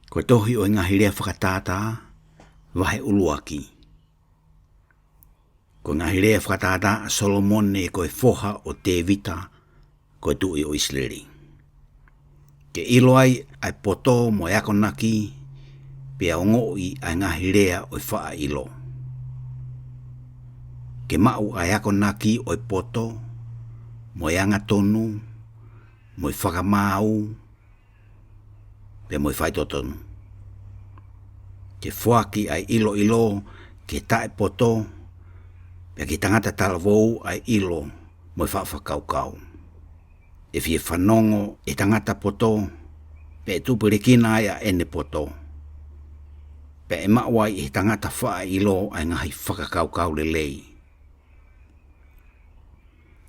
Koe tohi o ngahi lea whakatata, wahe uluaki. Koe ngahi lea whakatata Solomone koe foha o te vita, koe tui o Israeli. Ke ilo ai poto mo yako naki, pia ongoi ai ngahi lea o whaa ilo. Ke mau ai ako naki o poto, mo yanga tonu, mo whakamau, pia mo whaitotonu. Ke whaki ai ilo ke tae poto, pia ki tangata talavou ai ilo mo whawhakaukau. E fie whanongo e tangata poto, pe e tuperikina ai a ene poto. Pe e mawai e tangata wha ilo ai ngahi whakakaukau le lei.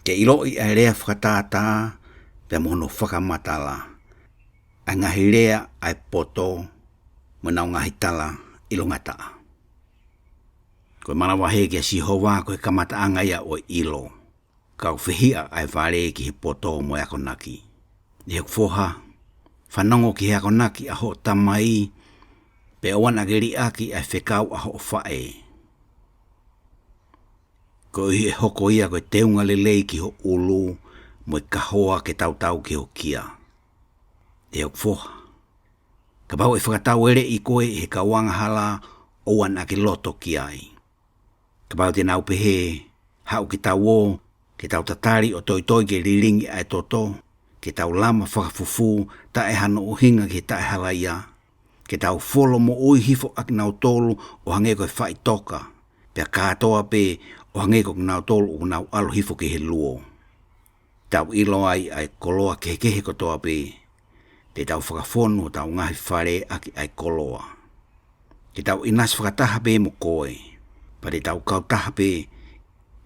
Ke ilo i ai rea whakatata, pe mono whakamatala. Ai ngahi rea ai poto, manau ngahi tala ilo ngataa. Koe manawahe kia Sihova koe kamataanga ia o ilo. Kau whihia ai whare ki he poto mo yako naki. Ni hek foha, whanongo ki yako naki aho tamai, pe oan ageri aki ai whekau aho whae. Koe he hoko ia koe teunga lelei ki ho ulu, mo i kahoa ke tautau ki ho kia. Ni hek foha. Ka bau e whakatau ere i koe he kawanga hala oan ake loto ki ai. Ka bau te nau pehe, hau ki tau o, ke tau tatari o toi ke riringi ai toto, ke tau lama whakafufu, ta e hano uhinga ke ta e hala ia, ke tau folo mo ui hifo aki nau tolu o hange koe whai toka, pia kātoa pe o hange koe nau tolu o nau alo hifo ke he luo. Tau ilo ai koloa kehe kotoa pe, te tau whakafonu o tau ngahi whare aki ai koloa. Ke tau inas whakataha pe mo koe, pa te tau kautaha pe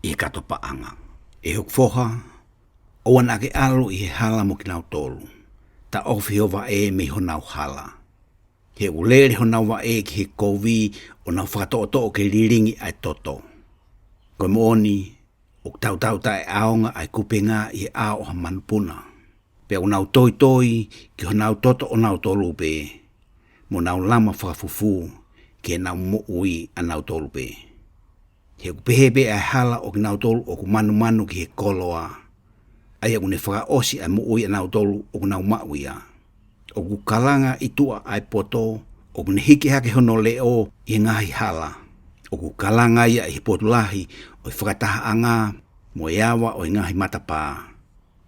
i he kato paanga. E hok foha, oan ake alo i he hala mo ki nau tolu. Ta ofi hova e me ho nau hala. He uleri ho nau wa e ki he kovi o nau whakatoto o ke riringi ai toto. Koe mooni, o tau tae aonga ai kupenga i he ao ha manpuna. Pea o nau toi ki ho nau toto o nau tolu pe. Mo nau lama whakafufu ki he nau mo ui a nau tolu pe. He kupehepe ai hala o ki nau tolu o ku manu ki he koloa. Ai aku ne whaka osi ai mo ui a nau tolu o ku nau mauia. O ku kalanga i tua ai poto, o ku ne hiki hake hono leo i ngahi hala. O ku kalanga ia i potulahi o i whakataha anga, mo iawa o i ngahi matapa.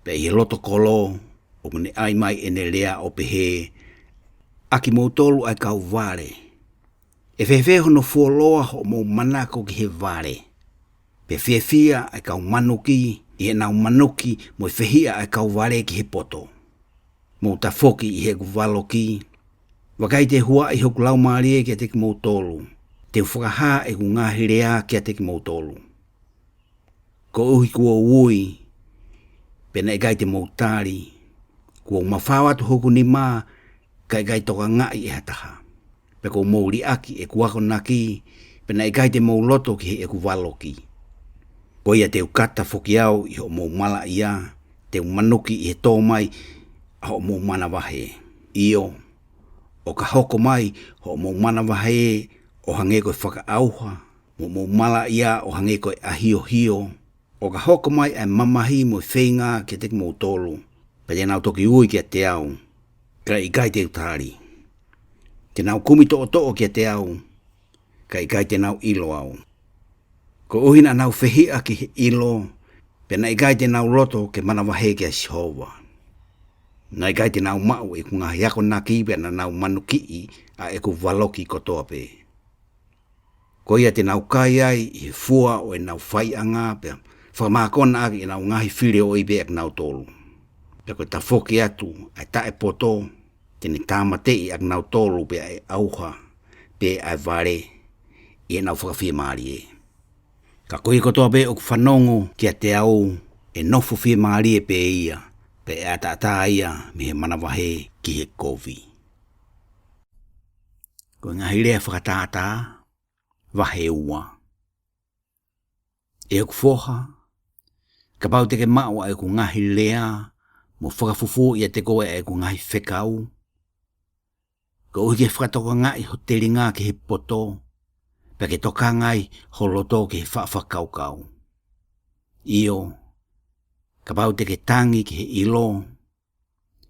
Pe i he loto kolo, o ku ne ai mai ene lea o pehe, aki mo tolu ai kau vare. E whewhe hono fuoloa ho mo manako ki he vare. Pe whiawhia ai kau manuki, i he nau manuki mo i whihia ai kau vare ki he poto. Mo ta foki i he kuvaloki, wakai te hua i hoku lau maarie kia teki mo tolu. Te whakaha e ku ngahi rea kia teki mo tolu. Ko uhi kua ui, pena e gai te mo tari, kua mawhawatu hoku ni maa, kai gai toka ngai e hataha. Pe ko mouri aki e kuako naki, pena e gai te mo loto ki he e kuvaloki. Ko ia te ukata foki au i ho mo mala ia, te manuki i he tō mai, ho mo mana wahe. Io, o ka hoko mai, ho mo mana wahe, o hange koe whaka auha, mo mala ia o hange koe ahio hio, o ka hoko mai ai mamahi mo whenga ke teki mo tolu, pa te nau toki ui kia te au, ka i gai te utari. Te nau kumi to'o kia te au, ka i gai te nau ilo au. Ko uhina nau whehia ki he ilo, pena i gai te nau loto ke mana wahe kia Sihova. Ngai gai te nau mau e kunga hiako naki pena nau manuki a e ku valoki kotoa pe. Ko ia te nau kai ai i fua o e nau whai anga pe whamakona aki e nau ngahi whire o ibe ek nau tolu. Pe koe ta whoki atu ai tae poto, tene tāmatei ak nau tolu pe ai auha pe ai vare i e nau whakawhia maari e. Ka koe kotoa pe o ku whanongo kia te au e nofu whia maari e pe ia. Pe e ata ia me he manawahe ki he kovi. Ko ngahi lea whakatata, wahe ua. E ku foha, ka pau teke maua e ku ngahi lea, mo whakafufu ia te koe e ku ngahi whekau. Ko uhi ke whakatoka ngai ho te ringa ki he poto, pe ke toka ngai ho loto ki he whawhakaukau. Io, ka pau te ke tangi ki he ilo,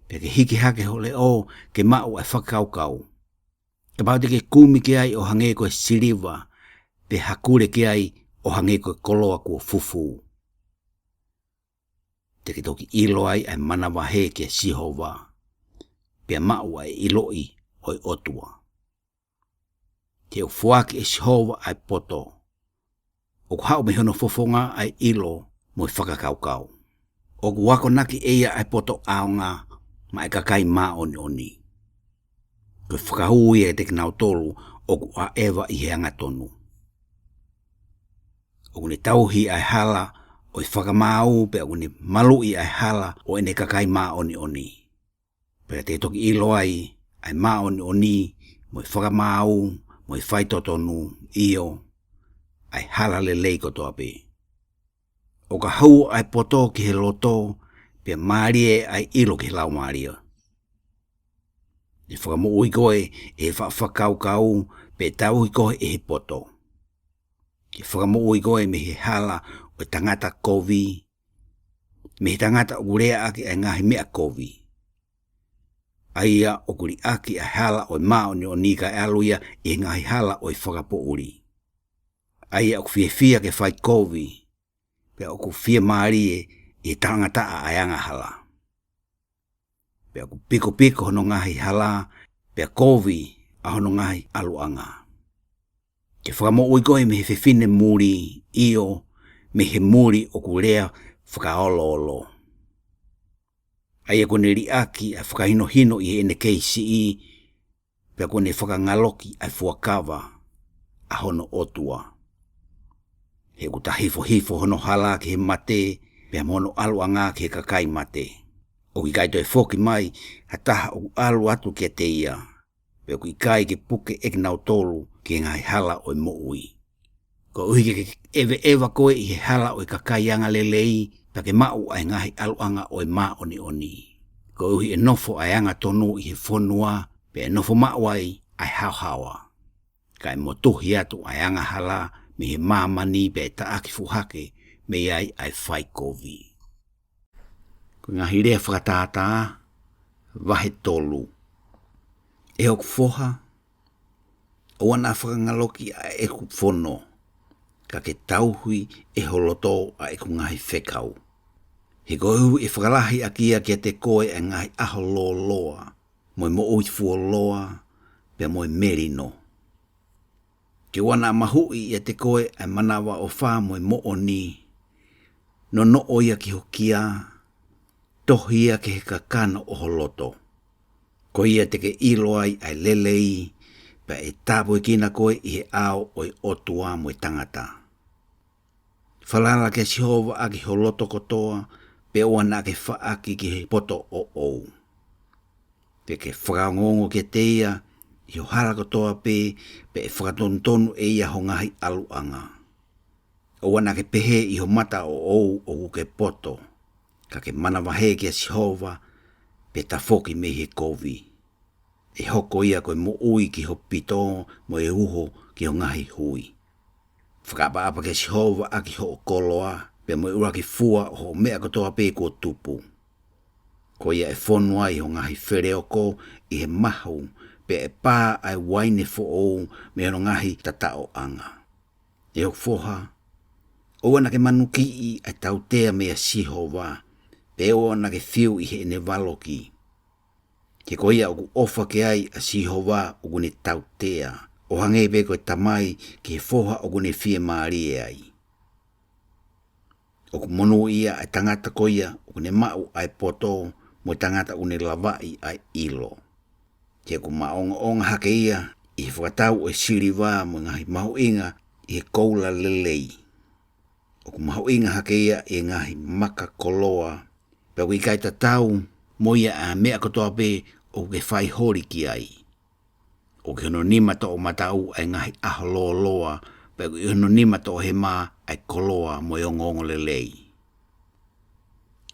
pe ke hiki hake ho le o ke mau ai whakaukau. Ka pau te ke kumi ki ai o hange ko e siliva, pe hakure ki ai o hange ko e koloa kua fufu. Te ke toki ilo ai manawa he ki e sihova, pe mau ai iloi oi otua. Te o fuaki e sihova ai poto, o hao me hono fofonga ai ilo mo i whakakaukau. O wako naki eia ai poto aonga ma e kakai maa oni. Ko whakahui e te kinau tolu o ku a ewa i he angatonu. O kune tauhi ai hala o i whakamau pe o kune malu i ai hala o ene kakai maa oni. Pera te toki ilo ai maa oni mo i whakamau mo i whaitotonu io ai hala le leiko toa pe. O ka hau ai poto ki he loto pe maarie ai ilo ki lau maaria. I whakamu ui koe e whakau pe tau i koe e he poto. I whakamu ui koe me he hala o tangata kovi, me he tangata o kurea aki ai ngahi mea kovi. Aia o kuri aki ai hala o maa oni ka aluia e ngahi hala o i whakapo uri. Aia o kuwhiawhia ke whai kovi, pe o kuwhia maarie e tangata a ayanga hala. Pe o piko hono ngahi hala, pe a kovi a hono ngahi aluanga. Ke whakamo ui koe me he whiwhine muri io, me he muri o kurea whakaolo. Aia kone ri aki a whakahino i ene keisi i, pe a kone whakangaloki ai fuakawa a hono otua. He kuta hifo hono hala ki he mate, pe a mono aluanga ki he kakai mate. O ki kai toi whoki mai, hataha o alu atu ki a te ia, pe o ki kai ke puke ek nau tolu ki ngai hala o mo ui. Ko uhi ke ewa koe i he hala o kakai anga lelei, pa ke mau ai ngahi aluanga o maa oni. Ko uhi e nofo ai anga tonu i he whonua, pe e nofo mau ai hawa. Ka e motuhi atu ai anga hala, me he mamani pe e taaki fuhake, me ai whai kovi. Ko ngahi rea whakatata, wahe tolu. E hoku foha, o ana whakangaloki a e ku whono, ka ke tauhui e holoto a e ku ngahi whekau. He kohu e whakalahi a kia te koe e ngahi aho loa, moi mo ui fuoloa, pe moi merino. Ke wana mahui i te koe e manawa o wha moi mo oni, no oia ki hokia, tohia ke he kakano o holoto. Ko ia te ke iloai ai lelei, pa e tāpoi kina koe i he ao oi otua mo tangata. Whalala ke sihova aki holoto kotoa, pe oana ke whaaki ki he poto o ou. Pe ke whakaongongo ke teia, i ho hala kotoa pe e whakatontonu e ia ho ngahi aluanga. Oana ke pehe i ho mata o ou o ke poto, ka ke manawahe ke sihova, pe ta foki me he kovi. E hoko ia koe mo ui ki ho pito mo e uho ki ho ngahi hui. Whakaapa ke sihova aki ho koloa, pe mo e ura ki fua ho mea kotoa pe ko tupu. Ko ia e whonua i ho ngahi whereoko i he mahu, pe e pā ai waine fo ou me hono ngahi tatao anga. E ho foha, o ana ke manuki i ai tautea mea sihova, pe o ana ke fiu i he ene valoki. Ke ko ia oku ofa ke ai a sihova o kune tautea, o hange pe koe tamai ke foha o kune fie maari e ai. O ku monu ia ai tangata ko ia o kune mau ai poto mo tangata une lavai ai ilo. Ke ku maonga hake ia i whakatau e siriwa mo ngahi mahu inga i he koula lelei. O ku mahu inga hake ia i ngahi maka koloa, pe ku ikai tatau mo ia a mea kotoa pe o ke whai hori ki ai. O ke hono nima to o matau ai ngahi aho loa, pe ku hono nima to o he maa ai koloa mo i ongongo lelei.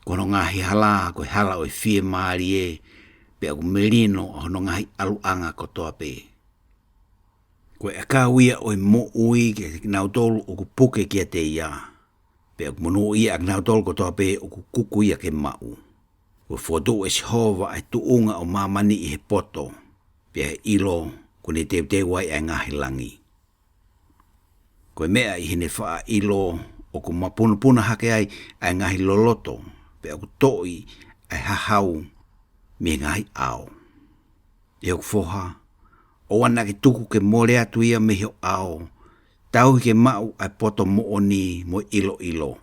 Kono ngahi hala koe hala o i fie maari e, pe aku melino hono ngahi aluanga kotoa pe. Koe akawia oi mo ui ke nautolu oku puke kia te ia. Pe aku monu ia ak nautolu kotoa pe oku kuku ia ke mau. Koe fotu e Jehova ai tuunga o mamani i he poto. Pe he ilo kune te wai ai ngahi langi. Koe mea i hene faa ilo oku mapuna hake ai ngahi loloto. Pe aku toi ai hahau me ngahi ao. E aku foha, o ana ke tuku ke more atu ia me hio ao, tau ke mau ai poto mooni mo ilo.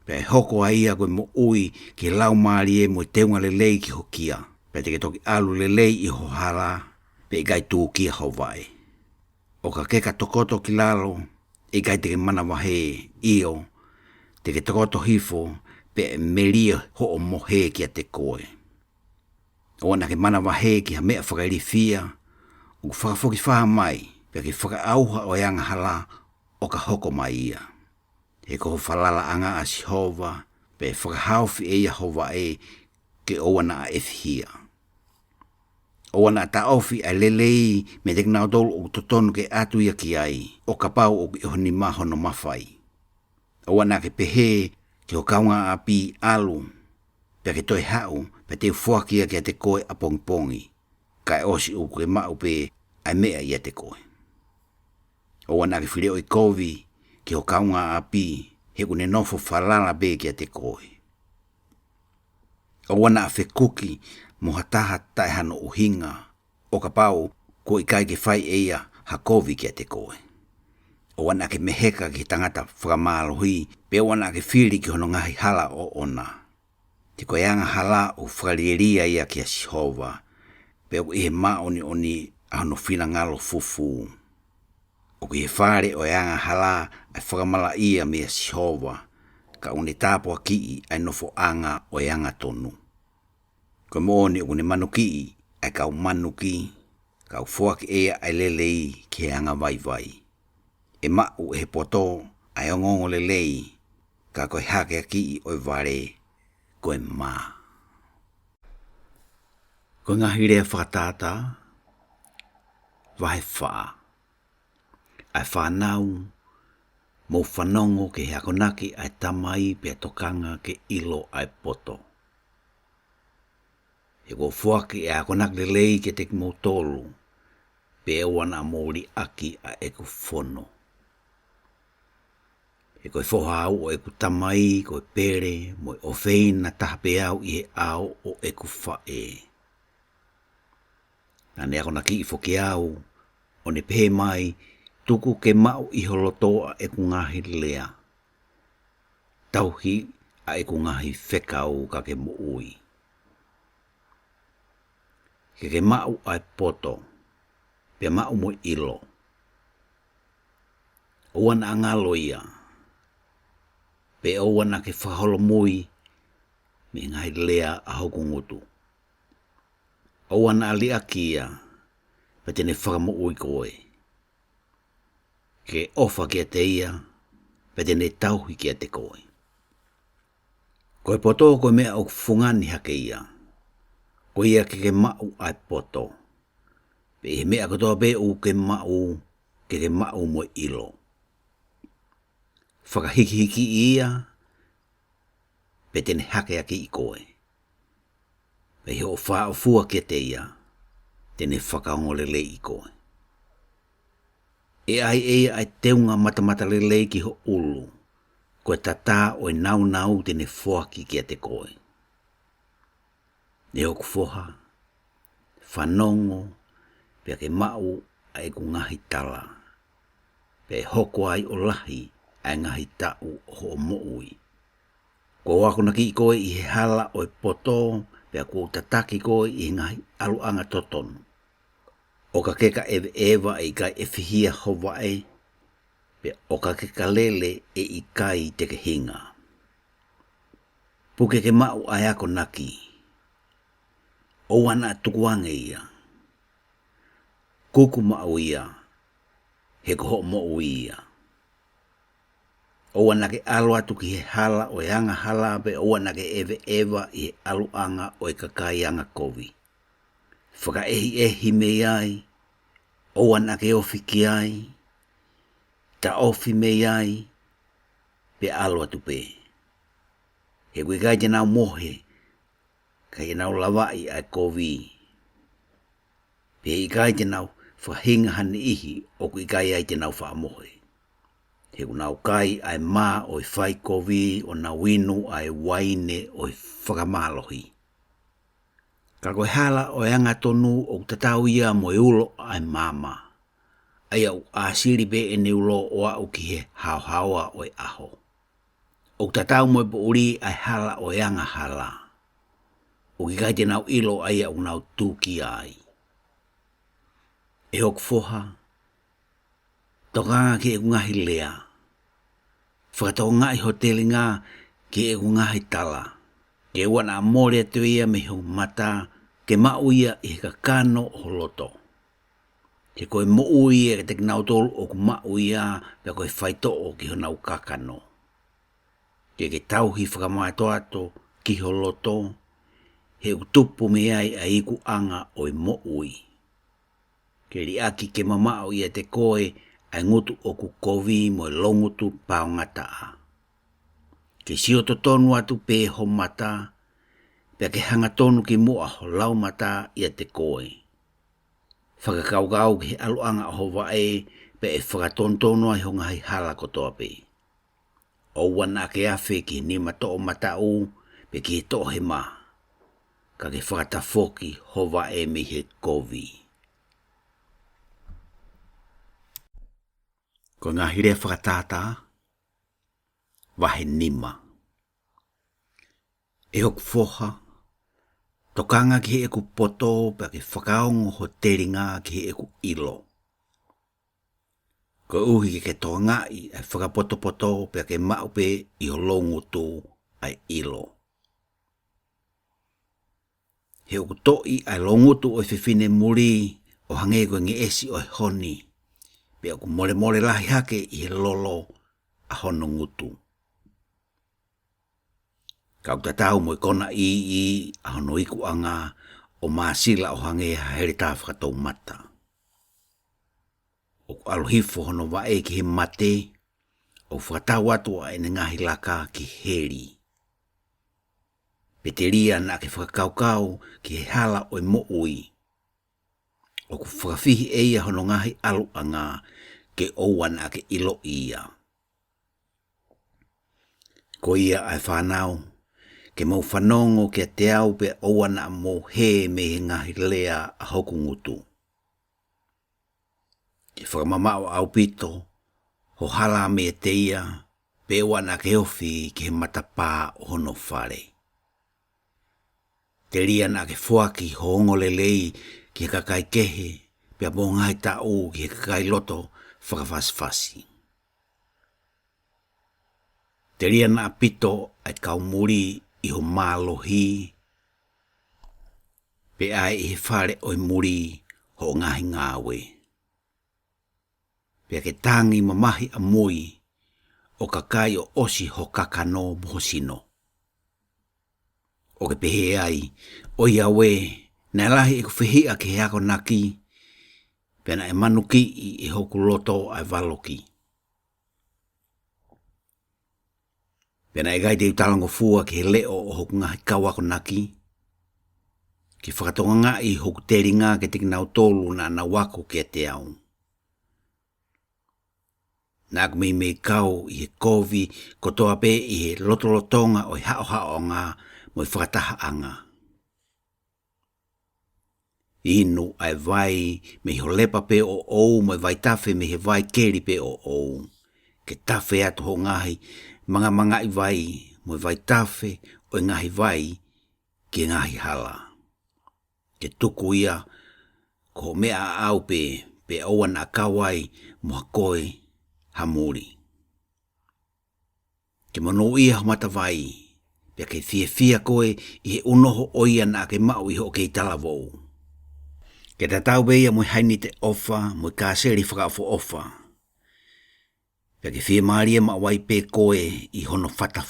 Pe hoko ai ia koe mo ui ke lau maari e mo teunga lelei ki hokia. Pe te ke toki alu lelei i ho hala, pe gai tuu kia hawai. O ka keka tokoto ki lalo, e gai te ke mana wahe io, te ke tokoto hifo, pe melia ho o mohe kia te koe. O ana ke mana wahe ki ha mea whakairifia, o ku whakafoki whaha mai, pe ki whakaauha o yanga hala o ka hoko mai ia. He ko whalala anga a Jehova, pe whakahauwhi e Jehova e ke o ana a efhia. O ana ta ofi a lelei me te knau tolu o totonu ke atu ia ki ai, o ka pau o ki ohoni maho no mawhai. O ana ke pehe ki o kaunga api alu, pe ke toi hau, pe te ufuakia ki a te koe a pongi, kai osi u ke mau pe ai mea ia te koe. O ana ke whireo i kovi, ki o kaunga api, he kune nofo whalala be ki a te koe. O ana a whekuki, mohataha tai hano uhinga, o ka pau, ko i kai ke whai eia ha kovi ki a te koe. O ana ke meheka ki tangata whakamalohi, pe o ana ke whiri ki hono ngahi hala o ona. Te koe anga hala o whakarieria ia ki a Jehova, pe o ihe maoni a hono whina ngalo fufu. O ki he whare o anga hala ai whakamala ia me a Jehova, ka une tāpua ki ai nofo anga o anga tonu. Koe mooni o kune manuki ai kau manuki, kau fuaki ea ai lelei ki he anga vai. E mau he poto ai ongongo lelei, ka koe hake aki oi vare, koe maa. Koe ngahi rea whakatata, vahe whaa. Ai whanau, mo whanongo ke he akonaki ai tamai pe tokanga ke ilo ai poto. He ko fuaki e akonaki lelei ke te mo tolu, pe wana mori aki a eku fono. He koe whoha au o eku tamai, koe pere, mo o feina tahape au i he au o eku whae. Nane akonaki i whoki au, o ne pehe mai, tuku ke mau i holotoa eku ngahi lea. Tauhi a eku ngahi whekau ka ke mo ui. Ke mau ai poto, pe mau mo ilo. Oana angalo ia, pe oana ke whaholo mui, me ngahi lea a hoku ngutu. Oana ali akia, pe tene whakamo ui koe. Ke ofa kia te ia, pe tene tauhi kia te koe. Koe poto koe mea o fungani hake ia. Koe ia ke mau ai poto. Pe he mea kotoa pe u ke mau mo ilo. Whakahiki ia, pe tene hake aki i koe. Pe he o wha o fua kia te ia, tene whakaongolele i koe. E ai teunga matamata lelei ki ho ulu, koe tata o nau tene fuaki kia te koe. Ne oku foha, whanongo, pe ke mau a eku ngahi tala, pe hoko ai o lahi ai ngahi tau ho mo ui. Ko wako naki i koe i he hala o poto, pe ko tataki koe i ngahi aluanga totonu. O ka keka ewa e kai e whihia Hawaii, pe o ka keka lele e i kai te ke hinga. Puke ke mau ai ako naki, o wana tukuange ia. Kuku mau ia, he koho mo ia. O wana ke alo atu ki he hala o yanga hala pe o wana ke ewa i he aluanga o e kakai anga kovi. whakaehi mei ai, o ana ke ofi ki ai, ta ofi mei ai, pe alo atu pe. He kui kai te nau mohe, kai nau lawai ai kovi. Pe i kai te nau whahinga hani ihi, o kui kai ai te nau wha mohe. He nau kai ai mā o i whai kovi, o na winu ai waine o i whakamalohi. Ka koe hala o anga tonu o tatau ia mo e ulo ai mama. Ai au asiri be e ni ulo o au ki he hao haoa o i aho. O tatau mo e po uri ai hala o anga hala. O ki kai te nau ilo ai au nau tūki ai. E hok foha. Tokanga ki e kungahi lea. Whakatau ngai hoteli ngā ki e kungahi tala. Ke wana amore atu ia me ho mata ke mau ia i ka kano o loto. Ke koe mo ia ke te kinau tolu o ku mau ia pe koe whaito o ki ho nau kakano. Ke tauhi whakamai toato ki ho loto he utupu me ai a iku anga o i mo ui. Ke ri aki ke mamao ia te koe ai ngutu o ku kovi mo i longutu pao ngataa. Ke sio to tonu atu pe ho mata, pe ke hanga tonu ki mua ho lau mata ia te koe. Whakakaukau ki alu anga ho wae, pe e whakatontonu ai ho ngahi hala kotoa pe. O wana ke afe ki ni mato o mata u, pe ki he to he ma. Ka ke whakatafoki ho wae mi he kovi. Ko ngā hire whakatata, wahe nima. E hoku foha, tokanga ki he eku poto pa ke whakaongo ho teringa ki he eku ilo. Ko uhi ke toa ngai ai whakapoto pa ke maupe i ho longutu ai ilo. He oku toi ai longutu o whiwhine muri o hange koe nge esi o honi. Pe oku mole lahi hake i he lolo a hono ngutu. Kau tatau mo i kona i a hono iku anga o maasila o hange ha here tā whakatou mata. Oku alohifo hono wae ki he mate o whakatau atu a ene ngahi laka ki heri. Peteria na ke whakakaukau ki he hala o i mo ui. Oku whakawhihi eia hono ngahi alu anga ke ouana ke ilo ia. Ko ia ai whanau, ke mau whanongo ke te au pe ouana mo he me he ngahi lea a hoku ngutu. Ke whakamamao au pito, ho hala me te ia, pe ouana ke ofi ke he matapā o hono whare. Te ria na ke whuaki ho ongolelei ki he kakai kehe, pe a mongai ta u ki he kakai loto whakawhaswhasi. Te ria na pito ai kau muri i ho mālohi, pe ai i he whare oi muri ho ngahi ngāwe. Pe ke tangi mamahi a mui o kakai o osi ho kakano mohosino. O ke pehe ai, o iawe, na lahi e ku whihia ke heako naki, pe na e manuki i hoku loto ai valoki. Pena e gai te utalango fua ki he leo o hoku ngahi kawako naki. Ki whakatonga ngā i hoku teri ngā ke tiki nau tolu na na wako ke te au. Nā kumei mei kau i he kovi kotoa pe i he lotolotonga o i hao ngā mo i whakataha anga. Inu ai vai me ho lepa pe o ou mo i vai tafe me he vai keri pe o ou. Ke tafe atu ho ngahi manga i vai mo i vai tafe o i ngahi vai ki ngahi hala. Ke tuku ia ko mea au pe oan a kawai mo koe hamuri. Ke mono ia mata vai pe ke fia koe i he unoho oia na ke mau i ho ke talavou. Ke tatau beia mo haini te ofa mo i kāseri whakaafo ofa. Pe ke fia maria ma wai pe koe i hono whata.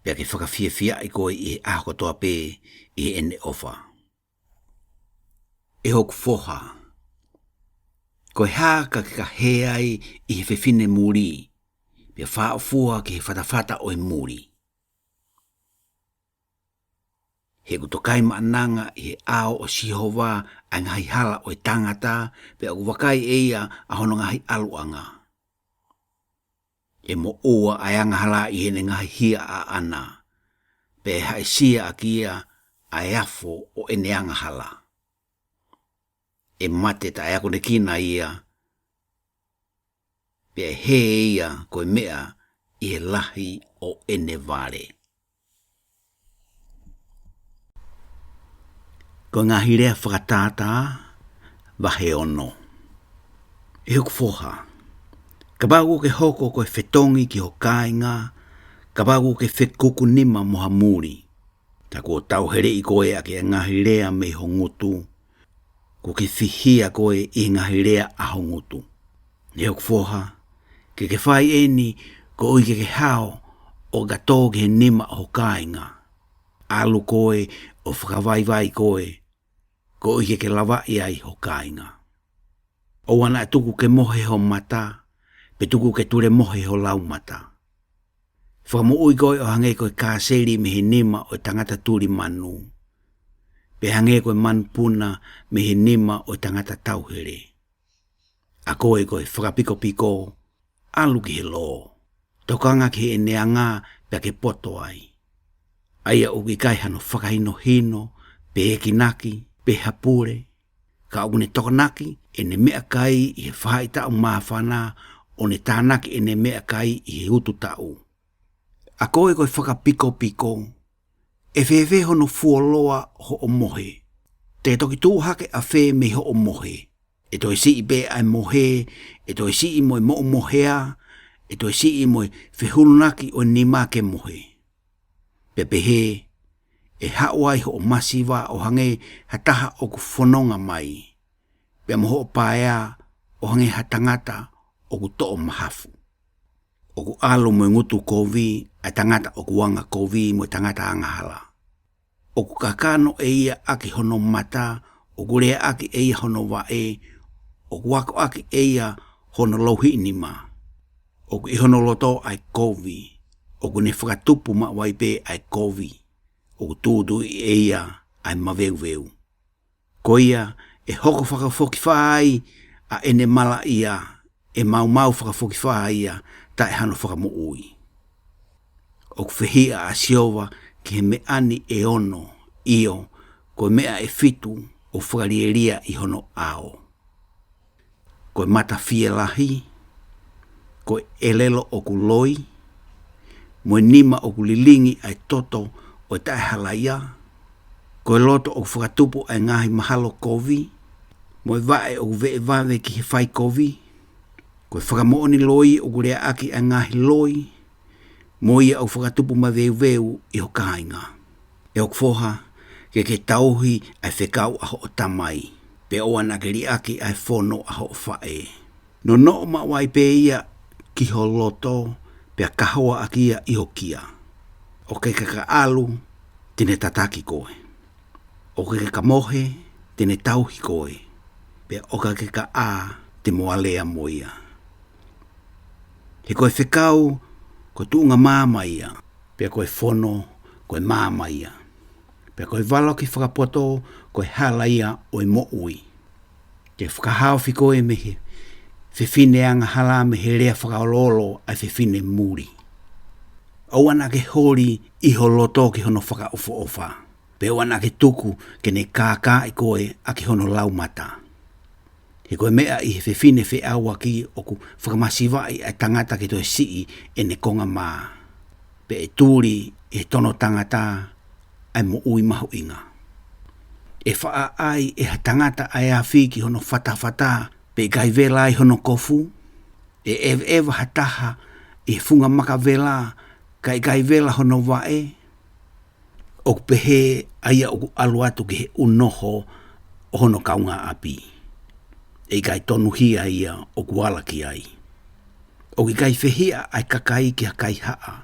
Pe ke whakafia i koe i he ahoko toa pe i ene ofa. e hoku foha. Koe haka ke ka heai I he whewhine muri, pia whaafua ke he whatawhata o e muri. He kutokai maananga I he ao o Sihova a ngahi hala o e tangata, pia ku wakai eia a hono ngahi aluanga. E mo ua ayanga hala I he ngahi hia a ana, pe hai sia a kia a eafo o e neanga hala. E mate ta ea kone kina ia, pe he ia koe mea I he lahi o ene vare. Ko ngahi lea whakatata, wahe ono. E hoku foha. Ka bagu ke hoko koe whetongi ki ho kāinga, ka bagu ke whekuku nima moha muri. Ta ko tau here I koe a ke ngahi lea me ho ngutu, ko ke whihia koe I ngahi lea a ho ngutu. E hoku foha, ke whai eni ko ui ke hao o gato ke nima ho kāinga. Alu koe o whakawaiwai koe, ko ui ke lawa ai ho kāinga. O wana tuku ke mohe ho mata, pe tuku ke ture mohe ho lau mata. Whakamu ui koe o hange koe kāseri me he nima o tangata turi manu. Pe hange koe manpuna me he nima o tangata tauhere. A koe koe whakapiko piko, alu ki he lo. Tokanga ki he neanga pe ke poto ai. Aia uki kai hano whakahino hino, pe ekinaki, pe hapure. Ka ugune tokanaki, ene mea kai I he whai tau maafana, o ne tānaki ene mea kai I he utu tau. A koe koe whakapiko piko, e whewe hono fuoloa ho o mohe. Te toki tūhake a whe me ho o mohe. E toi si I be ai mohe, e toi si I moe mo o mohea, e toi si I moe whehulunaki o nima ke mohe. Pepehe, e hauai ho o masiwa o hange hataha o ku whanonga mai. Pea moho o paea o hange hatangata o ku to'o mahafu. O ku alo mo ngutu kovi, a tangata o ku wanga kovi mo tangata angahala. O ku kakano e ia aki hono mata, o ku rea aki e ia hono wae, o ku wako aki e ia hono louhi nima. O ku ihono loto ai kovi, o ku ne whakatupu ma waipe ai kovi, o ku tūdu I e ia ai maweu. Ko ia e hoko whakafoki whai a ene mala ia, e mau whakafoki whai ia, ta e hano whakamu ui. O ku whihia a siova ki he me ani e ono, io, ko mea e fitu o whakarieria I hono ao. Ko mata fie lahi, ko elelo o ku loi, mo nima o ku lilingi ai toto o tae halaia, ko loto o whakatupu ai ngahi mahalo kovi, mo vae o vee vave ki he whai kovi, ko whakamooni loi o kurea aki ai ngahi loi, mo ia o whakatupu ma veu I ho kāinga. E o kfoha, ke tauhi ai whekau aho o tamai, pe o ana ke riaki ai whono aho o whae. No no ma wai pe ia ki ho loto, pe kahoa aki ia I ho kia. O ke ka alu, tine tataki koe. O ke ka mohe, tine tauhi koe. Pe o ke ka a, te moalea moia. He koe whekau, ko tuunga māma ia. Pe koe whono, koe māma ia. Pe koe walo ki whakapoto, koe hala ia o I mo ui. Ke whakahao fi koe mehe, whiwhine anga hala me he rea whakaololo ai whiwhine muri. O ana ke hori I ho loto ki hono whakaofo ofa. Pe o ana ke tuku ke ne kākā I koe a ki hono laumata. He koe mea I he whiwhine whi aua ki o ku whakamasiwai ai tangata ki toi sii e ne konga mā. Pe e tūri e tono tangata ai mo ui mahu inga. E wha ai e ha tangata ai a whiki hono whatawhata pe gai vela I hono kofu. E ewa hataha e funga maka vela kai gai vela hono wae. O pehe aia o aluatu ki he unoho o hono kaunga api. E gai tonu hia ia o kuala ki ai. O ki gai whehia ai kakai ki ha kai haa.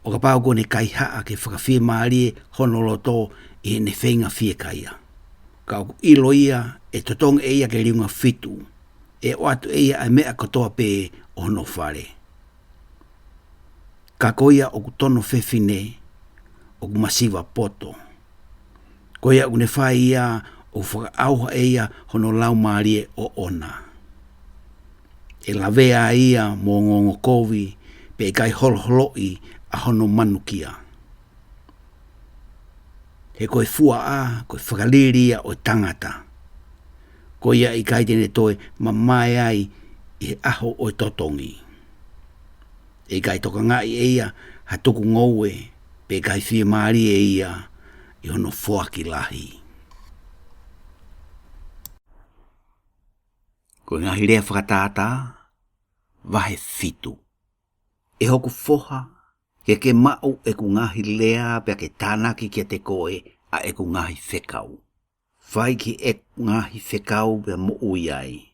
O ka pāu kone kai haa ke whakawhia maarie hono loto I ne whenga whia kaia. Ka o ilo ia e totong e ia ke riunga fitu. E o atu e ia ai mea katoa pe ono whare. Ka koia o kutono whewhine o kumasiwa poto. Koia o kune whai ia o whakaauha e ia hono lau maarie o ona. E lavea ia mō ngongo kovi pe kai holholoi a hono manukia. He koe fua a, koe whakaliria o tangata. Koia i kai tene toe mamae ai i aho o totongi. E kai toka ngai e ia ha tuku ngoue pe kai fia maari e ia i hono fuaki lahi. Koe ngahi lea whakatata, wahe fitu. E hoku foha, ke mau e ku ngahi lea pe ke tānaki kia te koe a e ku ngahi whekau. Whai ki e ku ngahi whekau pe mo ui ai.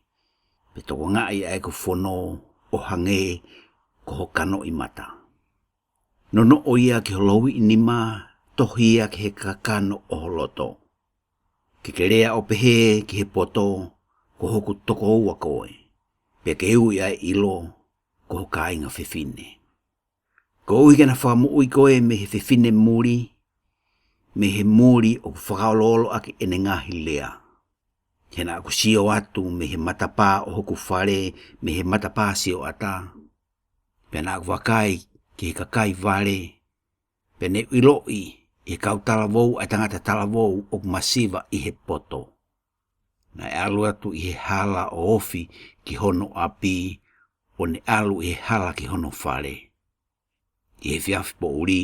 Pe toko ngai a e ku whono o hange ko ho kano i mata. Nono o ia ki holowi inima tohia ki he kakano o holoto. Ki ke rea o pehe ki he poto ko hoku toko ua koe. Pe ke ui ai ilo ko ho kāinga whiwhine. Ko ui kena whakamu ui koe me he whiwhine muri, me he muri o whakaololo aki ene ngahi lea. Hena aku sio atu me he matapā o hoku whare, me he matapā sio ata. Pena aku wakai ki he kakai vare, pene iloi i kau talavou a tangata talavou o masiva i he poto. Na e alu atu i he hala o ofi ki hono api, o ne alu i he hala ki hono whare. I he whiawhi po uri,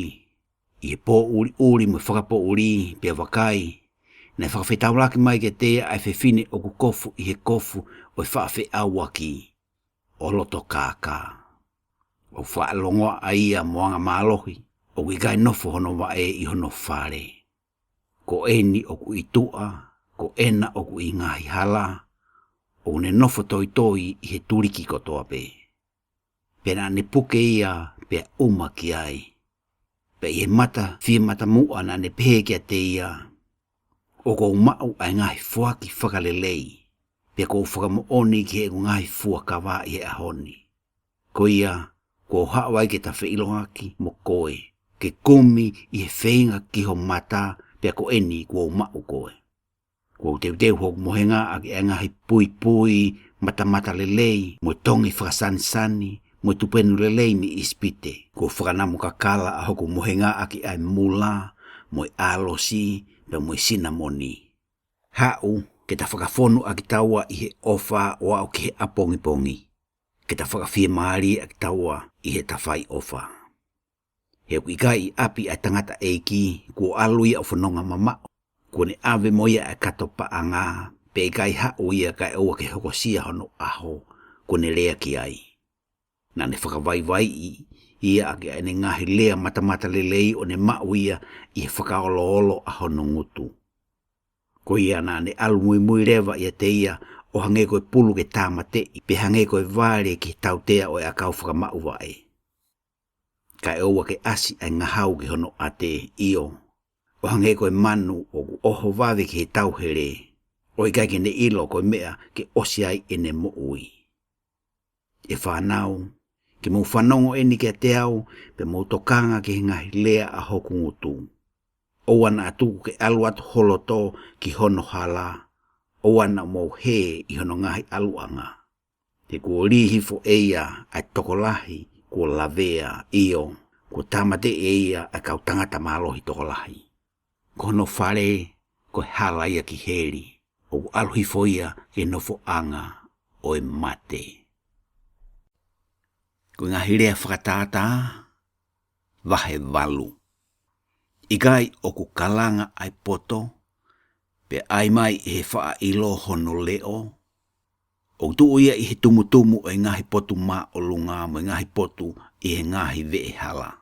i he po uri mo whakapo uri, pia wakai, na whakawhetauraki mai ke tea ai whiwhine o ku kofu i he kofu o i whawhi awaki, o loto kākā. O whaalongoa a ia moanga mālohi, o ki kai nofo hono wa e i hono whare. Ko eni o ku itua, ko ena o ku i ngahi hala, o ne nofo toi i he turiki kotoa pe. Pena ne puke ia pe uma ki ai. Pe i he mata, fia mata mua na ne pehe kia te ia. O ko mau ai ngahi fuaki whakalelei. Pe ko whakamooni ki he ngahi fuakawa i he ahoni. Ko ia, ko hawai ke ta whiiloaki mo koe. Ke kumi i he whainga ki ho mata pe ko eni ko mau koe. Ko teu hoku mohenga aki e ngahi pui mata lelei mo tongi whakasanisani mo tupenu lelei mi ispite. Ko whakanamu kakala a hoku mohenga aki ai mula mo alosi pe mo sinamoni. Hau ke ta whakawhonu aki taua i he ofa o au ki he apongipongi. Ke ta whakawhia maari aki taua i he tawhai ofa. He ku ikai api ai tangata eiki ko alui au whanonga mamao. Ko ne ave moia e kato paanga, pe kai hau ia kai oa ke hoko sia hono aho, ko ne lea ki ai. Na ne whakawaiwai ia ake ai ne ngahi lea mata lelei o ne mau ia i he whakaolo a hono ngutu. Ko ia na ne alu mui rewa ia te ia o hange koe pulu ke tāmate i pe hange koe vare ki tautea o e a kau whakamau wae. Kai oa ke asi ai ngahau ki hono ate io. O hange koe manu o oho wawe ki he tauhere. O i kai ke ne ilo koe mea ke osi ai e ne mo ui. E whanau, ke mou whanongo eni ke te au, pe mou tokanga ki he ngahi lea a hoku ngutu. O ana atuku ke alu atu holoto ki hono hala. O ana mou he i hono ngahi aluanga. Te kua rihifo eia ai tokolahi, kua lavea io, kua tamate eia ai kau tangata mālohi tokolahi. Kono whare, ko hala ia ki heri, o aluhifo ia ke nofo anga o e mate. Ko ngā hirea whakatata, wahe walu. Ikai o ku kalanga ai poto, pe ai mai i he wha ilo hono leo, o tu ia i he tumutumu o ngahi potu mā o lunga mo ngahi potu i he ngahi vee hala.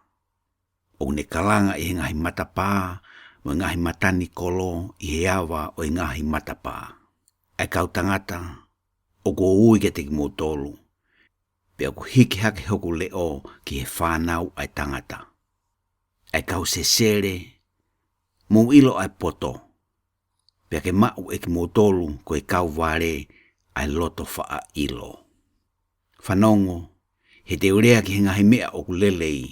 O ne kalanga i he ngahi matapā, mo ngahi matani kolo i he awa o ngahi matapā. Ai kau tangata, o ko ui ke te ki motolu. Pe aku hiki hake hoku leo ki he whanau ai tangata. Ai kau se sere, mo ilo ai poto. Pea ke mau e ki motolu ko e kau vare ai loto faa ilo. Whanongo, he te urea ki hingahi mea o kulelei.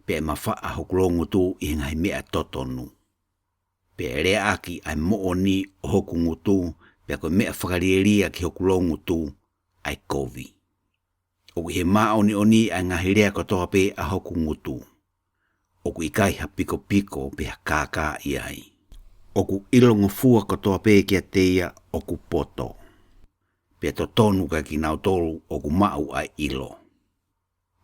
Pea ma faa hokulongo tu i hingahi mea totonu. Pea rea aki ai mooni o hoku ngutu, pea koe mea whakarieria ki hokulongo tu ai kovi. Oku he maoni oni ai ngahi rea kotoa pe a hoku ngutu. Oku ikai ha piko piko pe ha kaka iai. Oku ilongo fua kotoa pe kia teia oku poto. Pea to tonu ka ki nautolu oku mau ai ilo.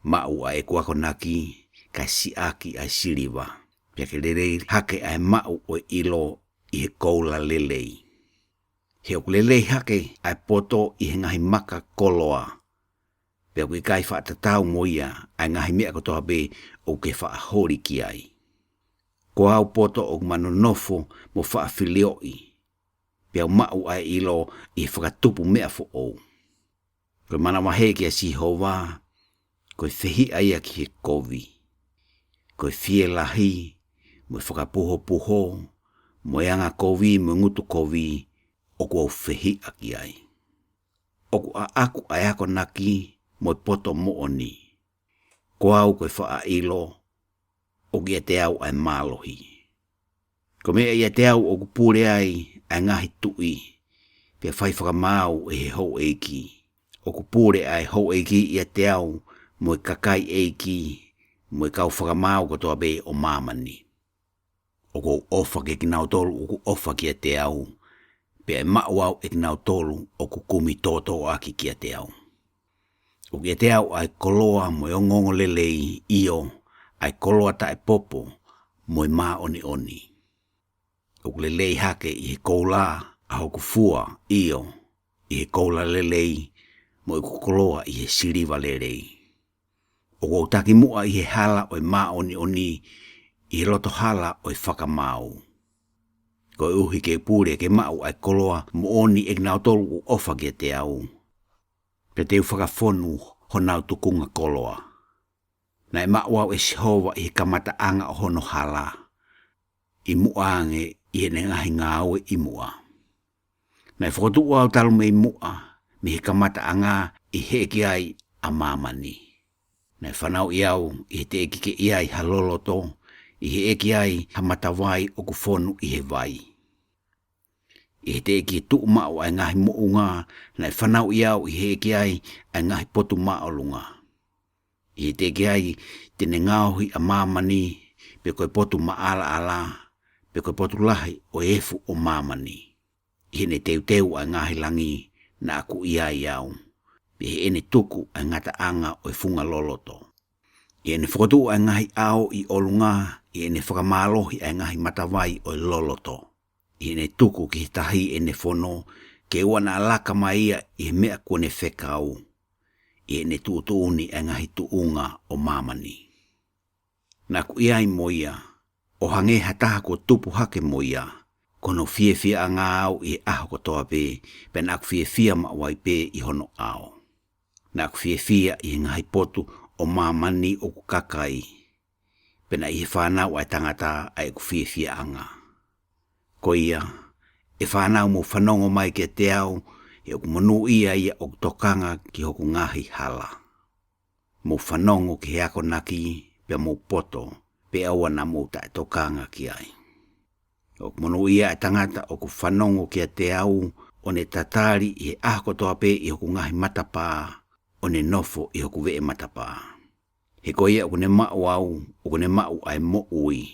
Mau ai kuako naki kai siaki ai siliva. Pea ke lelei hake ai mau o ilo i he koula lelei. He oku lelei hake ai poto i he ngahi maka koloa. Pea kui kai whaatatau moia ai ngahi mea kotoa pe o ke whaahori ki ai. Ko au poto o mano nofo mo whaafilioi. Pea mau ai ilo i whakatupu mea fo ou. Koe mana wahe ki a si hova, koe whihi aia ki he kovi. Koe fie lahi, mo whakapuho puho, mo yanga kovi, mo ngutu kovi, o ko whihi aki ai. Oku a aku ai ako naki, mo poto mooni. Ko au koe wha ilo, o kia te au ai malohi. Ko mea ia te au o kupure ai ngahi tui, pia whai whakamau e he hou eiki. O kupure ai hou eiki ia te au, mo kakai eiki, mo kau whakamau kotoa be o mamani. O ko ofa ke kinau tolu, o ku ofa kia te au, pia mau au e kinau tolu, o ku kumi toto aki kia te au. O kia te au ai koloa mo ngongo lelei io, ai koloa tae popo, mo maa oni oni. O ku lelei hake i he koula, a hoku fua io, i he koula lelei, mo i kukoloa i he siliva lelei. O kou taki mua i he hala o maa oni oni, i he loto hala o whakamau. Ko uhi ke pūre ke mau ai koloa mo oni e nau tolu u ofa kia te au. Pe te whakafonu honau tukunga koloa. Na e mau au e sihova i he kamata anga o hono hala. I muange i he nengahi ngāwe i mua. Na e whakotu au talu me i mua, mi he kamata anga i he ki ai a mamani. Na e whanau i au i he te eki ke i ai haloloto, i he eki ai ha matawai o kufonu i he vai. I he te eki tuu mao ai ngahi mounga, na e whanau i au i he eki ai ngahi potu mao lunga. I he te eki ai tene ngauhi a mamani, pe koe potu maala ala, pe koe potu lahi o efu o mamani. I he ne teu ai ngahi langi na aku i ai au. Pe he ene tuku ai ngata anga o funga loloto. I ene whakotu ai ngahi ao i olunga, i ene whakamalohi ai ngahi matawai o loloto. I ene tuku ki tahi ene whono, ke wana alaka maia i he mea kone whekau. I ene tuutuuni ai ngahi tuunga o mamani. Na ku iai moia, o hange hataha ko tupu hake moia, kono fie a ngā au i aho kotoa pe, pe na ku fie ma wai pe i hono ao. Na ku fie i ngahi potu o mamani o ku kakai, pe na i he whanau ai tangata ai ku fie anga. Ko ia, e whanau mo whanongo mai ke te au, e oku monu ia o tokanga ki hoku ngahi hala. Mo whanongo ki he ako naki, pe mo poto, pe awana mo tae tokanga ki ai. O mono ia tangata o ku whanongo ki a te au, o ne tatari i he ahko toa pe i hoku ngahi matapā, o ne nofo i hoku vee matapā. He ko ia o ne mau au, o ne mau ai mo ui,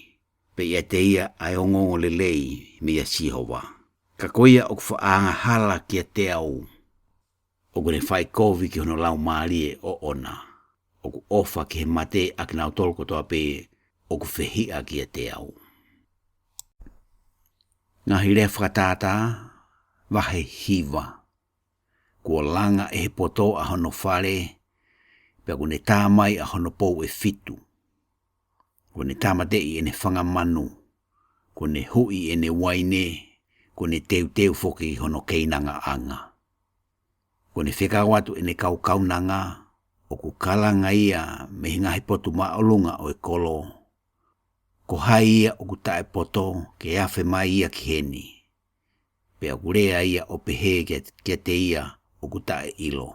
pe ia te ia ai ongongo lelei me ia sihova. Ka ko ia o ku whaanga hala ki a te au, o ne whai kovi ki hono lau maarie o ona, o ku ofa ki he mate a ki nau tolko toa pe, o ku whehia ki a te au. Ngahi rea whakatata, wahe hiva. Kua langa e he poto a hono whare, pia kune tā mai a hono pou e fitu. Kune tāmatei e ne whangamanu, kune hui e ne waine, kune teu foki hono keinanga anga. Kune whekawatu e ne kaukaunanga, o ku kalanga ia me ngahi potu maolunga o e kolo. Ko hai ia o ku tae poto ke awhi mai ia ki heni. pe o lea ia o pehe ke te ia o kutae ilo.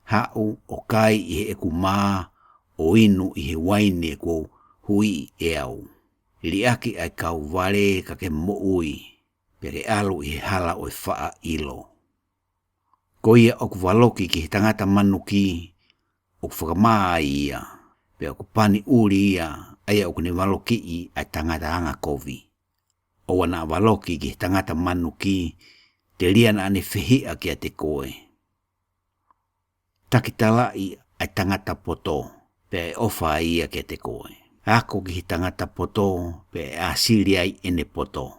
Hau o kai I he eku maa o inu I he waine ko hui e au. Liaki ai kau vale ka ke mo ui, pe ke alu I he hala o faa ilo. Ko ia o kuvaloki ki he tangata manuki, o whakamaa ia, pe o kupani uri ia, ai o kune valoki I ai tangata anga kovi. O wana valoki ki he tangata manuki, te liana ane whihia ki a te koe. Takitalai ai tangata poto, pe ai ofa ia ki a te koe. Ako ki he tangata poto, pe a siri ai ene poto.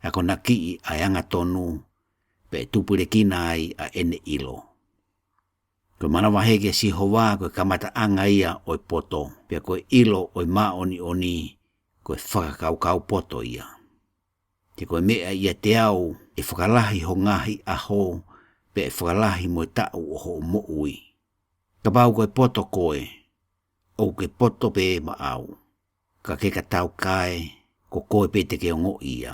Ako naki ai anga tonu, pe tupure kina ai a ene ilo. Koe manawahege si hoa koe kamata anga ia oi poto, pe koe ilo oi maa oni, koe whakakau poto ia. Te koe mea ia te au, e whakalahi ho ngahi aho, pe e whakalahi mo tau o ho mo ui. Kabau koe poto koe, o ke poto pe ma au. Ka ke ka tau kai, ko koe pe te ke ongo ia.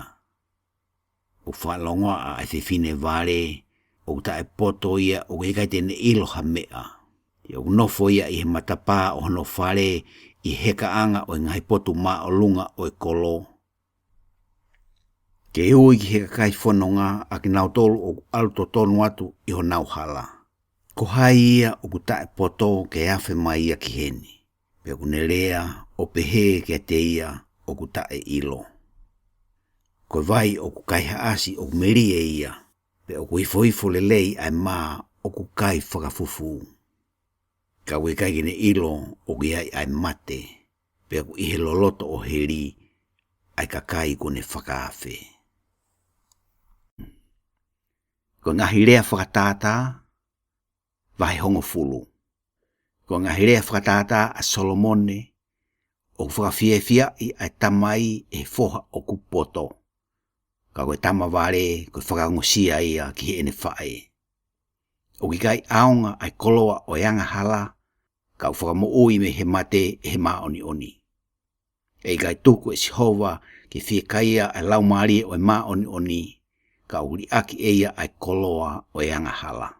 O whalonga a e whiwhine vare, o ta e poto ia o e kai tene iloha mea. Te o nofo ia I he matapā o no whare I heka anga o ngai potu maa o lunga o e kolo. Ke ui ki heka kai whanonga a ki nau tolu o aluto tonu atu I ho nau hala. Ko hai ia o kuta e poto ke awhi mai ia ki heni. Pe o kunelea o pehe ke te ia o kuta e ilo. Ko vai o kukai haasi o kumerie ia. Pe o kuifoifo le lei ai maa o kukai whakafufu. Ka ue kai gene ilo o ki ai mate. Pe o ihe loloto o heri ai kakai kone whakaafe. Ko ngahi lea whakatata, vai hongo fulu. Ko ngahi lea whakatata a Solomone, o whakawhiewhia I ai tamai e foha o kupoto. Ka koe tama vare, koe whakangosia ia ki he ene whae. O ki kai aonga ai koloa o yanga hala, ka whakamo ui me he mate he maa oni. E kai tuku e sihova ki whiekaia ai lau maari o maa oni, ka uri aki eia ai koloa o yanga hala.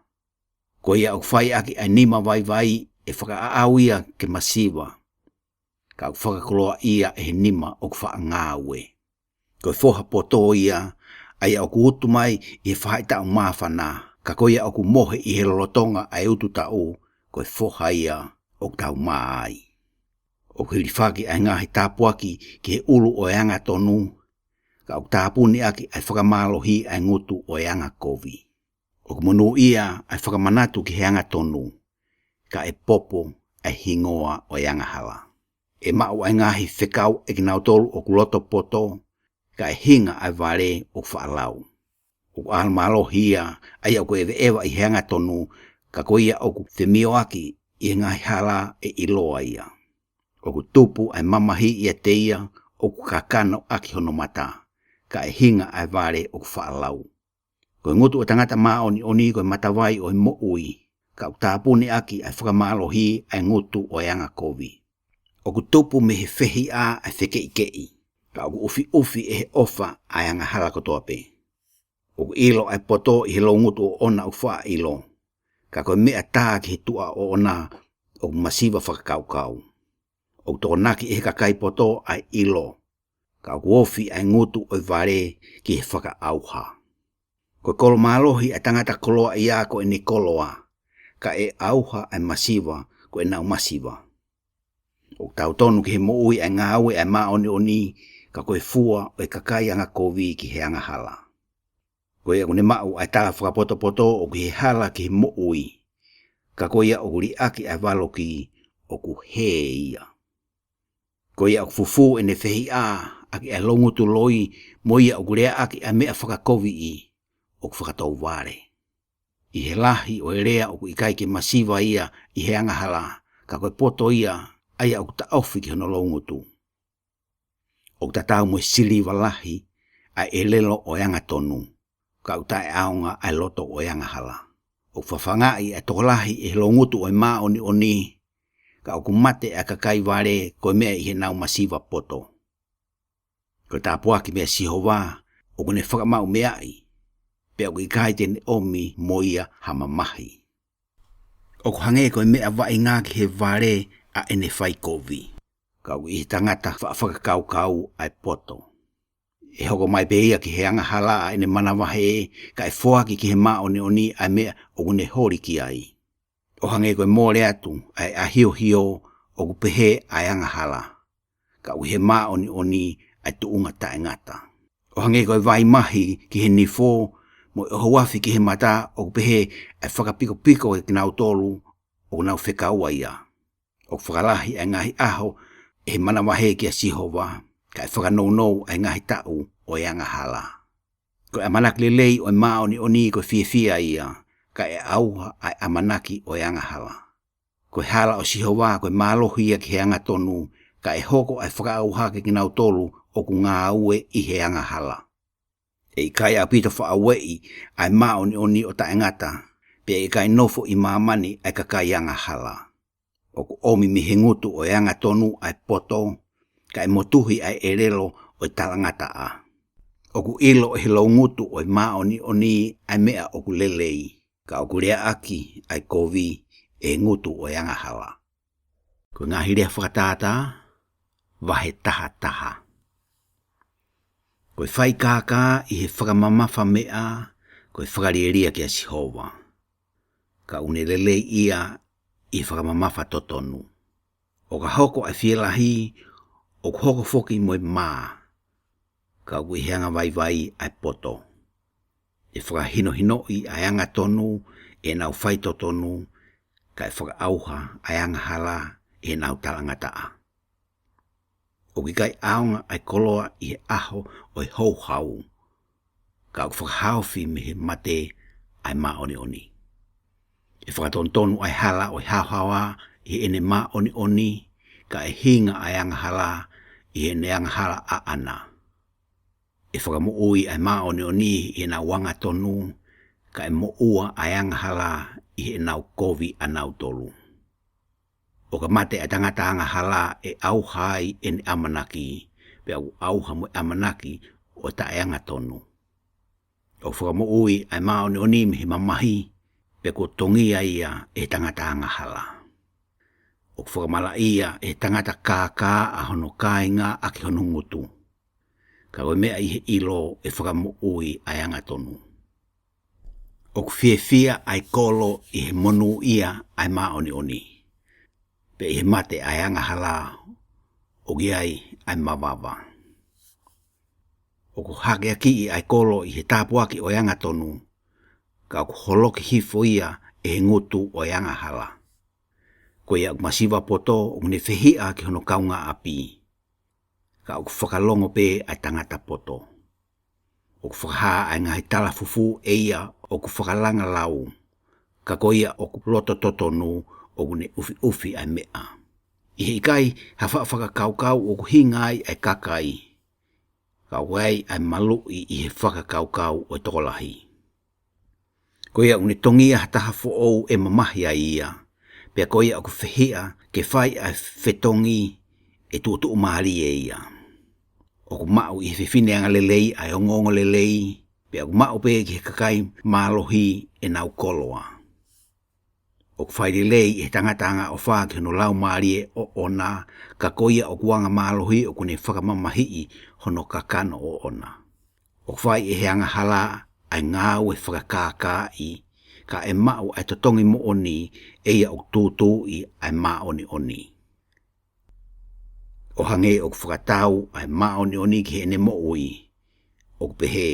Ko ia o whai aki ai nima vai e whakaau ia ke masiva. Ka whakakoloa ia e he nima o whaangawe. Ko foha poto ia, ai au kuutu mai I he whaita o mawhana. Ka ko ia o ku mohe I he lolotonga ai utu tau, ko foha ia o tau mai. O hirifaki ai ngahi tāpuaki ki he ulu o yanga tonu, ka o tāpuni aki ai whakamalohi ai ngutu o yanga kovi. O kumunu ia ai whakamanatu ki he yanga tonu, ka e popo ai hingoa o yanga hala. E mau ai ngahi whekau e ki nautolu o kuloto poto, ka e hinga ai vare o whaalau. O almalohi ia ai au koe ewa I he yanga tonu, ka ko ia o ku whemio aki I ngahi hala e iloa ia. O ku tupu ai mamahi ia te ia o ku kakano aki hono mata, ka e hinga ai vare o ku whaalau. Koe ngutu o tangata maa oni koe matawai o mo ui, ka utapuni aki ai whakamalohi ai ngutu o yanga kovi. O ku tupu me he whehi a ai wheke ikei, ka o ku ufi e he ofa ai anga hala kotoa pe. O ku ilo ai poto I he lo ngutu o ona u wha ilo, ka koe mea taa ki he tua o ona o masiva whakakaukau. O tōnaki e kakai poto ai ilo, ka o kuofi ai ngutu o vare ki he whakaauha. Ko kolo malohi ai tangata koloa ia ko e ni koloa, ka e auha ai masiva ko e nau masiva. O tau tonu ki he moui ai ngāwe ai maa oni, ka koe fua o e kakai anga kovi ki he anga hala. Koe ako ne mau ai tā whakapoto o ki he hala ki he moui, ka koe ia o kuri aki ai waloki o ku he ia. Ko ia o fufu e ne whehi a, aki ai longutu loi, mo ia o kurea aki ai mea whakakovi I, o whakatau ware. I he lahi o e rea o ku ikai ke masiva ia I he anga hala, ka koe poto ia, ai au ta ofi ki hono longutu. O ta tau mo sili walahi, ai e lelo o yanga tonu, ka au tae aonga ai loto o yanga hala. O whawhangai ai tokolahi e longutu o maa oni, ka o kumate a kakai ware koe mea I he nau masiva poto. Ko tā puaki mea sihova, o kone whakamau meai, pea o kai tene omi moia hamamahi. O ko hange koe mea vai ngā ki he vare a ene whai kovi. Kau I tangata whakakau ai poto. E hoko mai peia ki he anga hala a ene manawahe ka e whoaki ki he maoni oni ai mea o gune hori ki ai. O hange koe mōre atu ai a hio o kupehe ai anga hala. Ka he maoni oni ai tuunga tae ngata. O hange koe vai mahi ki he nifo mo o hawafi ki he mata o kupehe ai whakapiko e kinau tolu o nau whekaua ia. O whakalahi ai ngahi aho e he manawahe ki a Sihova ka e whakanou ai ngahi tau o e anga hala. Koe amanaki lelei o e maoni oni koe fia ia ka e auha ai amanaki o e anga hala. Koe hala o Sihova koe mālohi ia ki he anga tonu ka e hoko ai whakaauhake ki nau tolu o ku ngā aue I he anga hala. E kai a pito whaawei ai maoni oni o tae ngata, pe e kai nofo I mamani ai kakai anga hala. O ku omi mi he ngutu o e anga tonu ai poto, ka e motuhi ai erelo o e talangata a. O ku ilo he lau ngutu o e maoni oni ai mea o ku lelei, ka o ku rea aki ai kovi e ngutu o e anga hala. Ko ngahi rea whakatata, wahe taha. Koe whai kākā I he whakamamafa mea, koe whakarieria ki a Sihova. Ka une lelei ia I whakamamafa totonu. O ka hoko ai whielahi, o ka hoko foki mo e mā. Ka ui heanga vai ai poto. E whakahino I ai anga tonu, e nau whai totonu, ka e whakaauha ai anga hala, e nau talangataa. O ki kai aonga ai koloa I he aho o e hou. Ka o whakahauwhi me he mate ai maoni oni. E whakatontonu ai hala o e hauhawa I ene maoni oni, ka e hinga ai anga hala I ene anga hala a ana. E whakamuui ai maoni oni I ena wanga tonu, ka e moua ai anga hala I enau kovi anau tolu. O ka mate a tangata anga hala e auhai ene amanaki, pe au auha mo amanaki o ta anga tonu. O whakamuui ai maoni oni me he mamahi, pe ko tongia ia e tangata anga hala. O whakamala ia e tangata kākā a hono kāinga a ki hono ngutu. Ka o mea I he ilo e whakamuui ai anga tonu. O whiewhia ai kolo I he monu ia ai maoni oni. Pe I he mate ai anga hala o giai ai mawawa. O ku hake aki I ai kolo I he tāpuaki o anga tonu, ka ku holoki hifo ia e he ngutu o anga hala. Ko ia masiwa poto o ngune whehia ki hono kaunga api. Ka o ku whakalongo pe ai tangata poto. O ku whakaha ai ngahi tala fufu e ia o ku whakalanga lau. Ka ko ia o ku loto totonu o ngune ufi ai mea. I he kai hawha whakakaukau o ku hingai ai kakai. Ka wai ai malui I he whakakaukau o tokolahi. Ko ia une tongia hataha fo'ou e mamahi ai ia. Pea ko ia o ku whehia ke whai ai whetongi e tuotu umari e ia. O ku mau I he whiwhine anga lelei ai ongongo lelei. Pea ku mau pe ki he kakai mālohi e nau koloa. O ku whai lelei I he tangatanga o whaa ki hono lau maari e o ona, ka koia o kuanga mālohi o kune whakamamahi hono kakano o ona. O ku whai he anga hala ai ngāu e whakakākā I, ka e mau ai totongi mo oni e ia o tūtū I ai maoni oni. O hange o ku whakatau ai maoni oni ki he ne mo ui, o ku pehe.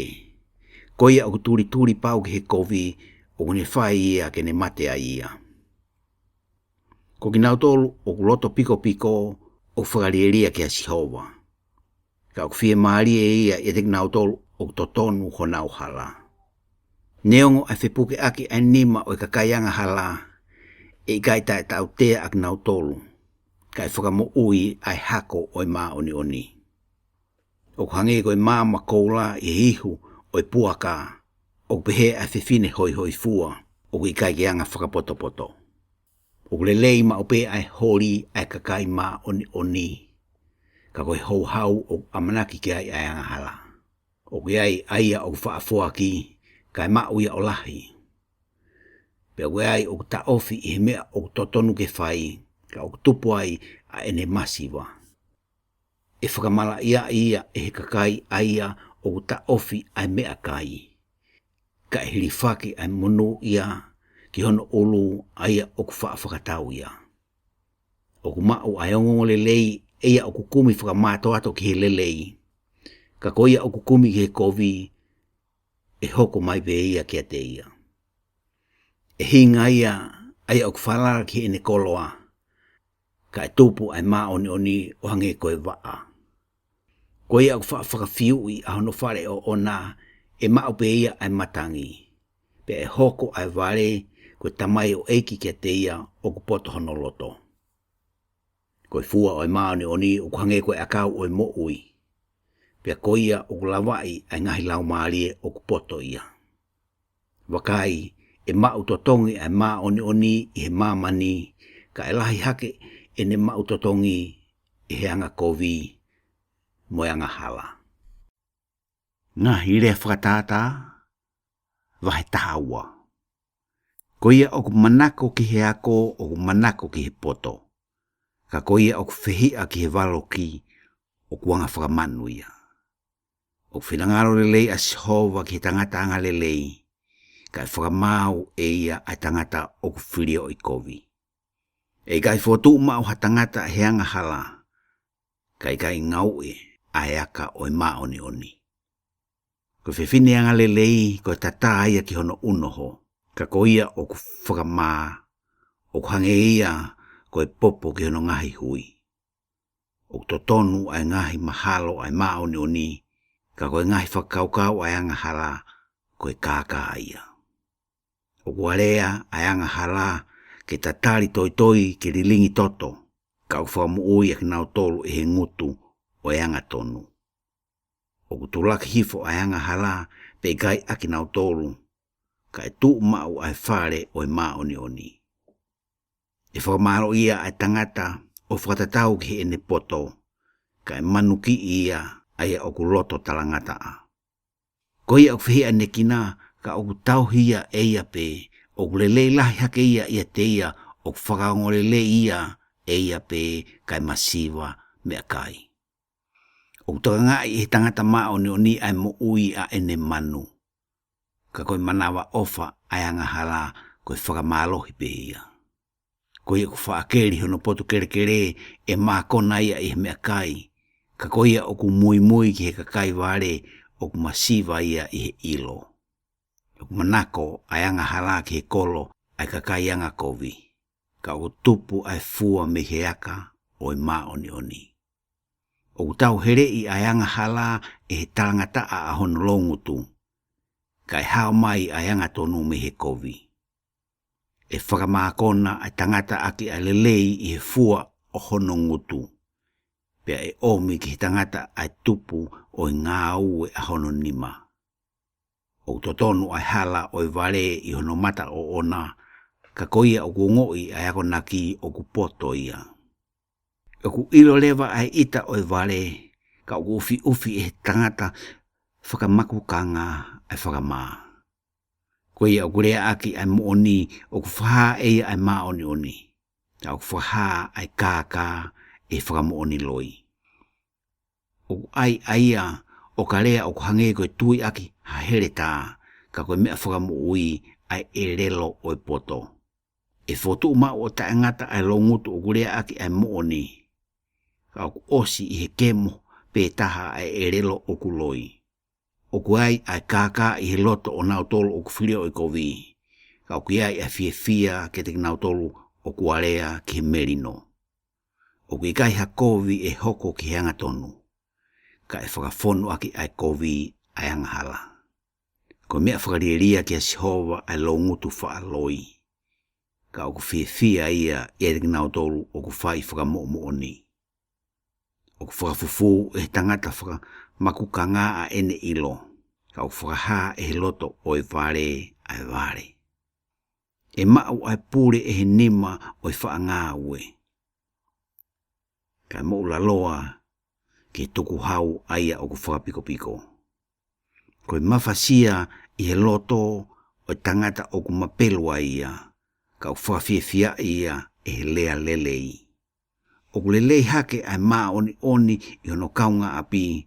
Koia o ku turi pau ki he kovi o kune whai ia ke ne mate a ia. Ko ki nau tolu o ku loto piko o whakarieria ki a Sihova. Ka o ku whie maari e ia e te nau tolu o ku totonu ho nau hala. Neongo ai whepuke aki ai nima o kakaianga hala e kai tae tau tea ak nau tolu. Kai whakamo ui ai hako o e maoni oni. O hange ko e māma koula I hihu o e puaka o pehe ai whiwhine hoi fua o ki kai kianga whakapoto. O lelei ma o pe ai hori ai kakai maoni oni. Ka koe hau o amanaki ki ai anga hala. O ki ai aia o whaafuaki kai mau ia olahi. Pea weai o ta ofi I mea o totonu ke fai, ka o tupu ai a ene masiwa. E whakamala ia e he kakai aia o ta ofi ai mea kai. Ka e hiri whake ai mono ia ki hono olu aia o ku whakatau ia. O ku mau ai ongo lelei eia o ku kumi whakamato ato ki he lelei. Ka koia o ku kumi ki he kovi e hoko mai pe ia kia te ia. E hinga ia aia o ku whalara ki ene koloa. Ka e tupu ai maa oni o hange koe waa. Koia o ku whakawhiu I a hono whare o ona e maa pe ia ai matangi. Pe e hoko ai wale koe tamai o eiki kia te ia o ku poto hono loto. Koe fua o maa oni o ku hange koe akau o mo ui. Pea koia o ku lawai ai ngahi lau maalie o ku poto ia. Wakai e mau totongi ai maa oni I he maa mani ka e lahi hake e ne mau totongi I he anga kovi mo anga hala. Ngahi lea whakatata wahe tahaua. Koia o ku manako ki he ako o ku manako ki he poto. Ka koia o ku whihia ki he waloki o ku anga whakamanu ia. O whinangaro lelei a sihova ki he tangata anga lelei, ka e whakamau e ia ai tangata o ku whirio I kovi. E kai whotu mau ha tangata he anga hala, kai ngau e ai aka o maa oni. Ko whiwhine anga lelei ko tata ia ki hono unoho, ka ko ia o ku whakamaa, o ku hange ia ko e popo ki hono ngahi hui. O ku totonu ai ngahi mahalo ai maa oni, ka koe ngahi whakaukau ai anga hala, koe kāka ia. O kuarea ai anga hala, ke tatari toi ke rilingi toto, ka u whakamu ui e kinau tolu e he ngutu o e anga tonu. O kutulaki hifo ai anga hala, pe gai a kinau tolu, ka e tu mau ai whare o e maa oni. E whakamaro ia ai tangata o whakatatau ki ene poto, ka e manuki ia ai o ku loto talangata a. Ko ia o whihia ne kina ka o ku tau hia e ia pe, o ku lelei lahi hake ia te ia, o ku whakaongo lelei ia e ia pe kai masiwa mea kai. O ku toka I he tangata maa oni ai mo ui a ene manu. Ka koe manawa ofa ai anga hala koe whakamalohi pe ia. Ko ia ku whaakeri hono potu kere e maa kona ia I he mea kai. Ka koe ia o ku mui ki he kakai wale o ku masiwa ia I he ilo. O ku manako ai anga hala ki he kolo ai kakai anga kovi. Ka o tupu ai fua me he aka o e maa oni. O ku tau herei ai anga hala e he talangata a hono longutu. Ka e hao mai ai anga tonu me he kovi. E whakamakona ai tangata aki ai lelei I he fua o hono ngutu. Pea e omi ki tangata ai tupu o ngā ue a hono nima. O totonu ai hala o wale I hono mata o ona, ka koia o ku ngoi ai ako naki o ku poto ia. O ku ilo lewa ai ita o wale, ka o ku ufi e tangata whakamakukanga ai whakamaa. Koia o ku rea aki ai mooni o ku whaha eia ai maa oni. Ka o ku whaha ai kāka e whakamooni loi. O ku ai aia o ka rea o ku hange koe tui aki ha here tā, ka koe mea whakamu ui ai e relo o e poto. E whotu mau o taengata ai longutu o ku rea aki ai mooni. Ka o ku osi I he kemo pe taha ai e relo o ku loi. O ku ai kāka I he loto o nau tolu o ku whirio o kovi. Ka o ku ai fia ke te nau tolu o ku area ki he merino. O ku ikai ha kovi e hoko ki he anga tonu. Ka e whakawhonu aki ai kovi ai anga hala. Ko mea whakarieria ki a sihova ai longutu wha loi. Ka o ku fia ia e te nau tolu o ku whai whakamooni. O ku whakafufu e tangata whakamakukanga a ene ilo. Ka o whakaha e he loto o e ware ai ware. E mau ai pure e he nima o e whaangā ue. Ka mo loa ki tuku hau aia o ku whakapiko. Ko e mawhasia I he loto o tangata o ku mapelua ia, ka u whawhiawhia ia e he lea lelei. O ku lelei hake ai maa oni I hono kaunga api,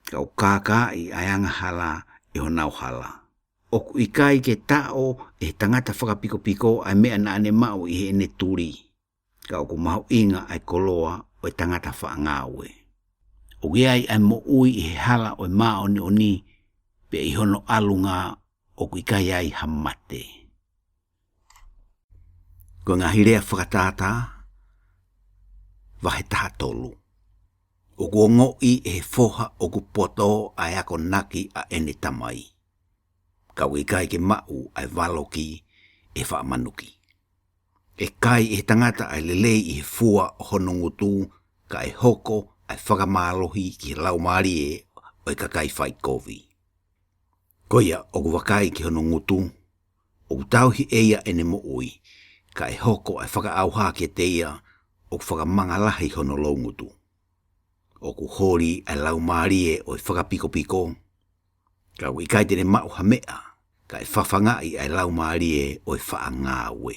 ka u kāka I ai anga hala I honau hala. O ku ikai ke tao e tangata whakapiko ai mea na ane mau I he ene turi, ka o ku mahu inga ai koloa o tangata whaangawe. O giai ai mo ui I he hala o maa oni, pe I hono alunga o ku ikai ai hamate. Ko ngā hirea whakatata, wahe taha tolu. O ku ngoi e foha o ku poto ai ako naki a ene tamai. Ka ikai ke mau ai waloki e whaamanuki. E kai e tangata ai lelei I he fua o hono ngutu ka e hoko ai whakamalohi ki lau maari e o kakai whai kovi. Koia o ku wakai ki hono ngutu, o ku tauhi eia ene mo ui, ka e hoko ai whakaauha ki te ia o ku whakamangalahi hono lau ngutu. O ku hori ai lau maari e o whakapiko, ka ikai tene mau hamea, ka e whawhangai ai lau maari e o whaangawe.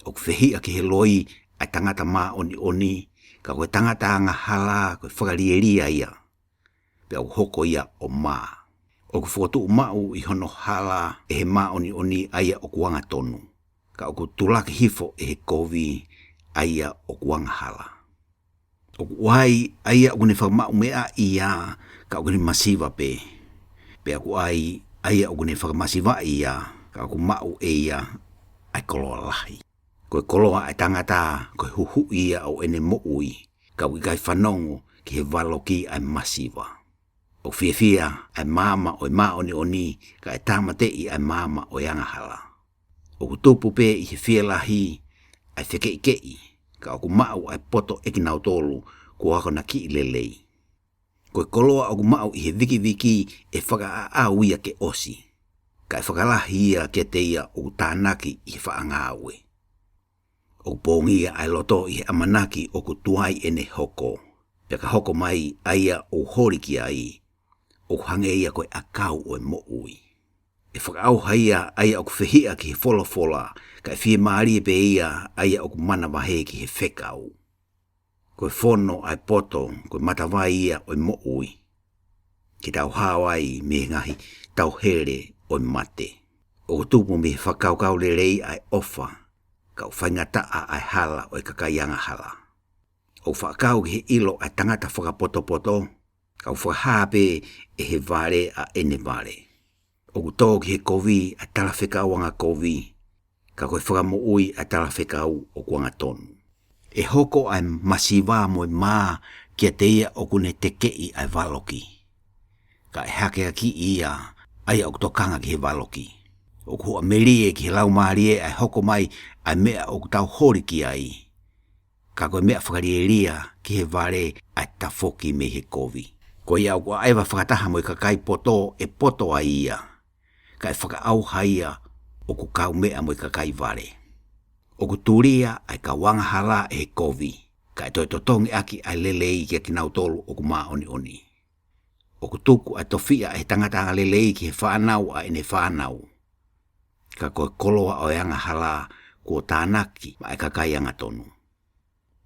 O ku whehia ki he loi ai tangata maa oni, ka koe tangata anga hala koe whakarieria ia, pe au hoko ia o maa. O ku whotu mau I hono hala e he maa oni aia o kuanga tonu, ka o ku tulaki hifo e he kovi aia o kuanga hala. O ku wai aia o kune whakamau mea ia, ka o kune masiva pe aku ai aia o kune whakamasiva ia, ka o ku mau e ia ai koloa lahi. Koe koloa ai tangata koe huhu ia o ene moui, ka wikai whanongo ki he waloki ai masiva. O whiawhia ai mama o maa oni, ka e tamatei ai mama o yangahala. O ku tupu pe I he whialahi ai whekei, ka o ku mau ai poto eki nau tolu kua ako na ki lelei. Koe koloa o ku mau I he viki e whakaau ia ke osi, ka e whakalahi ia ke te ia o ku tānaki I he whaangawe. O pōngia ai loto I he amanaki o ku tuai ene hoko, pe ka hoko mai aia o horiki ai, o hange ia koe akau o mo ui. E whakaauha ia aia o ku whihia ki he whola, ka e whie maari pe ia aia o ku mana wahe ki he whekau. Koe whono ai poto, koe matawai ia o mo ui. Ki tau hawai me ngahi tau here o mate. O ku tupu me whakaukau lerei ai ofa, ka o whaingataa ai hala o kakaianga hala. O whakau ki he ilo ai tangata whakapoto, ka o whahape e he vare a ene vare. O ku tō ki he kovi a tala whekau anga kovi, ka koe whakamo ui a tala whekau o kuanga tonu. E hoko ai masiva moe maa kia te ia o kune te kei ai waloki. Ka e hakea ki ia ai o kutokanga ki he waloki. O ku amerie ki he lau maarie ai hoko mai ai mea o kutau horiki ai. Ka koe mea whakarieria ki he vare ai tafoki me he kovi. Ko ia o kua aiwa whakataha mo I kakai poto e poto ai ia. Ka e whakaauha ia o ku kau mea mo I kakai vare. O ku turia ai ka wanga hala e he kovi. Ka e toi totongi aki ai lelei ki nau tolu o ku maa oni. O ku tuku ai tofia e tangata lelei ki he whanau a ene whanau. Ka koe koloa o anga hala kua tānaki ma e kakai anga tonu.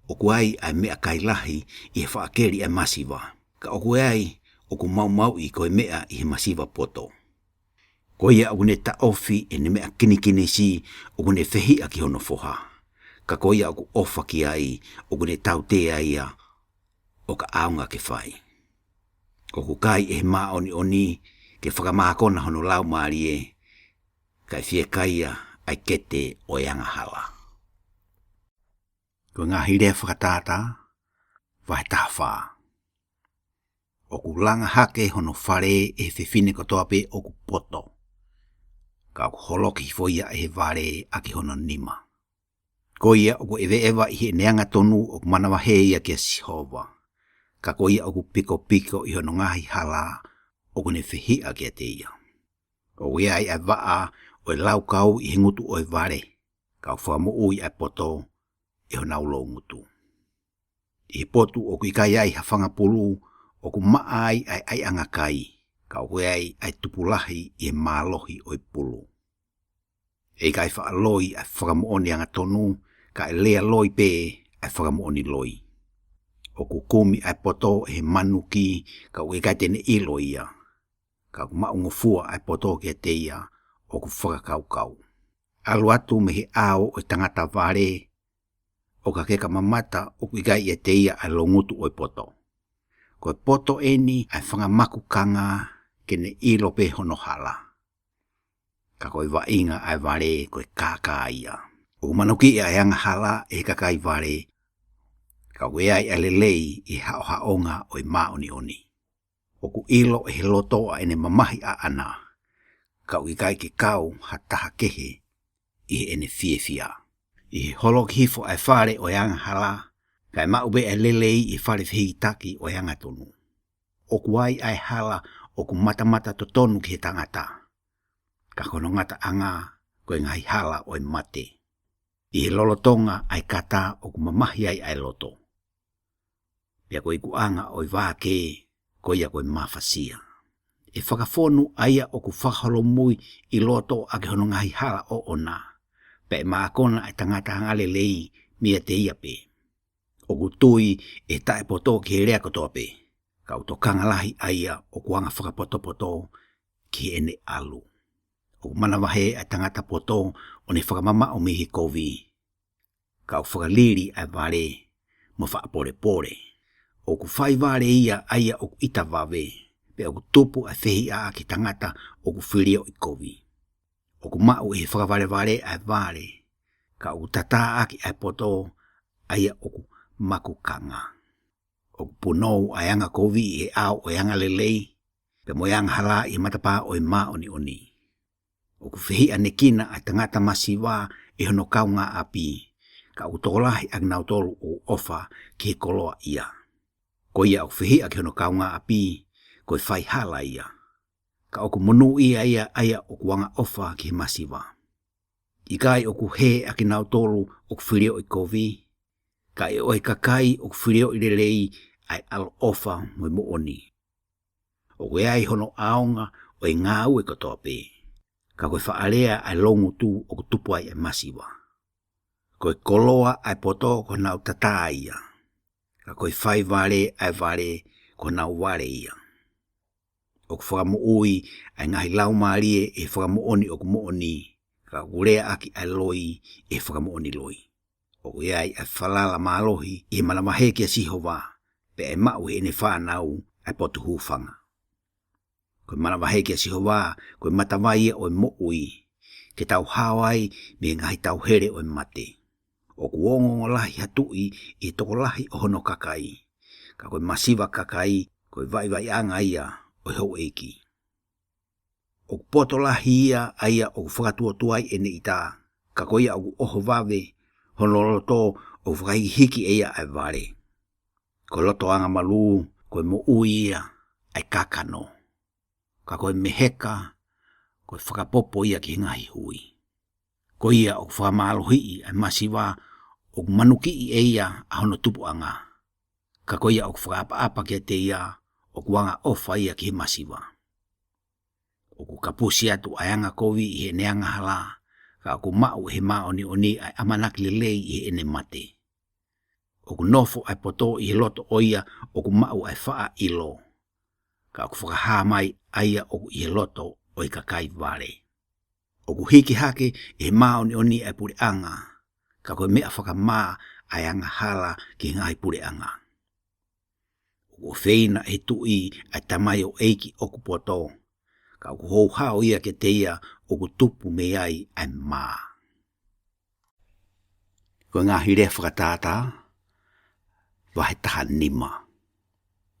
O ku ai mea kai lahi I he whaakeri ai masiva. Ka o ku ai o ku mau I koe mea I he masiva poto. Ko ia o kune ta ofi e ne mea kini si o kune whehia ki hono foha. Ka ko ia o ku ofa ki ai o kune tau te ai o ka aunga ke whai. O ku kai e maa oni ke whakamākona hono lau maari e, kai whie kaia ai kete o yanga hala. Ko ngā hirea whakatata, vai tawha. O ku langa hake hono whare e whiwhine katoa pe o ku poto. Ka ku holoki hifoia e he vare a ki hono nima. Ko ia o ku ewa I he neanga tonu o ku manawa heia ki a sihova. Ka ko ia o ku piko I hono ngahi hala o ku ne whihia ki a te ia. O ia ai waa o lau kau I he ngutu o vare. Ka u whamo ui ai poto I hona ulo ngutu. I he potu o ku ikai ai hawhanga pulu o ku maai ai anga kai. ka koe ai tupulahi e mālohi o pulu. E kai whaaloi ai whakamooni anga tonu, ka e lea loi pe ai whakamooni loi. O kukumi ai poto e manuki, ka ue kai tene ilo ia. Ka kumaungo fua ai poto ke te ia, o ku whakakau. Alu atu me he ao o tangata vare, o ka keka mamata o kuigai e te ia ai longutu o poto. Ko poto eni ai whangamaku kanga kene ilo pe hono hala. Ka koe wainga ai vare koe kaka ia. O manuki ai anga hala e kakai vare, ka weai alelei i hao haonga o i maoni oni. O ku ilo e loto a ene mamahi a ana, ka uikai ke kau hataha kehe i ene fia. I holo hifo ai whare o anga hala, kai maube e lelei i whare whihitaki o anga tonu. O kuai ai hala o ku mata totonu ki he tangata. Ka kono ngata anga koe ngai hala o i mate. I he lolotonga ai kata o ku mamahi ai loto. Pia koe kuanga o i wāke koe ia koe mawhasia. E whakafonu aia o ku whakaholo mui i loto ake hono ngai hala o ona. Pe maakona ai tangata hangale lei mia te ia pe. O ku tui e tae poto ki he rea kotoa pe. Ka utokanga lahi aia o kuanga whakapoto ki ene alu. O manawahe ai tangata poto o ne whakamama o mihi kovi. Ka whakaliri ai vare mo whaapore. O ku whai vare ia aia o ku ita wawe. Pe o ku tupu ai whehi a ki tangata o ku whirio i kovi. O ku mau e whakavare ai vare. Ka o ku tata aki ai poto aia o ku makukanga. O ku punou ai anga kovi e au o anga lelei. Pe mo anga hala i matapa o i maa oni. O ku whehi anekina ai tangata masiwa e hono kaunga api. Ka o tokolahi ag nautolu o ofa ki he koloa ia. Ko ia o whehi ag hono kaunga api, ko i whai hala ia. Ka o ku monu ia aia o kuanga ofa ki he masiwa. I kai o ku he ag nautolu o ku whirio i kovi. Ka e oi kakai o ku whirio i lelei ai alo ofa mo oni. O ku ai hono aonga o i ngā ue kotoa pe. Ka koe whaarea ai longu tu o ku tupu ai masiwa. Koe koloa ai poto ko nau tata ia. Ka koe whai vare ai vare ko nau vare ia. O ku whakamu ui ai ngahi lau maarie e whakamu oni o ku mooni. Ka kurea aki ai loi e whakamu oni loi. O ku ai whalala maalohi i manamahe kia sihova. Pe e mau e ne whanau ai potu hufanga. Koe manamahe kia sihova koe matawai o mo ui. Ke tau hawai me ngahi tau here o mate. O kuongo lahi hatui i toko lahi o hono kakai. Ka koe masiva kakai, koe vai anga ia o hou eiki. O poto lahi ia aia o whakatua tuai ene ita. Ka koe ia o oho vave, hono loto o whakahiki eia ai vare. Ko loto anga malu, koe mo ui ia ai kakano. Ka koe meheka, koe whakapopo ia ki ngahi hui. Ko ia o whakamalohi ai masiva o manuki i eia a hono tupu anga. Ka ko ia o whakaapa kia te ia o kuanga ofa ia ki masiva. O ku kapusi atu ai anga kovi i he neanga hala. Ka o ku mau he maoni ai amanaki lelei i he ene mate. O ku nofo ai poto i he loto oia o ku mau ai whaa ilo. Ka o ku whakahamai aia o ku i he loto o i kakai vare. O ku hiki hake e maoni ai pure anga. Ka koe mea whakamaa ai anga hala ki ngai pure anga. O feina e tui ai tamai o eiki o ku poto. Ka ku hou hao ia ke te ia o ku tupu me ai maa. Ko ngā hire whakatata, wahe taha nima.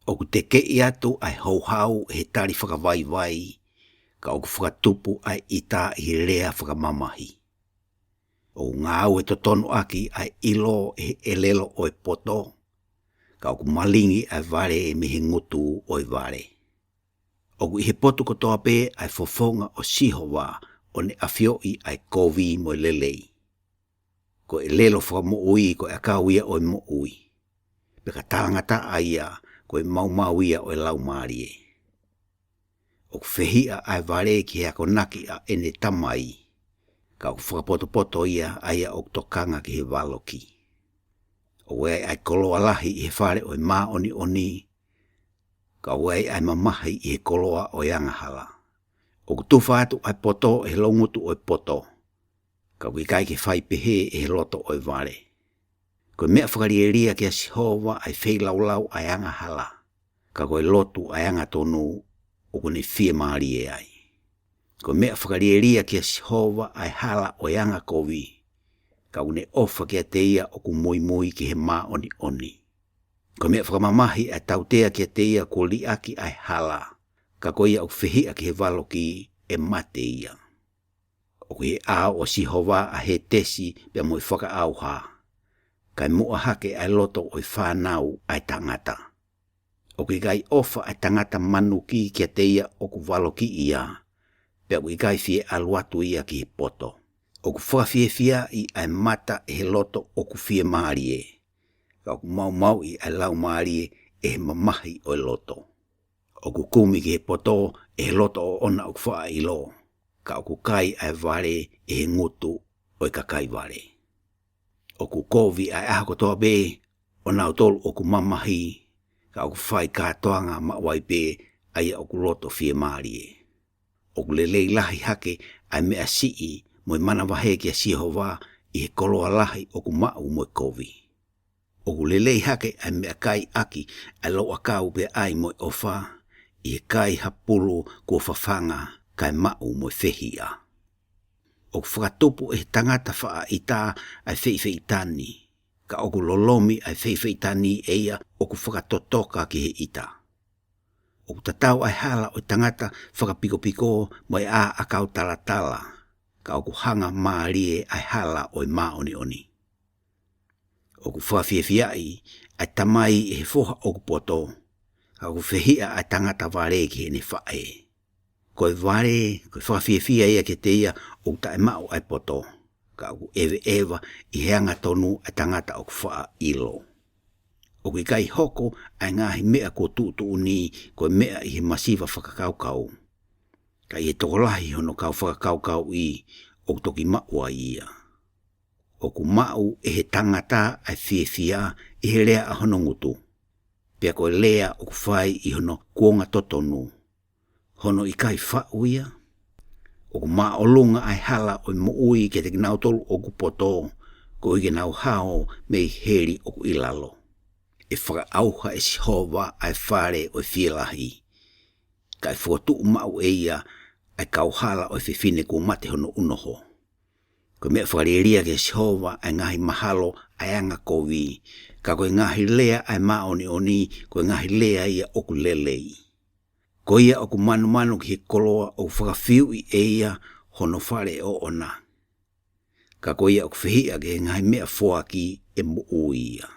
O ku te kei atu ai hou hao he tari whakawai, ka o ku whakatupu ai ita i rea whakamamahi. O ngā au e totono aki ai ilo e elelo o e poto, ka o ku malingi ai vare e mihi ngutu o e vare. O ku ihe potu kotoa pe ai fofonga o sihowa o ne afioi ai kovi mo lelei. Ko e lelo whakamo ui ko e akauia o e mo ui. Peka talangata aia ko e mau ia o e lau maarie. O whehia ai ware ki hea konaki a ene tamai. Ka o whakapoto ia aia o tokanga ki he waloki. O wei ai koloa lahi i he whare o mā oni. Ka wei ai mamahi i he koloa o yangahala. O kutuwha atu ai poto e longutu o poto. Ka wikai ke whai pehe e he loto o ware. Ko mea whakarieria ki a Sihova ai whei laulau ai yangahala. Ka koe lotu ai anga tonu o kone fie maari e ai. Ko mea whakarieria ki a Sihova ai hala o yanga kovi. Ka une ofa ki a teia o ku moi ki he mā oni. Ko mea whakamamahi ai tautea ki a teia ko liaki ai hala. Ka koe ia o whihia ki he waloki e mate ia. O kui ao o Sihova a he tesi pia moi whaka auha. Kai mua hake ai loto o whanau ai tangata. O kui kai ofa ai tangata manuki ki a teia o ku waloki ia. Pea kui kai fie aluatu ia ki he poto. O ku whakawhiewhia i ai mata e he loto o ku fie maarie. Ka o ku mau i ai lau maarie e he mamahi o loto. O ku kumi ki he poto e he loto o ona o ku wha i lo. Ka o ku kai ai ware e he ngutu o i ka kai ware. O ku kovi ai aha kotoa be o nau tolu o ku mamahi. Ka o ku whai kātoanga mawai be ai o ku loto fie maarie. O ku lelei lahi hake ai mea sii moi mana wahe ki a Sihova i he koloa lahi o ku mau moi kovi. O ku lelei hake ai mea kai aki ai lo akau pe ai moi ofa i he kai hapulu kua whawhanga kai mau moi whehia. O ku whakatupu e he tangata wha i tā ai whei tani. Ka o ku lolomi ai whei tani eia o ku whakatotoka ki he ita. O ku tatau ai hala o tangata whakapiko mai a akau talatala. Ka o ku hanga maarie ai hala o mā oni. O ku whawhiewhiai ai tamai e he whoha o ku poto. Ka o ku whehia ai tangata ware ki he ne whae. Koe ware, koe whawhiewhia ia ke te ia o tae mau ai poto. Ka o ku ewa i heanga tonu ai tangata o ku wha ilo. O kui kai hoko ai ngahi mea ko tutu ni koe mea i he masiva whakakaukau. Ka i he tokolahi hono kau whakakaukau i o toki maua ia. O ku mau e he tangata ai whiewhia i he lea a hono ngutu. Pea koe lea o ku whai i hono kuonga totonu. Hono i kai whau ia. O ku maa o lunga ai hala o muui ke te kinau tolu o ku poto. Ko i kinau hao mei heri o ku ilalo. E whaka auha e Sihova ai whare o whielahi. Kai whuatu mau e ia ai kauhala o whiwhine ko mate hono unoho. Ko mea whakarieria ke Sihova ai ngahi mahalo ai anga kovi. Ka koe ngahi lea ai maa oni koe ngahi lea ia o ku lelei. Ko ia o ku manu ki he koloa o whakawhiu i e ia hono whare o ona. Ka ko ia o ku whihia ke ngahi mea whoaki e muu ia.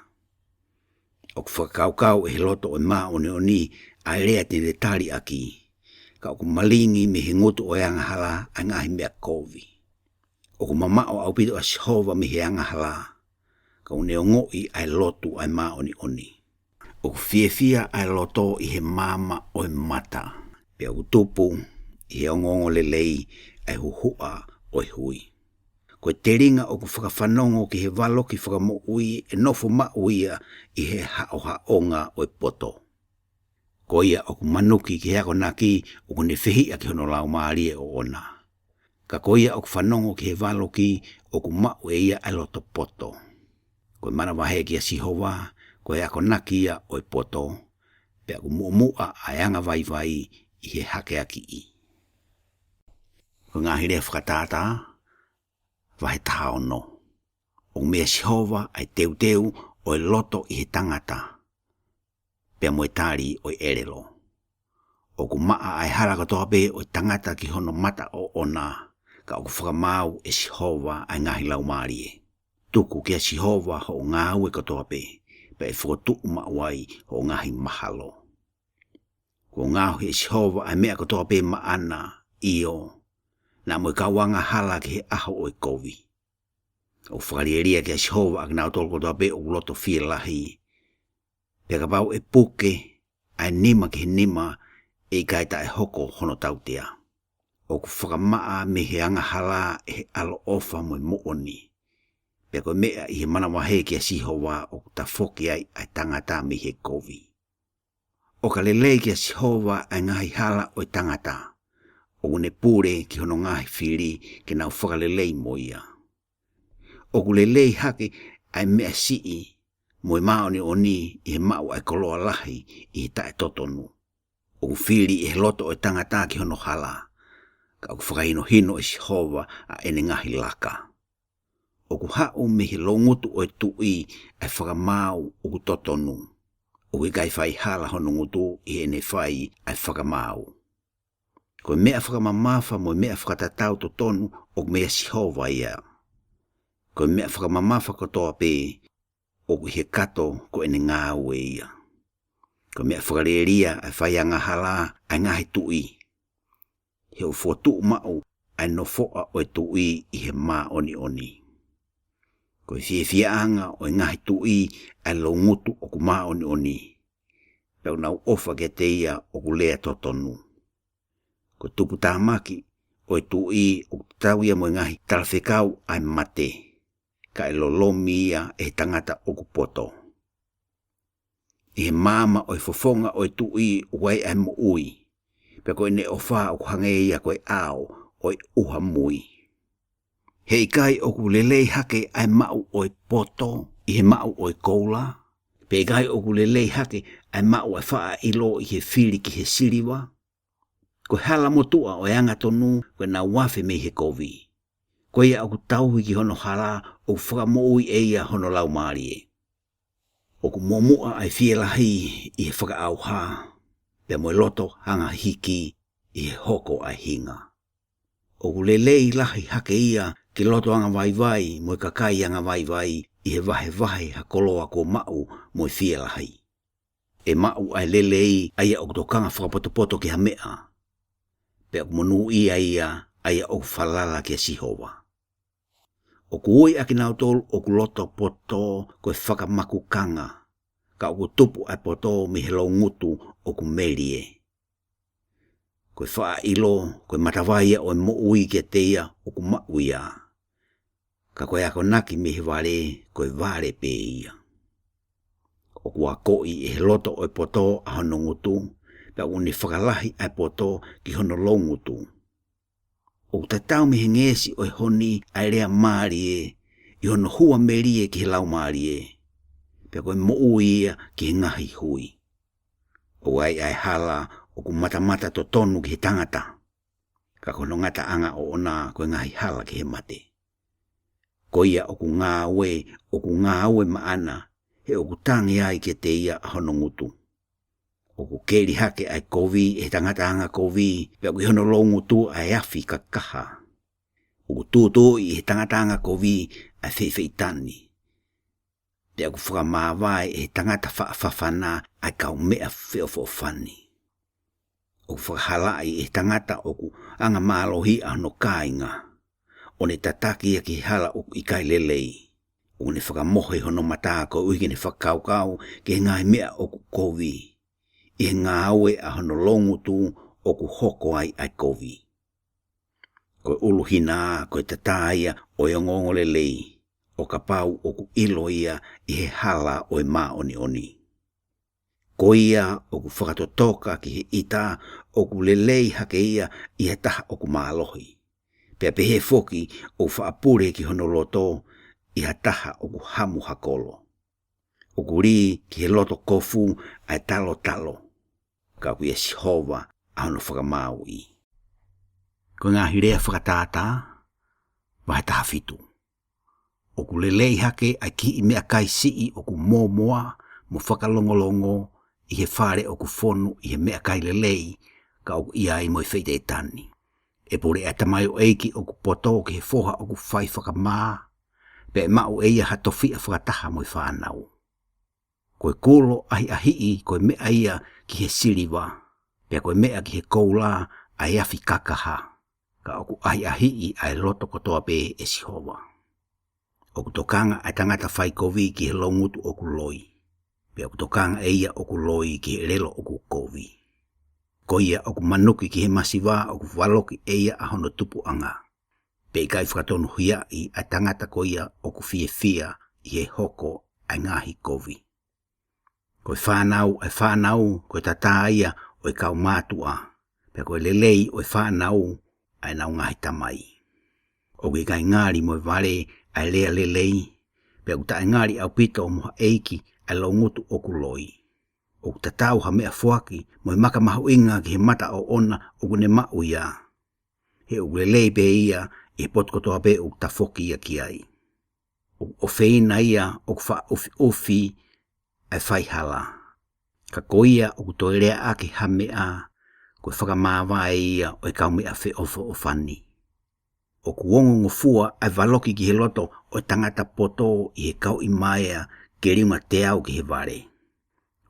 O ku whakaukau e he loto o maa oni ai lea tine tari aki. Ka o ku malingi me he ngutu o yangahala ai ngahi mea kovi. O ku mamao au pito a Sihova me he yangahala. Ka o neo ngoi ai lotu ai maa oni. O ku whiewhia ai loto i he mama o mata. Pea o ku tupu i he ongongo lelei ai huhua o hui. Ko te ringa o ku whakawhanongo ki he walo ki whakamoui e nofo mauia i he haohaonga o poto. Ko ia o ku manuki ki hea konaki o ku ne whihia ki hono lau maarie o ona. Ka ko ia o ku whanongo ki he walo ki o ku mau e ia ai loto poto. Ko mana wahe ki a Sihova, ko ea konaki ia o poto. Pea ku muamua ai anga vai i he hake aki i. Ko ngahi rea whakatata, wahe taha ono. O mea Sihova ai teu o loto i he tangata. Pea moe tari o erelo. O ku maa ai hala katoa be o tangata ki hono mata o ona. Ka o ku whakamau e Sihova ai ngahi lau maarie. Tuku kia Sihova ho ngāu e katoa be. Pea e whakotu mawai ho ngahi mahalo. Ko ngāu he Sihova ai mea katoa be maana iyo. Na moe kawanga hala ki he aho o kovi. O whakarieria kia Sihova ak nau tolu katoa be o loto whielahi. Pea ka pau e puke ai nima ki he nima e kai tae hoko hono tautea. O ku whakamaa me he anga hala e alo ofa mo mooni. Pea koe mea i he mana wahe kia siho wā o ku ta whoki ai tangata me he kovi. O ka lelei kia siho wā ai ngahi hala o tangata. O ne pure ki hono ngahi whiri ke nau whakalelei mo ia. O ku lelei hake ai mea sii mo maoni oni i he mau ai koloa lahi i he tae totonu. O ku whiri i he loto o tangata ki hono hala. Ka ku whakaino hino i sihowa a ene ngahi laka. O ku hau me he longutu o tui ai whakamau o ku totonu. O ku kai whai hala hono ngutu i ene whai ai whakamau. Ko mea whakamamafa mo mea whakatatau totonu o mea sihowa ia. Ko mea whakamamafa kotoa pe o ku he kato ko ene ngā ue ia. Ko mea whakareria ai whai anga hala ai ngahi tui. He o fotu mau ai no foa o tui i he mā oni oni. Ko fie anga o ngahi tui ai lo ngutu o ku mā oni oni. Pau nau ofa ke te ia o ku lea totonu. Ko tupu tāmaki o tui o tau ia mo ngahi talawhekau ai mate. Ka e lo lomi ia e tangata o ku poto. I he māma o fofonga o tui o wai ai mo ui. Pea koe ne o wha o hange ia koe ao o uha mui. Hei kai o ku lelei hake ai mau o poto i he mau o koula. Pea kai o ku lelei hake ai mau ai wha ilo i he whiri ki he siriwa. Koe hala motua o anga tonu koe na wafe me he kovi. Koe ia o ku tauhi ki hono hala o whakamoui e ia hono lau marie. O ku momua ai whielahi i he whaka au haa. Pea moe loto hanga hiki i he hoko ai hinga. O ku lelei lahi hake ia ki loto anga vai moe kakai anga vai i he vahe ha koloa ko mau moe whielahi. E mau ai lelei aia o kutokanga whakapotopoto ki ha mea. Pea ku monu ia aia o falala ki a sihowa. O ku ui aki nau tolu o ku loto poto koe whakamaku kanga. Ka o ku tupu ai poto mi he lo ngutu o ku melie. Koe wha ilo, koe matawaia o mo ui ke teia o ku mauia. Ka koe ako naki mi he wale, koe wale pe ia. O ku a koi e he loto o poto a hono ngutu, pea uni whakalahi ai poto ki hono lo ngutu. O ku tatau mi he ngesi o honi ai rea marie, i hono hua melie ki he lau marie. Pea koe mo uia ki he ngahi hui. O ai hala o ku matamata to tonu ki he tangata. Ka kono ngata anga o ona koe ngahi hala ki he mate. Ko ia o ku ngā ue maana he o ku tangi ai ki te ia a hono ngutu. O ku keri hake ai kovi he tangata anga kovi pea ku hono lo ngutu ai afi ka kaha. O ku tūtū i he tangata anga kovi ai whewheitani. Pea ku whakamāwai e tangata whaafafana ai kau mea wheofofani. O ku whakahalai e tangata o ku anga mālohi a no kāinga. O ne tataki ki hala o ku ikai lelei. O ne whakamohe hono mata ko uike ne whakaukau ki ngai mea o ku kovi. I he ngā aue a hono longutu o ku hoko ai kovi. Ko ulu hina ko tataia o yongongo lelei. O ka pau o ku ilo ia i he hala o mā oni oni. Ko ia o ku whakatotoka ki he ita o ku lelei hake ia i he taha o ku mālohi. Pea pehe foki o whaapure ki hono loto i ha taha o ku hamu hakolo. O ku ri ki he loto kofu ai talo. Ka ku ia sihova a hono whakamau i. Ko ngā hirea whakatata, wahe taha fitu. O ku lelei hake ai ki i mea kai sii o ku moa mo whakalongolongo i he whare o ku whonu i he mea kai lelei ka o ku ia i moi wheite e tani. E pore ata mai o eiki o ku poto ki he whoha o ku whai whakamaa, pe e mau eia ha tofia whakataha moi whanau. Koe kolo ahi ahii koe mea ia ki he siriwa, pe koe mea ki he koula ai afi kakaha, ka o ku ahi ahii ai loto kotoa pe e sihowa. O ku tokanga ai tangata whai kovi ki he longutu o ku loi. Pea ku tokanga eia o ku loi ki he relo o ku kovi. ko ia o ku manuki ki he masiwa o ku waloki eia a hono tupu anga. Pe kai whakatonu hia I a tangata ko ia o ku fia I he hoko ai ngahi kovi. Koe whanau, koe tata ia o I kau mātua. Pe koe lelei o I whanau ai nau ngahi tamai. O ki kai ngāri mo vale ai lea lelei. Pe ku tae ngāri au pita o moha eiki ai lau ngutu o ku loi. O ku tatau ha mea fuaki mo maka mahu inga ki he mata o ona o ku ne mau ia. He o lelei pe ia I potkotoa pe o tafoki ia ki ai. O feina ia o ku wha ofi ai whaihala. Ka koia o ku toerea ake hamea koe whakamāwai ia o kau mea whi ofo o whani. O ku ongo ngofua ai waloki ki he loto o tangata poto I he kau I maea ke rima te au ki he ware.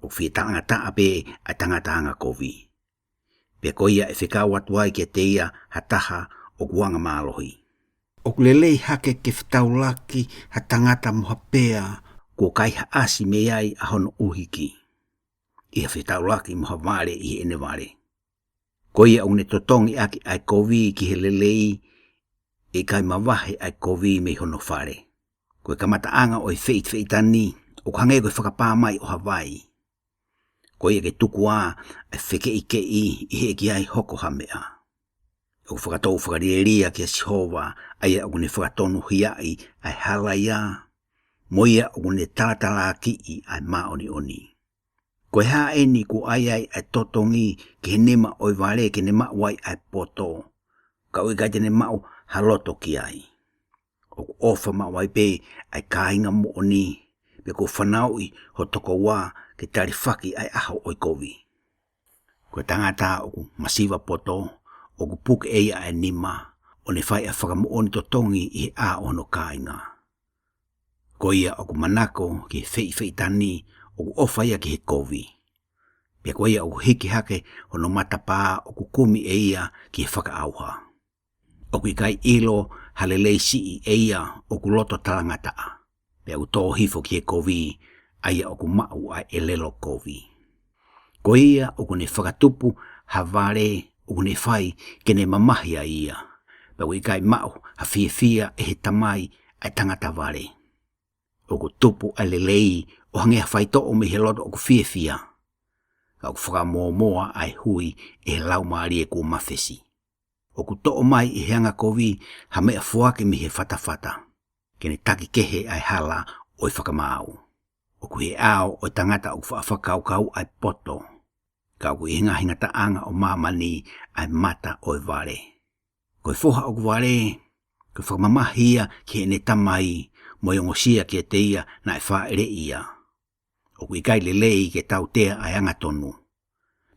O whi tangata ape ai tangata anga kovi. Pe koia e whikau atuai ki te ia hataha o kuanga mālohi. O ku lelei hake ke whataulaki ha tangata moha pea ko kai haasi me ai a hono uhiki. I ha whataulaki moha ware I he ene ware. Koia o ne totongi aki ai kovi ki he lelei e kai mawahe ai kovi me hono whare. Koe kamata anga o I feitani o hange koe whakapā mai o Hawaii. Koia ke tuku a ai wheke I he ki ai hoko hamea. O whakatou whakariria ki a Sihova ai o ne whakatonu hiai ai hala ia. Moia o ne talatala ki ai maoni oni. Koe haa eni ku ai totongi ki he nema oi wale ki ne mawai ai poto. Kau I kai te ne mau haloto ki ai. O ku ofa mawai pe ai kāinga mo oni. Pe ko whanau I ho toko wā ke tarifaki ai aho oi kovi. Koe tangata o ku masiva poto. O ku puke eia ai nima. O ne whai a whakamu oni totongi I he a ono kāinga. Koia o ku manako ki he tani. O ku ofa ia ki he kovi. Pea koia o ku hiki hake o no matapā o ku kumi eia ki he whakaauha. O ku kai ilo halelei sii eia o ku loto talangataa. Pea ku tō hifo ki he kovi aia o ku mau ai elelo kovi. Koia o ku ne whakatupu havare o ku ne whai ke ne mamahia ia. Pea ku kai mau ha fia e he tamai ai tangata vare. O ku tupu ai lelei o hangea whaito o me he loto o ku fia. Ka ku whakamoa ai hui e he lau maari e ku mawhesi. O ku to'o mai I he anga kovi ha mea fuake mi he whatawhata. Kene taki kehe ai hala o I whakamau. O ku he ao o tangata o ku whaafakaukau ai poto. Ka ku I hinga taanga o mamani ai mata o vare. Ko foha o ku vare, ko whakamamahia ki ne tamai mo yongosia ki te ia na e whaere ia. O ku I kai lelei ke tau tea ai anga tonu.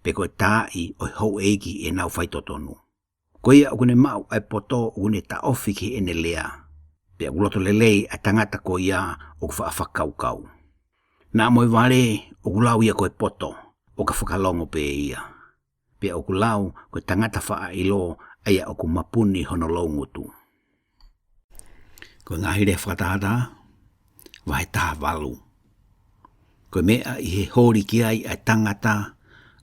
Pe ko tai o hou eiki e nau whaito tonu. Ko ia o kune mau ai poto o kune ta ofi ki ene lea. Pe o loto lelei a tangata ko ia o ku whaafakaukau. Na moi vare o kulau ia ko e poto o ka whakalongo pe ia. Pe o kulau ko tangata wha ilo aia o ku mapuni hono longutu. Ko ngahire whakatata wahe taha walu. Ko mea I he hori ki ai ai tangata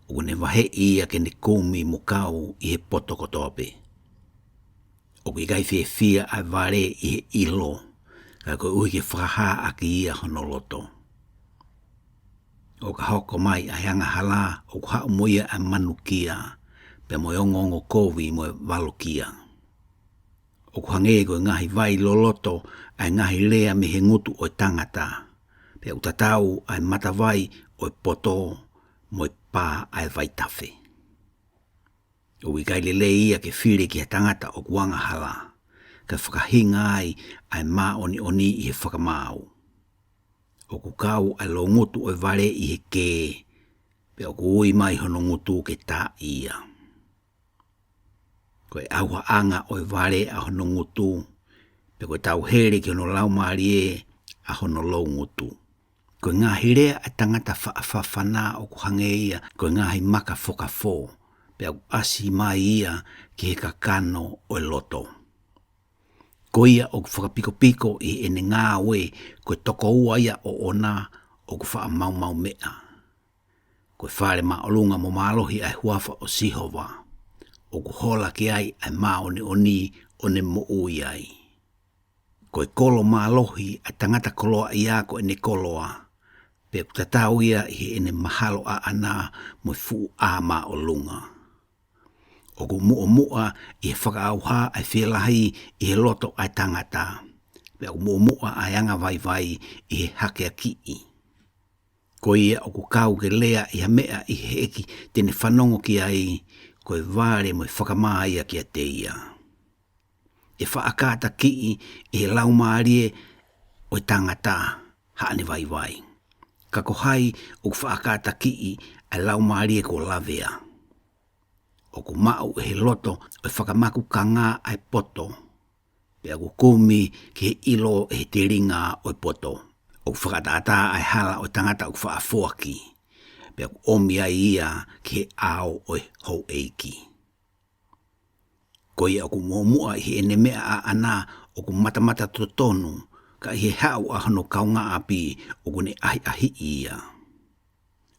o ne wahe ia ke ne kumi mukau I he poto kotope. O ki kai fia ai vare I he ilo, ka ko uhi ke whakaha aki ia hono loto. O ka hoko mai ai anga hala o ka hau moia ai manukia, pe mo ongo kovi mo walukia. O ku hange ko ngahi vai loloto ai ngahi lea me he ngutu o tangata, pe utatau ai matawai o poto mo pā ai vai tafe. O I kai lele ia ke whire ki he tangata o kuanga hala, ka whakahinga ai mā oni I he whakamau. O ku kau ai lo ngutu o vare I he ke, pe o ku ui mai hono ngutu ke tā ia. Koe aua anga o vare a hono ngutu, pe koe tau here ki hono lau marie a hono lo ngutu. Koe ngā hirea a tangata whaafawhana o ku hange ia, koe ngā hi maka whakafo, pe au asi mai ia ki he kakano o loto. Ko ia o ku whakapiko I ene ngā we, koe toko ua ia o ona o ku wha mau mea. Koe whare maolunga mo malohi ai huafa o sihova. O ku hola ki ai maoni oni o ne mo ui ai. Koe kolo malohi ai tangata koloa ia ko ene koloa. Pe ku tatau ia i ene mahalo a ana mo fu a maolunga. O ku mua i he whakaauha ai whilahi i he loto ai tangata. Pe ku mua ai anga vai i he hake a kii. Ko ia o ku kau ke lea i ha mea i he eki tene whanongo ki ai, koe vare mo i whakamaia ki a te ia. E whaakata ki i he lau maarie o i tangata haane vai. Ka ko hai o ku whaakata ki i a lau maarie ko lavea. O ku mau he loto o i whakamaku ka ngā ai poto. Pea ku kumi ki he ilo he te ringa o i poto. O whakatata ai hala o tangata o whaafoaki. Pea ku omi ai ia ki he ao o hou eiki. Ko ia o ku mua i he ene mea a ana o ku matamata tonu, ka i he hau a hono kaunga api o ku ne ahi ia.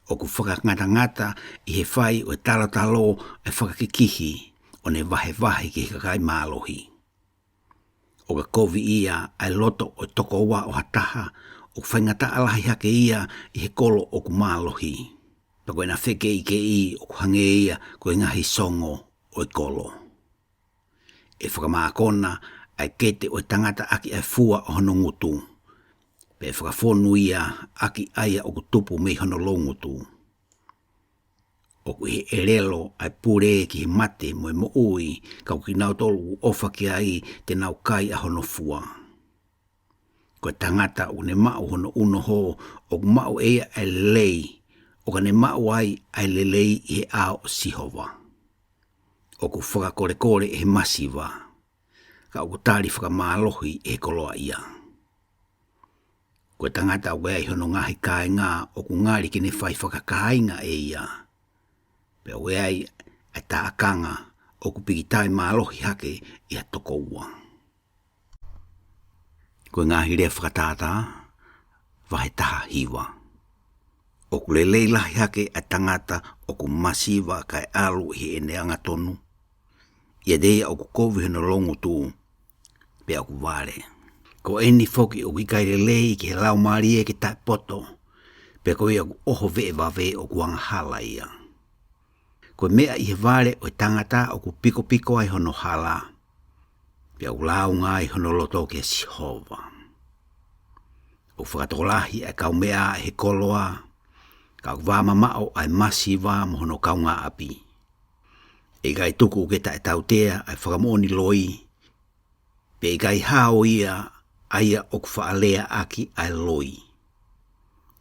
O ku whakangata i he whai o talo ai whakakikihi o ne vahe ki he kakai malohi. O ka kovi ia ai loto o toko wa o hataha, o ku whaingata alahi hake ia i he kolo o ku malohi. Pako ena wheke i ke i o ku hange ia ko i ngahi songo o i kolo. E whakamaakona ai kete o tangata aki ai fua o hono ngutu. Pe whakafonu ia aki aia o ku tupu mei hono lo ngutu. O ku he erelo ai pure ki he mate mo e mo ui kau ki nau tolu ofa ki ai te nau kai a hono fua. Ko tangata o ne mau hono uno ho o ku mau eia ai lelei o ka ne mau ai lelei i he ao o sihova. O ku whakakore e he masiva. Ka o ku tari whakamalohi e he koloa ia. Ko tangata o ai hono ngahi kāinga o ku ngāri ki ne whai whakakainga e ia. Pea o ai taakanga o ku pikitai malohi hake i a toko ua. Ko ngahi rea whakatata, wahe taha hiwa. O ku lelei lahi hake a tangata o ku masiva kai alu hi ene anga tonu. Ia deia o ku kovi hono longu tu, pea o ku vare. Ko eni foki o ki kai lelei ki he lau marie ki tai poto, pea ko ia ku oho vee vave o ku anga hala ia. Ko mea i he vare o tangata o ku piko ai hono hala. Pea u lau ngai hono loto ke sihova. O whakatolahi ai kau mea he koloa, kau wāmamao ai masiva mo hono kaunga api. E gai tuku ke tae tautea ai whakamoni loi, pe e gai hao ia aia o ku whaalea aki ai loi.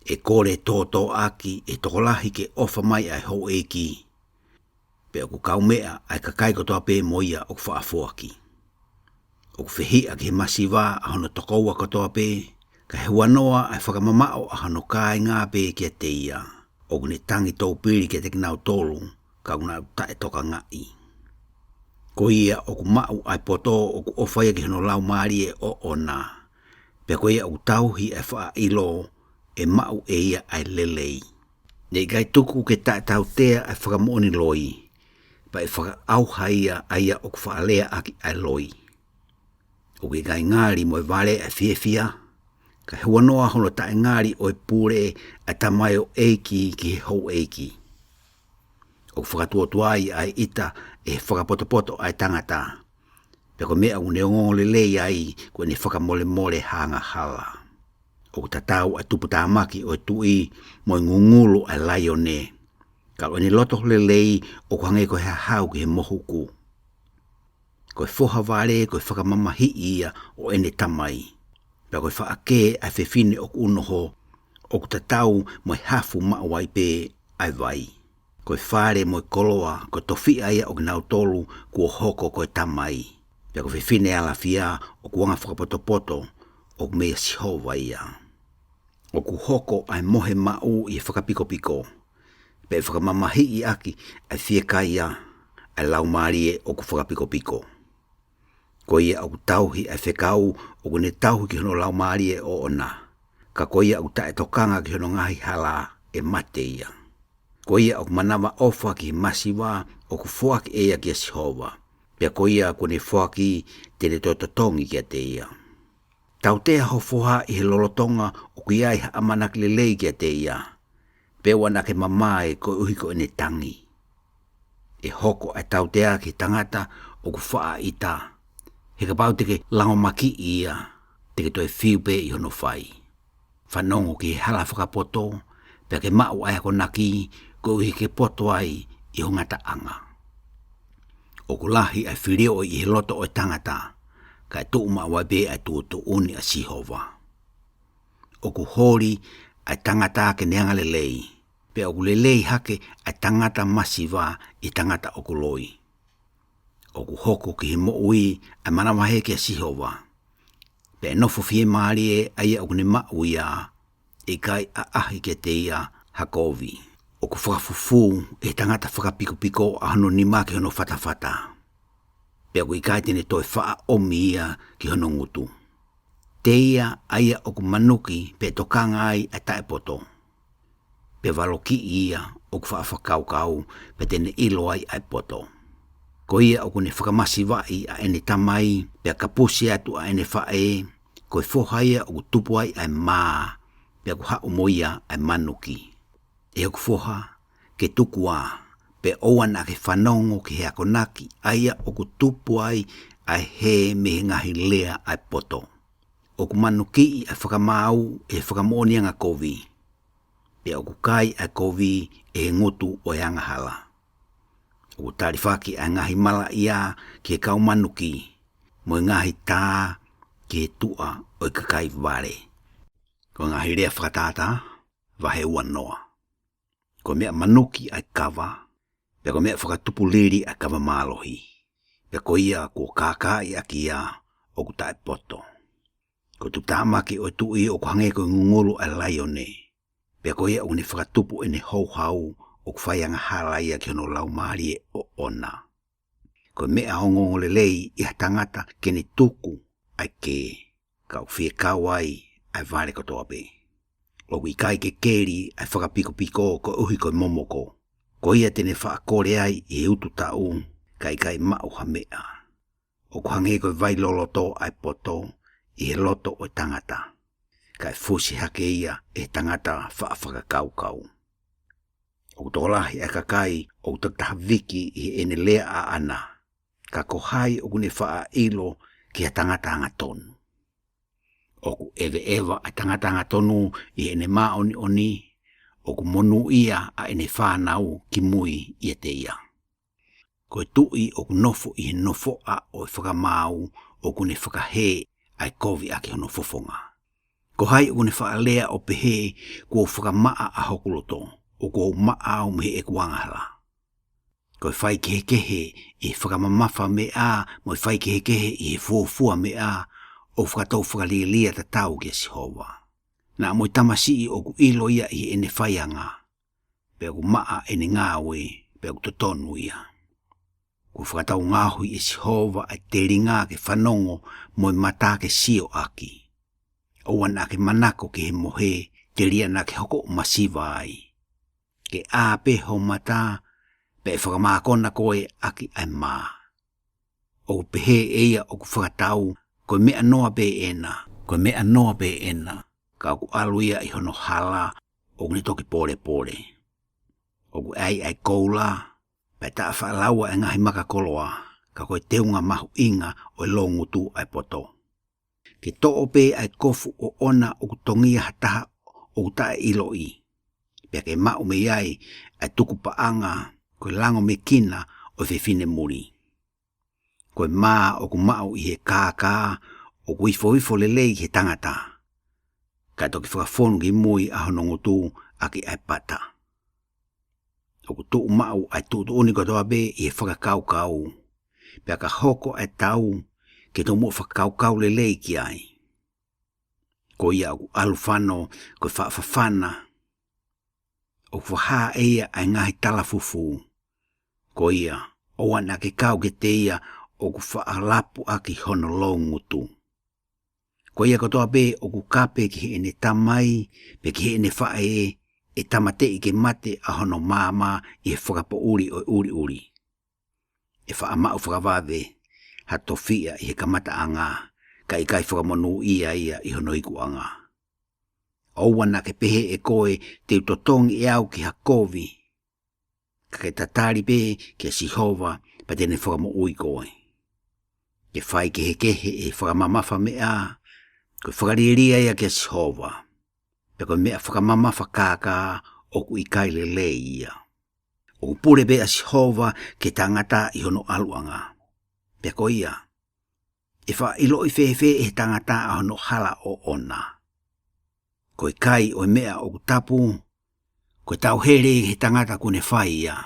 E kore tōtō aki e tokolahi ke ofa mai ai hou eiki, pe o ku kau mea ai kakai kotoa pe moia o ku whaafoaki. O ku whihia ki he masiva a hono tokoua kotoa pe, ka he wanoa ai whakamamao a hono kai ngā pe kia te ia. O ku ne tangi tō piri kia te kinau tolu, ka kuna tae toka ngai. Ko ia o ku mau ai poto o ku ofaya ki hono lau marie o ona. Pe ko ia o ku tauhi ai wha ilo e mau e ia ai lelei. Nei gai tuku ke tae tautea ai whakamoni loi, pa e whaka auha ia aia o ku whaalea aki ai loi. O ke gai ngāri mo e vare ai whiewhia, ka he wanoa hono tae ngāri o e pure ai tamai o eiki ki he hou eiki. O whakatuatuai ai ita e whakapotopoto ai tangata. Pe ko mea une ongo lelei ai ko ne whakamole hanga hala. O tatau ai tuputamaki o e tui mo ngungulu ai laione. Ka o ne loto lelei o kuhange ko he hau ki he mohuku. Ko e whoha vare ko e whakamamahi ia o ene tamai. Pe ko e whaake ai whewhine o unoho o tatau mo e hafu mauai pe ai vai. Ko e whare mo e koloa ko tofi aia o gnau tolu kua hoko ko e tamai. Pea ko whiwhine ala fia o kuanga whakapotopoto o mea sihova ia. O ku hoko ai mohe mau i whakapiko. Pe whakamamahi i aki ai whiekai ia ai lau marie o ku whakapiko. Ko ia au tauhi ai whekau o kune tauhi ki hono lau marie o ona. Ka ko ia au tae tokanga ki hono ngahi hala e mate ia. Ko ia o manawa ofa ki masiwa o ku fuak ea ki Jehova. Pea ko ia kune fuaki te le tototongi kia te ia. Tau tea ho foha i he lolotonga o ku iai ha amanak le lei kia te ia. Pea wana ke mamae ko uhiko ene tangi. E hoko ai tau tea ki tangata o ku faa ita. He ka pau teke lango maki ia, teke toi fiu pe i hono fai. Whanongo ki hala whakapoto, pea ke mau ai ako naki, ko uhi ke poto ai i hongata anga. O ku lahi ai whirio i he loto o tangata, kai tuu mawai pe ai tu uni a Jehova. O ku hori ai tangata ke neanga le lei, pea o ku le lei hake ai tangata masiva i tangata o ku loi. O ku hoko ki he mo'ui ai manawahe ki a Jehova. Pe nofo fie maari e aia o kune mau ia, e kai a ahi ke te ia hakovi. O ku whakafufu e tangata whakapiko a hano ni ma ki hono whatawhata. Pe o ku i kai tene toi wha omi ia ki hono ngutu. Te ia aia o ku manuki pe tokanga ai a tae poto. Pe waloki ia o ku whaafakaukau pe tene ilo ai ai poto. Ko ia o kune whakamasi wai a ene tamai, pea kapusi atu a ene whae, ko i whohaia o tupu ai ai maa, pea ku hao moia ai manuki. E o ku whoha, ke tukua, pe oana ke whanongo ki he akonaki, aia o ku tupu ai he me ngahi lea ai poto. O ku manuki ai whakamau e whakamoni anga kovi, pea o ku kai ai kovi e ngutu o yanga hala. O tarifaki a ngahi mala ia ki e kau manuki, mo ngahi tā ki e tua o i kakai vare. Ko ngahi rea fakatata, vahe ua noa. Ko mea manuki ai kawa, pe ko mea whakatupu liri ai kawa malohi. Pe ko ia ko kākai aki ia o ku tae poto. Ko tu tāmaki o tu i o ku hange ko ngungulu ai laione. Pe ko ia o ni whakatupu ene hou hau, o ku whaianga halaia ki hono lau maari e o ona. Ko mea hongo le lei i hatangata kene tuku ai ke, kau fie kawai ai vare kotoa pe. O ku ikai ke keri ai whakapiko piko ko uhi ko momoko. Ko ia tene whaakore ai i utu tau, kai mau ha mea. O ku hange ko vai loloto ai poto i he loto o tangata. Kai fusi hake ia e tangata whaafakakaukau. O tolahi e kakai o takahawiki i ene lea a ana. Ka kohai o kune wha ilo ki a tangata tonu. O ku ewa a tangata tonu i ene maoni oni. O ku monu ia a ene whanau ki mui i te ia. Ko e tui o ku nofo i he nofo a o e whakamau o kune whakahe ai kovi a ki hono fofonga. Ko hai o kune wha lea o pehe kua whakamaa a hokuloto. O ko maau me e kuangahala. Ko e whai kehe e whakamamafa me a, mo e whai kehe e fuafua me a, o whakatau whakalilia ta tau ki a Jehova. Na mo i tamasi o ku ilo ia i ene whaianga, pe o ku maa ene ngāwe, pe o ku totonu ia. Ko whakatau ngāhui e Jehova ai te ringa ke whanongo mo i mata ke sio aki. O wana ke manako ke he mohe, te ria na ke hoko masiva ai. Ke a pe ho mata, pe whakamakona koe aki ai maa. O pehe eia o ku whakatau, koe mea noa pe ena, ka ku aluia i hono hala, o kune toki pore. O ku ai koula, pe taa whaalaua e ngahi makakoloa, ka koe teunga mahu inga o longutu ai poto. Ke too pe ai kofu o ona o ku tongia hataha o ku tae iloi. Pea ke mau me iai ai tuku paanga koe lango me kina o whiwhine muri. Koe maa o ku mau i he kākā o ku ifo lelei he tangata. Kai toki whakafonu ki mui a honongotu aki ai pata. O ku tuu mau ai tuutu uniko toa be i he whakakaukau. Pea ka hoko ai tau ke tō mua whakakaukau lelei ki ai. Ko ia o ku alufano koe whaafafana. O whaha eia ai ngahi talafufu. Ko ia, o ana ke kau ke te ia o ku whaalapu aki hono longutu. Ko ia katoa be o ku kape ki ene tamai, pe ki ene whae e tamate i ke mate a hono māma i he whakapouri o uri. E whaamau whakawave, ha tofia i he kamata anga, ka i kai whakamonu ia i hono iku anga. Owana ke pehe e koe te utotongi e au ki hakovi, ka ke tatari pe ki a Sihova pa tene whakamo ui koe. Ke whai kehe e whakamamafa mea, koe whakariria ia ki a Sihova, pe koe mea whakamamafa kāka o ku i kai le ia. O pure be a Sihova ke tangata i hono aluanga. Pe koe ia, e wha ilo i whewhe e tangata a hono hala o ona. Koe kai o mea o tapu, koe tau here he tangata kune whai ia.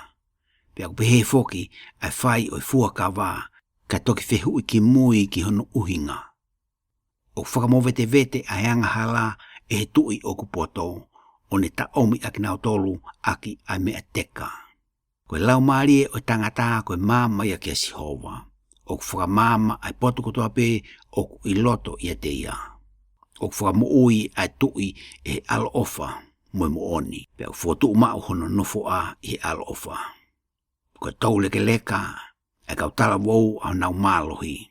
Pe aku pehe foki ai whai o fua ka wā, ka toki whehu i ki mui ki hono uhinga. O whakamove vete ai anga hala e he tui o kupoto, o ne ta omi aki nau tolu aki ai mea teka. Koe lau maari o tangata koe mama ia ki a Sihova, o whakamama ai potu kotoa pe o ku i loto ia te ia. O whakamuui ai tui e alo ofa moe mo oni, pe au whotu mau hono nofo a i alo ofa. Koe tau leke leka, ai kau tala wou au nau mālohi.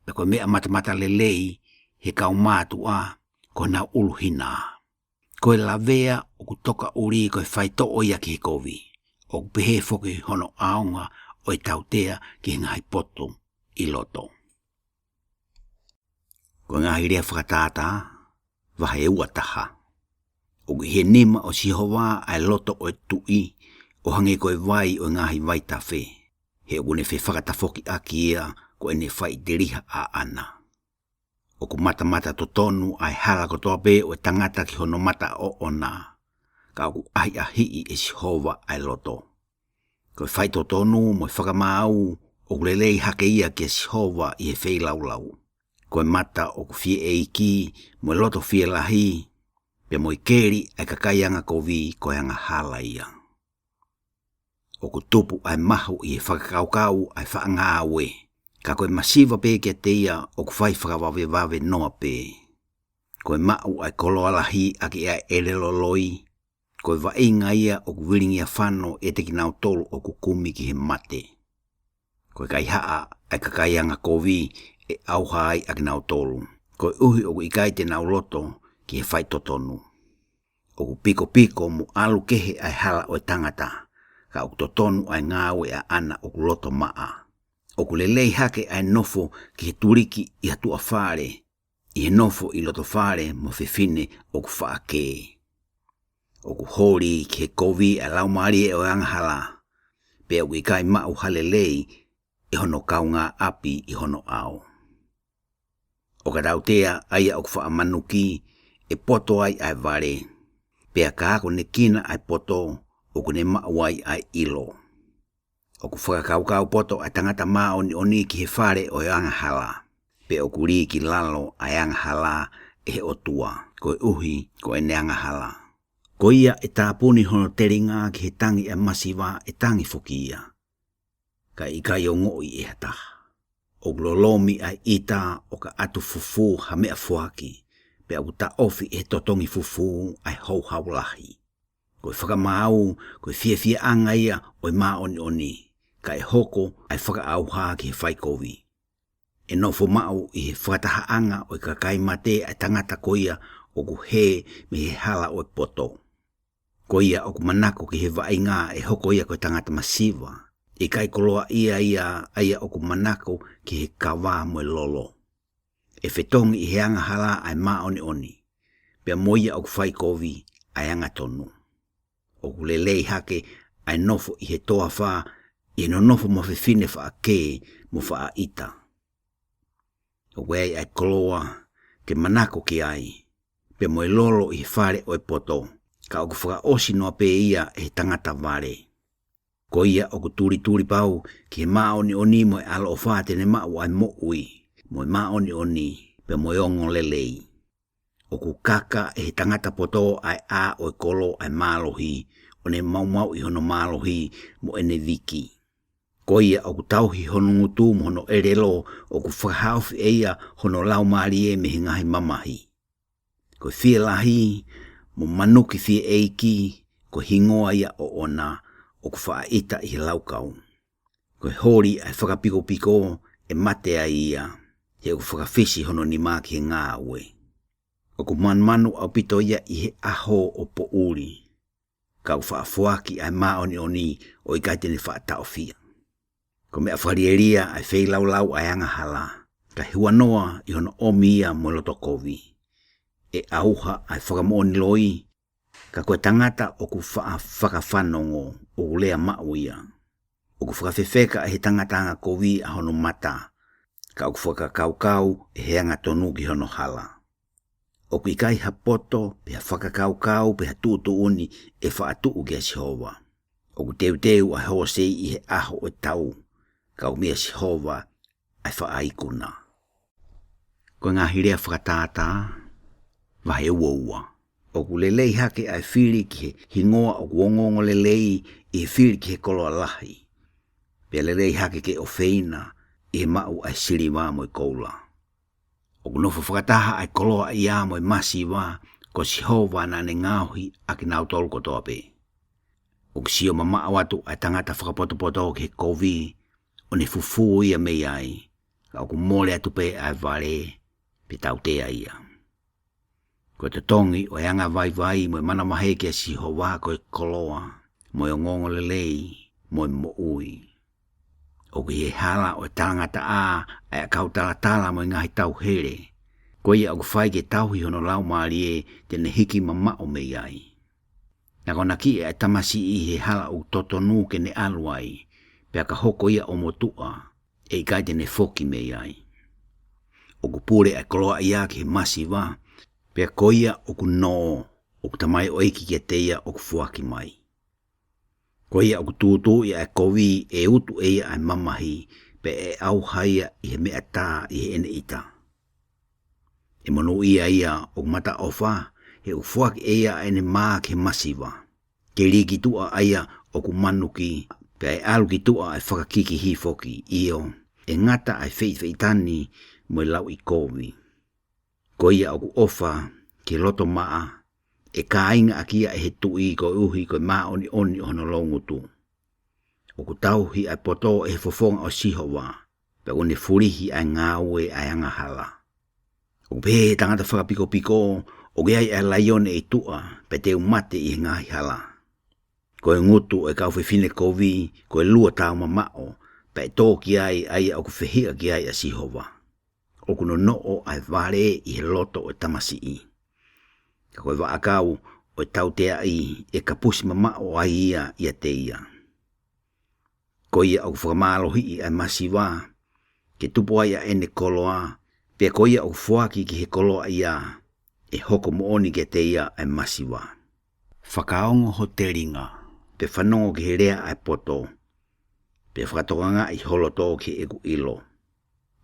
Pe koe mea matamata lelei, he kau mātu a, koe nau uluhina. Koe la vea o ku toka uri koe whaito o ia ki he kovi, o ku pehe foki hono aonga o i tautea ki he ngahi poto i loto. Koe ngahi rea whakatata, wahe ua taha. O ku he nima o Sihova ai loto o i tui, o hange koe vai o ngahi vai ta whe. He o kune whe whakatafoki aki ia, ko ene whai deriha a ana. O ku mata to tonu ai hala kotoa pe o tangata ki hono mata o ona. Ka o ku ahi e Sihova ai loto. Koe whai to tonu mo whakamau, o ku lelei hake ia ki Sihova i he whei laulau. Koe mata o ku fie e iki, mo loto fie lahi, pe mo i keri ai kakaianga kovi koe anga hala ia. O ku tupu ai mahu i he whakakaukau ai whaangawe. Ka koe masiva pe kia te ia o ku whai whakawawewave noa pe. Koe mau ai koloa lahi aki ai eleloloi. Koe wainga ia o ku wiringi a whano e teki nau tolu o ku kumi ki he mate. Koe kai haa ai kakaianga kovi e auha ai aki nau tolu. Koe uhi o ku ikai te nau loto ki he whai totonu. O ku piko mu alu kehe ai hala o tangata. Ka o ku totonu ai ngāwe a ana o ku loto maa. O ku lelei hake ai nofo ki he turiki i hatu a whare. I he nofo i loto whare mo whiwhine o ku whaake. O ku hori ki he kovi a laumari e o anghala. Pe o ku ikai mau halelei e hono kaunga api i hono au. O ka rautea aia o ku whaamanuki e poto ai ai vare. Pe a kaako ne kina ai poto o ku ne mauai ai ilo. O ku whakakaukau poto ai tangata maa oni ki he whare o e anghala. Pe o ku rii ki lalo ai anghala e he otua. Koe uhi ko e ne anghala. Ko ia e tāpuni hono teringa ki he tangi e masiva e tangi foki ia. Ka ikai o ngoi e hata. O glolomi ai ita o ka atu fufu ha mea fuaki. Pe au ta ofi e totongi fufu ai hou haulahi. Koe whakamau, koe fia anga ia o i maa oni. Ka e hoko ai whakaauha ki he whaikovi. E nofo mau i he whakataha anga o i kakai mate ai tangata koia o ku he me he hala o i poto. Koia o ku manako ki he vainga e hoko ia koe tangata masiva. I kai koloa ia o ku manako ki he kawa mo lolo. E whetongi i he anga hala ai maa oni. Pea moia o ku whaikovi ai anga tonu. O ku lelei hake ai nofo i he toa wha i no nofo mo whiwhine wha a ke mo wha a ita. O wei ai koloa ke manako ki ai. Pe mo lolo i he whare o i poto. Ka o ku whaka osi noa pe ia e he tangata vare. Ko ia o ku turi pau ki he maa oni mo e alo o wha tene mau ai mo ui. Mo e maa oni pe mo e ongo lelei. O ku kaka e he tangata poto ai a o i kolo ai mālohi. O ne mau i hono mālohi mo ene viki. Ko ia o ku tauhi hono ngutu mo hono erelo o ku whakahauwhi e ia hono lau maari e me he ngahi mamahi. Ko whia lahi mo manuki fie eiki, ko hingoa ia o ona, o ku whaaita i laukau. Ko hori ai whakapiko e mate ai ia, he ku whakawhisi hono ni maki he ngā ue. O ku manu au pito ia i he aho o po uri, ka u whaafuaki ai maoni o i kaitene whaatao fia. Ko mea wharieria ai whei lau ai anga hala, ka hiwanoa i hono omi ia mo loto kovi. E auha ai whakamooni loi, ka koe tangata o ku whakawhanongo o lea mau ia. O ku whakawhewheka he tangata kovi a hono mata, ka o ku whakakaukau e heanga tonu ki hono hala. O ku ikai ha poto, pe ha whakakaukau, pe ha tuutuuni e whaatuu ki a Sihova. O ku teu a hoa sei i he aho o tau, ka o mea Sihova ai whaaikuna. Ko ngā hirea whakatata, wahe ua. O ku lelei hake ai whiri ki he hingoa o ku ongongo lelei i he whiri ki he koloa lahi. Pea lelei hake ke o feina i he mau ai siri wā mo i koula. O ku nofo whakataha ai koloa i a mo i masi wā ko Sihova na ne ngauhi a ki nau tolu kotoa pe. O ku sio mamao atu ai tangata whakapoto ki he kovi o ne fufu ia mei ai. Ka o ku mole atu pe ai vare pe tau tea ia. Ko te tongi o anga vai mo i mana mahe ki a Sihova ko i koloa mo i ngongo lelei mo i mo ui. O ki he hala o tangata a ai kau tala mo i ngahi tau here. Ko ia o ku whai ke tauhi hono lau maari e tene hiki mamao mei ai. Na kona ki e tamasi i he hala o totonu ke ne aluai, pea ka hoko ia o motua e i kai tene foki mei ai. O ku pure ai koloa ia ki he masi wā, pea ko ia o ku no, o ku tamai o eiki kia teia o ku fuaki mai. Ko ia o ku tūtū ia e kovi e utu e ia ai mamahi, pe e au haia i he mea tā i he ene ita. E monu ia o mata ofa, he u fuaki e ia ene maa ke masiwa. Ke riki tua aia o ku manuki, pe e alu ki tua ai whakakiki hi foki io, e ngata ai feitani mo i lau i kovi. Ko ia o ku ofa, ke loto maa, e ka inga akia e he tui ko uhi ko maa oni ono longutu. O ku tauhi ai poto e he fofonga o Sihova, pe o ne furihi ai ngāue ai anga hala. O pe tangata whakapiko, o geai ai laione e tua, pe te umate i ngahi hala. Ko e ngutu e kau whiwhine kovi, ko e lua tau mamao, pe e tō ki ai o ku whihia ki ai a Sihova. O kuno noo ai vare i he loto o tamasi i. Ka koe wa akau o tau tea i e kapusi mamao ai ia te ia. Ko ia o whakamalohi i ai masiwa, ke tupo ai a ene koloa, pe ko ia o fuaki ki he koloa ia, e hoko mooni ke te ia ai masiwa. Whakaongo ho te ringa, pe whanongo ki he rea ai poto, pe whakatokanga i holoto ki e ku ilo.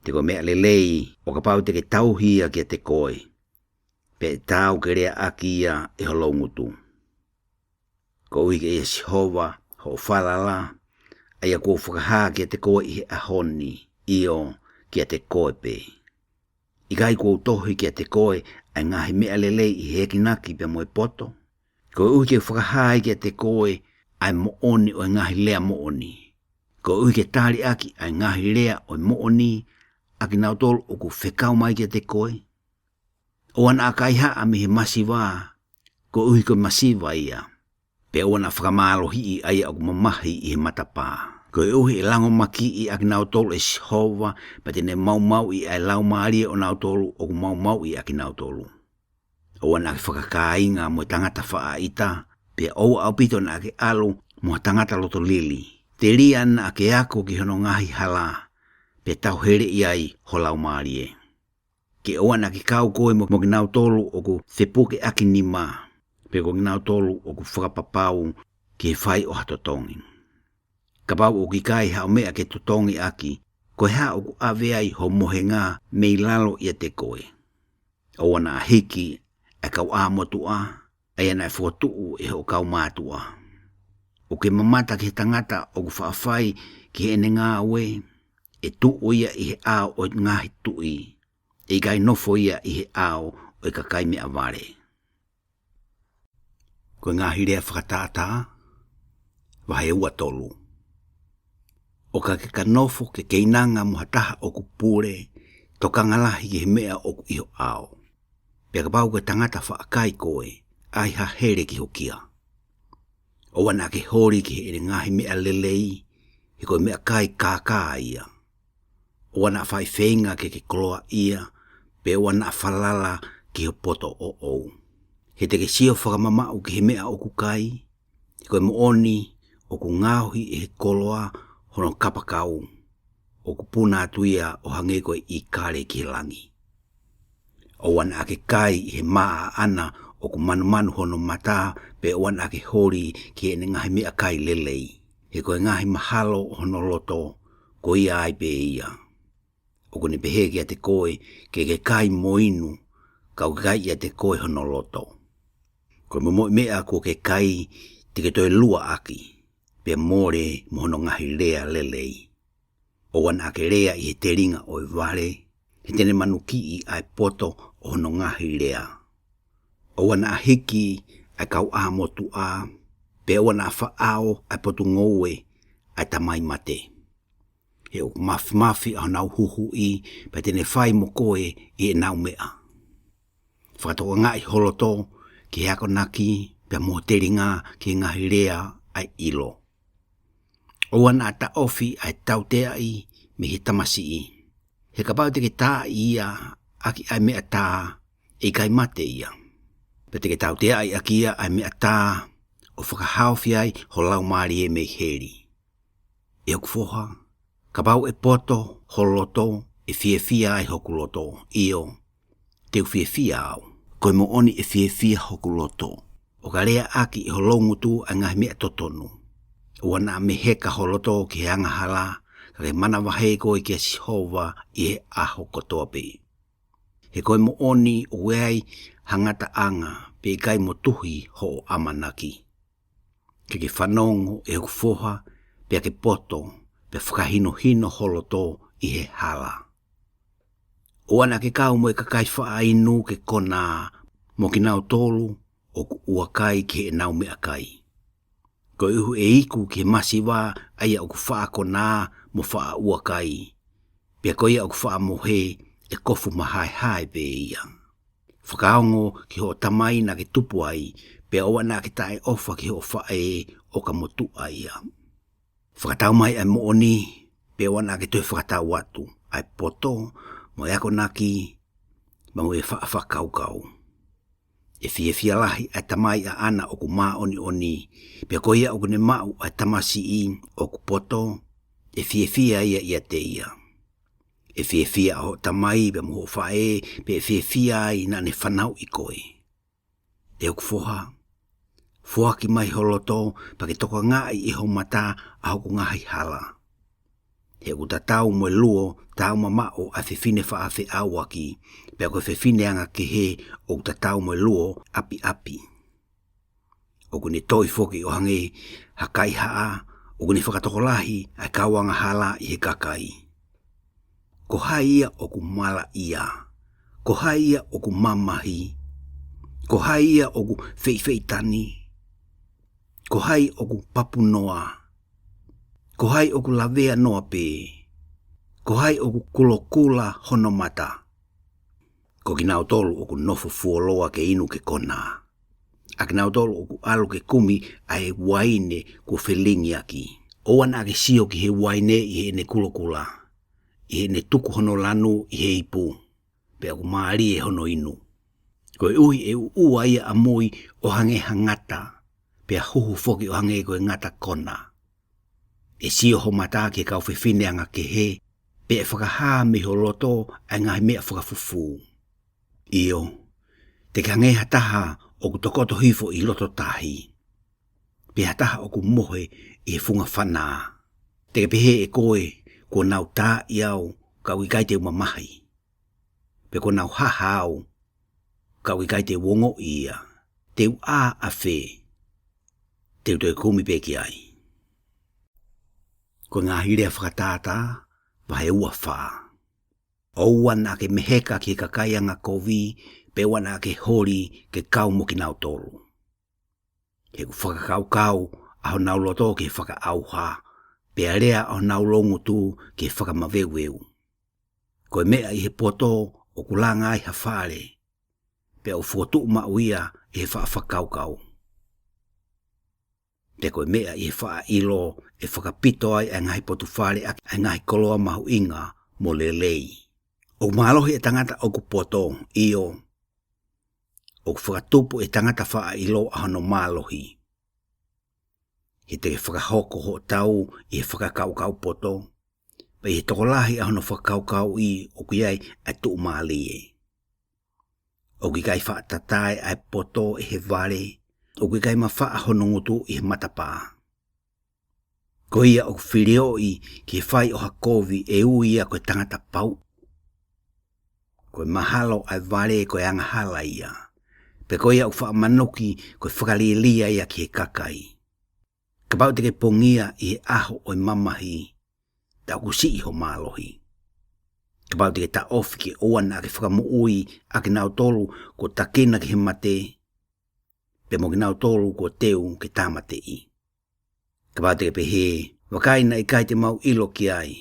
Te ko mea lelei o ka pau te ke tauhia ki te koe, pe tau ke rea aki ia e holongutu. Ko ui ke e Sihova ho whalala, aia ko whakaha ki te koe i he ahoni, io ki te koe pe. I kai ko tohi ki te koe ai ngahi mea lelei i heki naki pe moe poto. Ko ui ke whakaha ki te koe ai mooni o ngahi lea mooni. Ko ui ke tari aki ai ngahi lea o mooni, aki nau tolu o ku whekau mai ki te koe. O ana akai haa mi he masiwa, ko ui ko masiwa ia. Pe o ana whakamalohi i ai o ku mamahi i he matapā. Ko e uhi e lango maki i aki nau tolu e Sihova, pa tene mau i ai lau maaria o nau tolu o ku mau i aki nau tolu. O ana ki whakakainga mo tangata wha ita, pe o au pito na ake alu mo tangata loto lili. Te ria na ake ako ki hono ngahi hala, pe tau here i ai ho lau maarie. Ke o ana ki kau koe mo ki nau tolu o ku whepuke aki nima, pe ko ki nau tolu o ku whakapapau ki he whai o hatotongi. Ka pau o ki kai hao mea ke tutongi aki, ko hea o ku aveai ho mohenga mei lalo i te koe. O ana hiki e kau āmotua, ai ana e whotuu e ho kau mātua. O ke mamata ki he tangata o ku whaafai ki he ene ngā ue, e tuu ia i he ao o ngahi tui, e kai nofo ia i he ao o i kakai mea vare. Koe Tohi Lea Fakatata, wahe ua tolu. O ka ke kanofo ke keinanga muhataha o kupure, tokanga lahi ke mea o ku iho ao. Pea ka pau ke tangata whaakai koe, ai ha here ki hokia. O wana ke hori ki ere ngahi mea lelei, he koe mea kai kākā ia. O wana whai whenga ke koloa ia, pe wana falala ki ho poto o ou. He te ke sio whakamamau ki he mea o kukai, he koe mooni o ku ngauhi e he koloa hono kapakau, o kupuna atuia o hange koe I kare ki langi. O wana ake kai he maa ana o ku manu hono mata, pe o wana ake hori ki ene ngahi mea kai lelei. He koe ngahi mahalo hono loto, ko ia ai pe ia. O kone pehe ki a te koe, ke kai moinu, kau kai ia te koe hono loto. Koe momo mea ko ke kai, te ke toi lua aki, pe more mohono ngahi lea lelei. O wana ake lea I he te ringa o I wale, he tene manuki I ai poto o hono ngahi lea. O wana a hiki ai kau a motu a, pe o wana a whaao ai potu ngoue ai tamai mate. He o mafi au nau huhu I, pe tene whai mo koe I e nau mea. Whakatoka ngai holoto ki he ako naki, pe mo te ringa ki ngahi lea ai ilo. O wana ata ofi ai tautea I me he tamasi I. He kapau te ke tā ia aki ai mea tā e kai mate ia. Pe te ke tautea ai aki ia ai mea tā o whakahauwhi ai ho lau maari e mei heri. E oku foha, kapau e poto ho loto e fia ai hoku loto io. Teu fia au, koe mo oni e fia hoku loto. O ka rea aki I ho longutu ai ngahi mea totonu. O wana me heka holoto ki he anga hala, ka ke mana wahe koe ki a sihova I he aho kotoa pe. He koe mo oni o weai hangata anga pe kai mo tuhi ho o amanaki. Ke whanongo e huku foha pe ke poto pe whakahino holoto I he hala. O wana ke kau mo e kakai wha ainu ke kona mo ki nau tolu o ku uakai ki he nau mea kai. Ko ihu e iku ki masiwa aia o ku wha kona mo wha uakai. Pea ko ia o ku wha mohe e kofu mahai pe ia. Whakaongo ki ho tamai na ke tupu ai, pea oa na ke tae ofa ki ho wha e o ka motu ai ia. Whakatau mai ai mooni, pea oa na ke toi whakatau watu, ai poto, mo eako naki, ma mo e whakaukau. E fia lahi ai tamai a ana o ku maa oni, pea ko ia o ku ne mau ai tamasi I o ku poto, e fia ia te ia. E fia ho tamai pe mo whae, pe fia ai na ne whanau I koe. E oku foha ki mai holoto, pa ke toka ngai I ho mata a hoku ngahi hala. He oku tatau mo luo, tau mamao a whiwhine whaafe awaki, pe ako whiwhine anga ke he oku tatau mo luo api. Oku ne toi foki o hange hakai haa, oku ne whakatokolahi ai kawanga hala I he kakai. Ko hai ia o ku mala ia, ko hai ia o ku mamahi, ko hai ia o ku feitani, ko hai o ku papu noa, ko hai o ku lavea noa pe, ko hai o ku kulokula hono mata, ko kinau tolu o ku nofu fuoloa ke inu ke kona, a kinau tolu o ku alu ke kumi a he waine ku felingi aki, o wana ke sio ki he waine I he ne kulokula. I he ne tuku hono lanu I he ipu, pe aku maari e hono inu. Koe uhi e ua ia amoi o hange hangata, pe a huhu foki o hange koe ngata kona. E sio ho mata ke kau whiwhine anga ke he, pe e whakahaa me ho loto ai ngahi mea whakafufu. Io, te ka nge hataha o ku tokoto hifo I loto tahi. Pe hataha o ku mohe I he funga whanaa. Te pehe e koe, ko nau tā iau kau I kai te umamahi. Pe ko nau hahau kau I kai te wongo ia. Te u a whe. Te u te kumi peki ai. Ko ngā hirea whakatata wahe ua wha. O wana ke meheka ki kakaianga kovi pe wana ke hori ke kau mo ki nau tolu. He ku whakakaukau aho nau loto ke whakaauha. Pea rea aho nau longu tu ke whakamaweweu. Koe mea i he poto o kulanga ai hawhare. Pea u whotu mauia i he whakakaukau. Te koe mea i he wha ilo e whakapito ai ngahi potu whare ai ngahi koloa mahu inga mo lelei. O malohi e tangata o ku poto iyo. O ku whakatupu e tangata wha ilo ahono malohi. He te whakahoko ho tau i he whakakaukau poto. Pa i he tokolahi ahono whakakaukau i o kuiai ai tuu maalie. O ki kai whaatatae ai poto i he vare. O ki kai mawha ahono ngutu i he matapaa. Ko ia o ku whirio i ki he whai o hakovi e uia koe tangata pau. Koe mahalo ai vare koe angahala ia. Pe koe ia o whaamanoki koe whakalilia ia ki he kakai. Ka pau te ke pongia i he aho o mamahi. Ta ku si iho malohi. Ka pau te ke ta ofi ki oana ke whakamuui a ke nau tolu ko takena ki he mate. Pe mo ki nau tolu ko teu ke tamate i. Ka pau te ke pehe. Wakaina i kai te mau ilo ki ai.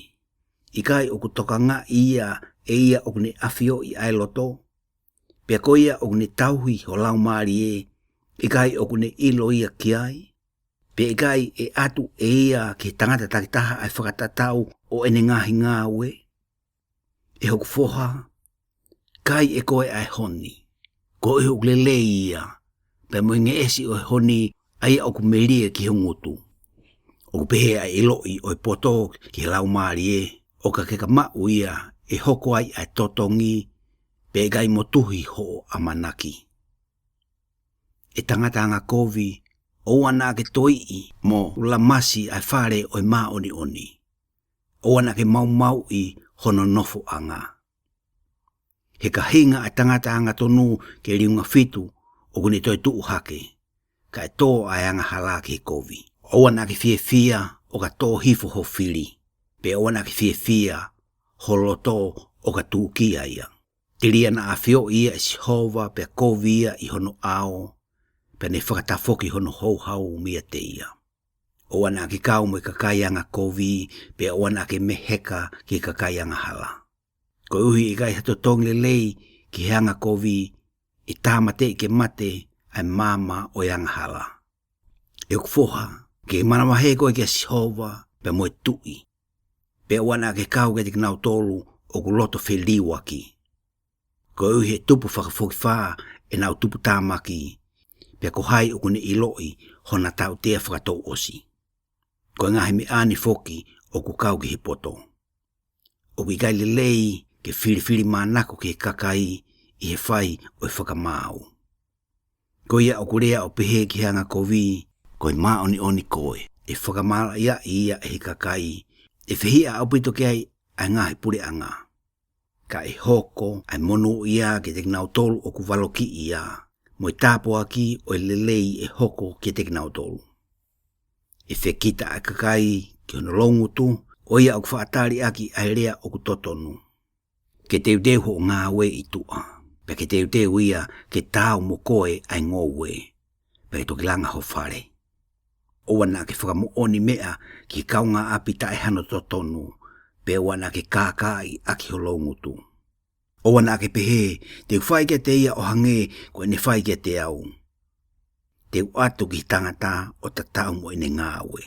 I kai o ku toka ngā ia e ia o kune afio i ai loto. Pea ko ia o kune tauhi ho lau maari e. I kai o kune ilo ia ki ai. Pea i kai e atu e ia ki tangata takitaha ai whakatatau o ene ngahi ngā ue. E hoku foha. Kai e koe ai honi. Ko e hoku lele ia. Pea mo inge esi o honi ai o ku meria ki hungutu. O ku pehe ai iloi o poto ki lau maari e. O ka keka mau ia e hoko ai ai totongi. Pe gai motuhi ho amanaki. E tangata anga kovi. O ana ke toi mo lamasi ai whare o maa oni oni. O ana ke mau mau i hono nofo anga. He ka hinga ai tangata anga tonu ke riunga fitu o kuni toi tuu hake. Ka e tō ai anga hala ke kovi. O ana ke fie fia o ka tō hifo ho fili. Pe o ana ke fie fia ho loto o ka tūkia ia. Tiri ana a fio ia e sihova pe kovi ia i hono ao. Pe ne whakatafoki hono hou mia te ia. O ana ki kau mo i kakaianga kovi, pe o ana ki meheka ki kakaianga hala. Ko uhi i kai hato tongi lei ki heanga kovi, i tāmate i ke mate ai mama o ianga hala. E uku foha, ki manamahe koe ki a sihova, pe mo i tui. Pe o ana ki kau ke te kinau tolu o ku loto whiliwa ki. Ko uhi e tupu whakafoki whaa e nau tupu tāmaki, pia ko hai o kune iloi hona tau tea whakatou osi. Ko ngahi me ani foki o ku kau ki hipoto. O ki kai lelei ke whiriwhiri manako ki he kakai i he whai o i whakamau. Ko ia o kurea o pehe ki hanga kovi, ko i maa oni oni koe. E whakamala ia e he kakai, e whihia au pito ki ai ngahi pure anga. Ka e hoko ai monu ia ke te nau tolu o ku waloki ia. Mo i tāpua ki o i lelei e hoko ki te kinau tolu. E whekita a kakai ki hono longu tu, o ia o ku whaatari aki ai rea o ku totonu. Ke teu teu ho ngā we i tua. Pe ke teu teu ia ke tāu mo koe ai ngō we. Pe ke toki langa ho whare. O wana ke whakamu oni mea ki kaunga api tae hano totonu. Pe o wana ke kākai aki ho longu tu. O wana ke pehe, te whai ke te ia o hange ko ene whai ke te au. Te atu ki tangata o tatau mo ene ngāwe.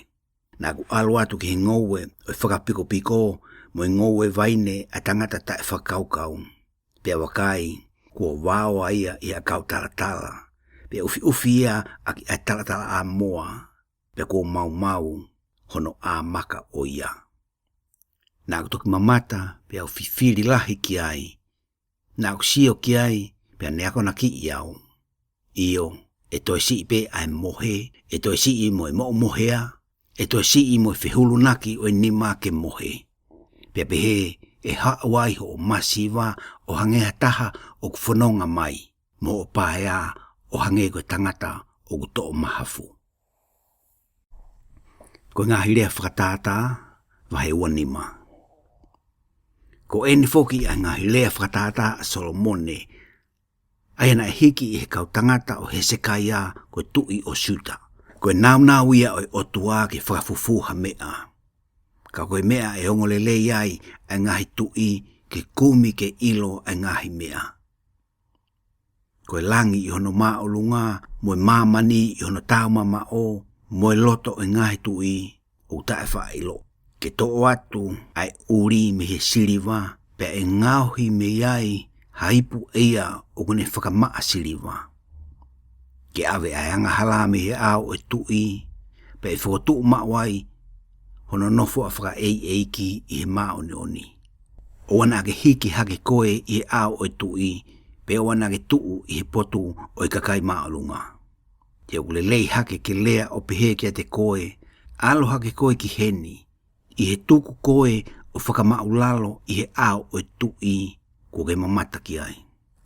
Nā ku alu atu ki he ngōwe o whakapiko piko mo i ngōwe vaine a tangata tae whakaukau. Pea wakai, kua wāoa ia i a kau talatala. Pea ufi ia a ki a talatala a moa. Pea kua mau hono a maka o ia. Nā ku toki mamata pea ufi whiri lahi ki ai. Nā ku sio ki ai, pea neako na ki iau. Iyo, e toi si pe ai mohe, e toi si i mo e mo mohea, e toi si i mo e whihulu naki o e nima ke mohe. Pea pehe, e haawai ho o masiwa o hangea taha o ku whanonga mai, mo o paea o hange koe tangata o ku to'o mahafu. Ko ngā hirea whakatata, wahe wanima. Ko eni foki a ngā hilea whakatata a Solomone, ai ana e hiki i he kau tangata o Hesekia koe tui o Suta, Koe nau ia o tua ke whakafufuha mea. Ka koe mea e ongo lelei ai ai ngahi tui ke kumi ke ilo ai ngahi mea. Koe langi i hono maa o lunga, moe mamani i hono tau mama o, moe loto e ngahi tui o tae wha ilo. Ke tō atu ai uri me he siriwa, pe e ngauhi me iai haipu eia o kone whakamaa siriwa. Ke awe ai anga hala me he au e tui, pe e whakotu mawai, hono nofo a whaka eiki i he maa oni oni. O wana ake hiki hake koe i he au e tui, pe o wana ake tuu i he potu o i kakai maa olunga. Te o lei hake ke lea o pehe kia te koe, alo hake koe ki heni, i he tuku koe o whakamau lalo i he au o tui ko ke mamata ki ai.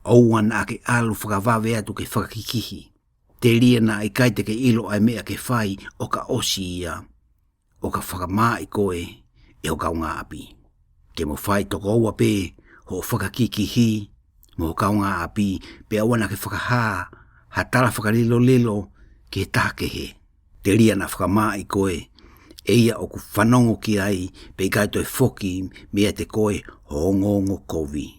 O wana ake alu whakawawe atu ke whakakikihi, te lia na i kaite ke ilo ai mea ke whai o ka osi ia, o ka whakamaa i koe e o kaunga api. Ke mo whai toko ua pe, ho whakakikihi, mo kaunga api, pe awana ke whakahaa, ha tala whakalilo lilo ke tāke he. Te lia na whakamaa i koe, eia o ku whanongo ki ai, pe i kaito e whoki mea te koe ho ngongo kovi.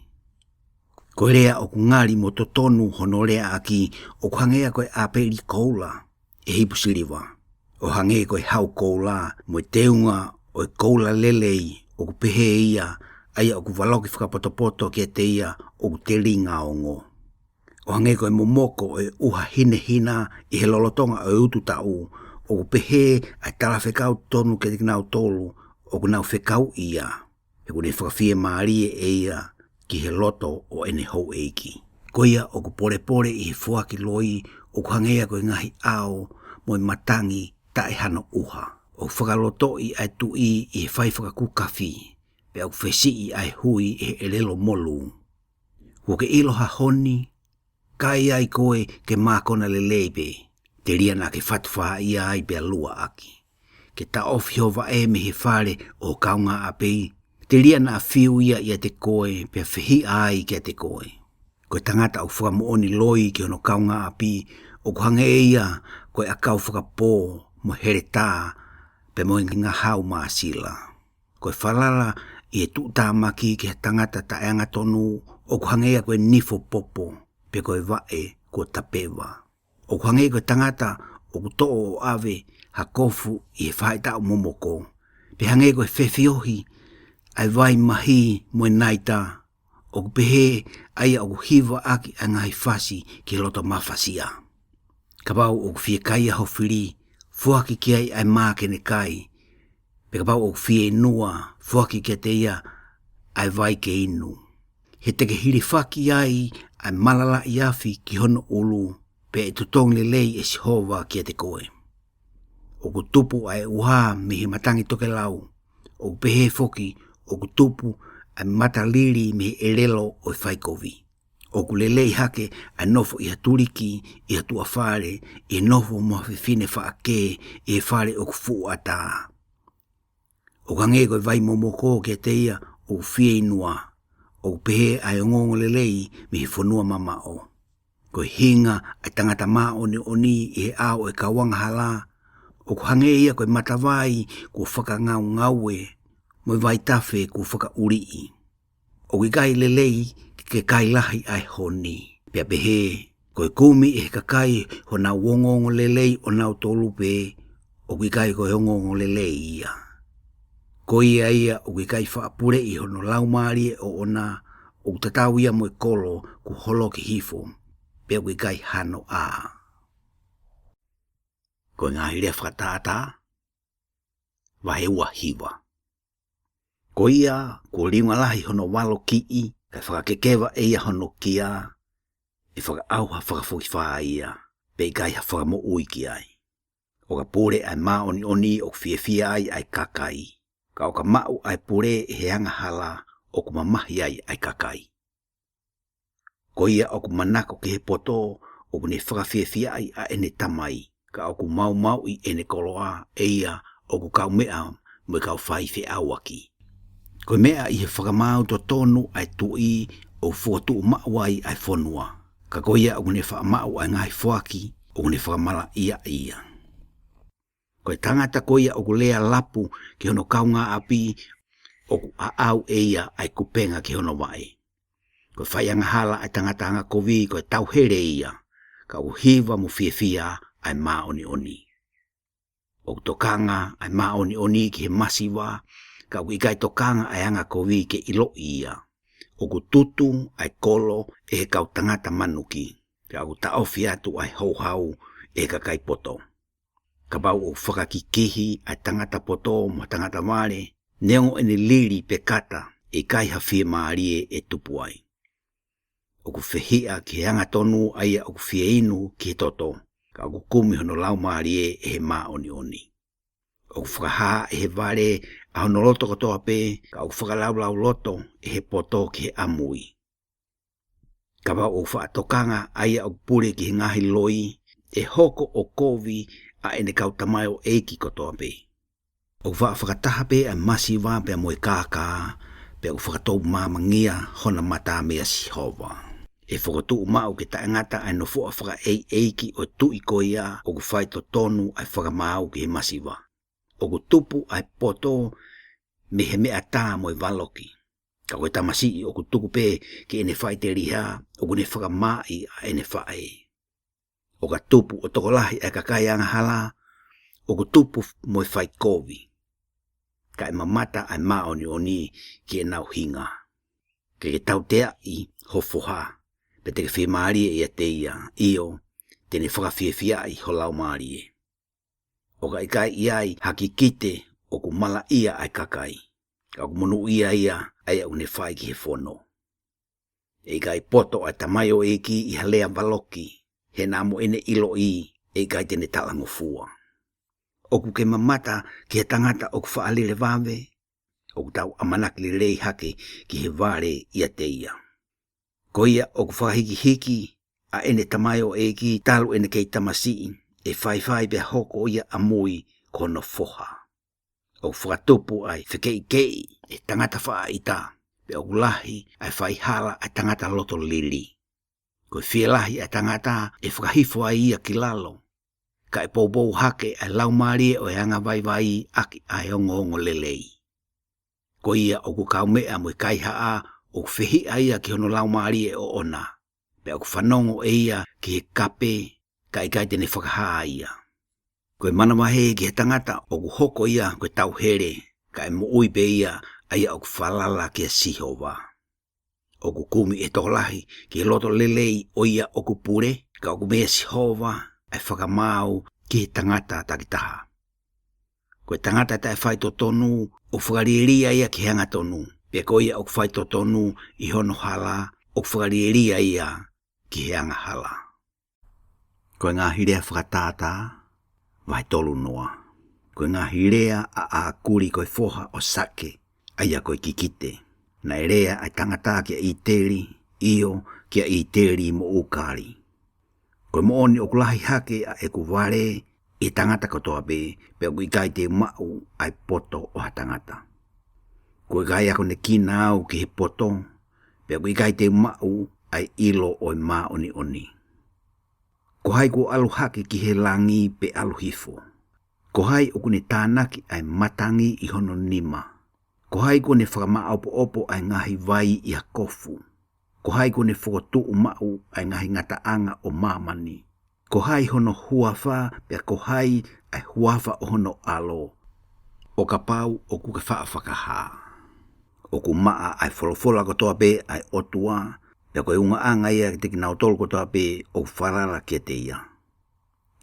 Koe rea o ku ngari mo totonu hono rea aki, o ku hangea koe aperi koula, e hipu siriwa. O hangea koe hau koula, mo teunga o koula lelei, o ku pehe ia, aia o ku waloki whakapotopoto kia te ia, o ku te ringa ongo. O hangea koe momoko e uha hine hina, i he lolotonga o utu tau, o ku pehe ai tala whekau tonu ke te nau tolu, o ku nau whekau ia, e ku ne whakawhia maarie e ia, ki he loto o ene hou eiki. Koia o ku pore pore i he fuaki loi, o ku hangea koe ngahi ao, moi matangi ta e hano uha. O whakaloto i ai tui i he whai whakakukafi, pe au whesi i ai hui i he elelo molu. Ko ke iloha honi, kai ai koe ke mākona le leibe, te ria na ke whatwha i ai pe lua aki. Ke ta ofi hova e me he whare o kaunga apei, te ria na whiu ia te koe pe whihi ai kia te koe. Koe tangata au whakamooni loi ki ono kaunga api, o kuhange ia koe a kau whakapō mo here tā, pe mo inga hau maasila. Koe whalala i e tūtā maki ki he tangata ta eanga tonu, o kuhange ia koe nifo popo, pe koe vae ko tapewa. O kuhange koe tangata o kutoo o ave ha kofu i he whaita o momoko, pe hange koe whewhiohi, ai vai mahi mo naita, o kupehe ai o hiva aki a ngai fasi ki loto mafasia. Kabau o kufie kai a hofiri, fuaki ki ai make ne kai, pe kabau o kufie nua, fuaki ki te ia ai vai ke inu. He teke hiri whaki ai malala i afi ki hono ulu, pe e tutong le lei e sihova ki te koe. O kutupu ai uha me he matangi toke lau, o kupehe foki, o kutupu ai mataliri me elelo o whaikovi. O kulelei hake ai nofo i haturiki, i hatua whare, i nofo mawhewhine whaake, i whare o kufu ata. O kange koe vai momoko kia te ia o whie inua, o pehe ai ngongo lelei me he whanua mamao. Koe hinga ai tangata maa oni i he ao e kawanga hala, o kuhange ia koe matawai ko whakangau ngaue, mo vai tafe ko whaka urii. O ki kai lelei ke kai lahi ai honi. Pea pehe, koe kumi e kakai ho nau wongongo lelei o nau tolu pe, o ki kai koe hongongo lelei ia. Ko ia o ki kai whaapure i hono laumari o ona, o tatau ia mo kolo ku holo ki hifo, pea o ki kai hano a. Koe ngahi lea fakatata, waheua hiwa. Ko ia, ko liunga lahi hono walo ki i, kai whakakekewa eia hono kia, e whakaauha whakafoki whaa ia, pe i kai ha whakamo ui ki ai. O ka pore ai maa oni o fia ai kakai, ka o ka mau ai pore e he anga hala o ku mamahi ai kakai. Ko ia o ku manako ke he poto, o ku ne whakafia ai a ene tamai, ka o ku mau i ene koloa eia o ku kau mea mo kau whai whi awaki. Koe mea i he whakamau to tonu ai tui o fuatu mawai ai whanua. Ka koia o ne whakamau ai ngai whaki o ne whakamala ia. Koe tangata koia o ku lea lapu ki hono kaunga api o ku aau eia ai kupenga ki hono vai. Koe whaianga hala ai tangata anga kovi koe tau here ia, ka u hiva mu fia ai maa oni oni. O tokanga ai maa oni oni ki he masiwa, ka u ikai tokanga ai anga kovi ke ilo ia. O ku tutu ai kolo e he kau tangata manuki, ka u taofi atu ai hau e ka kai poto. Ka bau o whakakikihi ai tangata poto mo tangata wale, neongo ene liri pe kata e kai hawhia maarie e tupu ai. O ku whehia ki he anga tonu aia o ku whia inu ki he toto, ka o ku kumi hono lau maarie e he maa oni oni. O ku whakaha e he vare a hono loto katoa pe, ka o ku whakalau loto e he poto ki he amui. Ka bau o whaatokanga aia o pure ki he ngahi loi, e hoko o kovi a ene kau tamayo eiki kotoa pe. O whaakataha pe a masiwa pe a moe kākā, pe o whakatou māmangia hona mata mea si hova. E whakatu mau ke taengata ai no fua whaka eiki o tui koia o ku whaito tonu ai whakamau ki he masiwa. O ku tupu ai poto me he mea tā moe valoki. Ka koe tamasi o ku tuku pe ki ene whaite riha o ku ne whakamai a ene whae. O ka tupu o tokolahi ai kakai anga hala, o ku tupu moe whai kovi. Ka e mamata ai maa oni oni ki e nau hinga. Ke tau tea i hofoha, pe te ke whi maarie i a teia, io, tene whakawhiawhia i holau maarie. O ka ikai iai haki kite o ku mala ia ai kakai, ka ku monu ia ai au ne whai ki he whono. E ikai poto ai tamayo eki i halea valoki, he namo ene ilo i e kai tene talango fua. O ku ke mamata ki he tangata o ku whaalire wawe, o ku tau amanak li rei hake ki he vare i a teia. Ko ia o ku whahiki hiki a ene tamayo eki talu ene kei tamasi e whai pe hoko ia amui kono foha. O ku whakatupu ai whekei kei e tangata wha ita, pe o ku lahi ai whai hala ai tangata loto lili. Ko e lahi ai tangata e whakahifo ai ia ki lalo. Ka e poubou hake ai lau maarie o e anga vai aki ai ongo lelei. Ko ia o ku kaumea mo i kai haa o ku whehi ai ki hono lau maarie o ona. Pe o ku whanongo e ia ki he kape ka i kai tene whakahaa ia. Ko e manamahe ki he tangata o ku hoko ia ko e tau here ka e mo uipe ia ai o ku whalala ki a sihova. O ku kumi e tokolahi ki he loto lelei o ia o ku pure ka o ku mea sihova ai whakamau ki he tangata takitaha. Ko e tangata tae whaito tonu o whakarieria ia ki hanga tonu, pe ko ia o whaito tonu i hono hala o whakarieria ia ki hanga hala. Ko e ngā hirea whakatata, vai tolu noa. Ko e ngā hirea a kuri koe foha o sake, aia koe kikite. Na e rea ai tangata kia i teri, io kia i teri mo ukari. Koe mooni o kulahi hake a e ku ware i tangata kotoa be, pe o ikai te mau ai poto o ha tangata. Koe gai ako ne kina au ki he poto, pe o ikai te mau ai ilo o maa oni oni. Ko hai ko alu hake ki he langi pe alu hifo. Ko hai o kune tānaki ai matangi i hono nima. Ko hai ko ne whakama opo ai ngahi vai i a kofu. Ko hai ko ne whakotu mau ai ngahi ngataanga o mamani. Ko hai hono huafa pe ko hai ai huafa o hono alo. O ka pau o kuke whaafakaha. O ku maa ai wholofola kotoa pe ai otua. Pe koe unga anga ia te ki nao tolu kotoa pe o wharara kia te ia.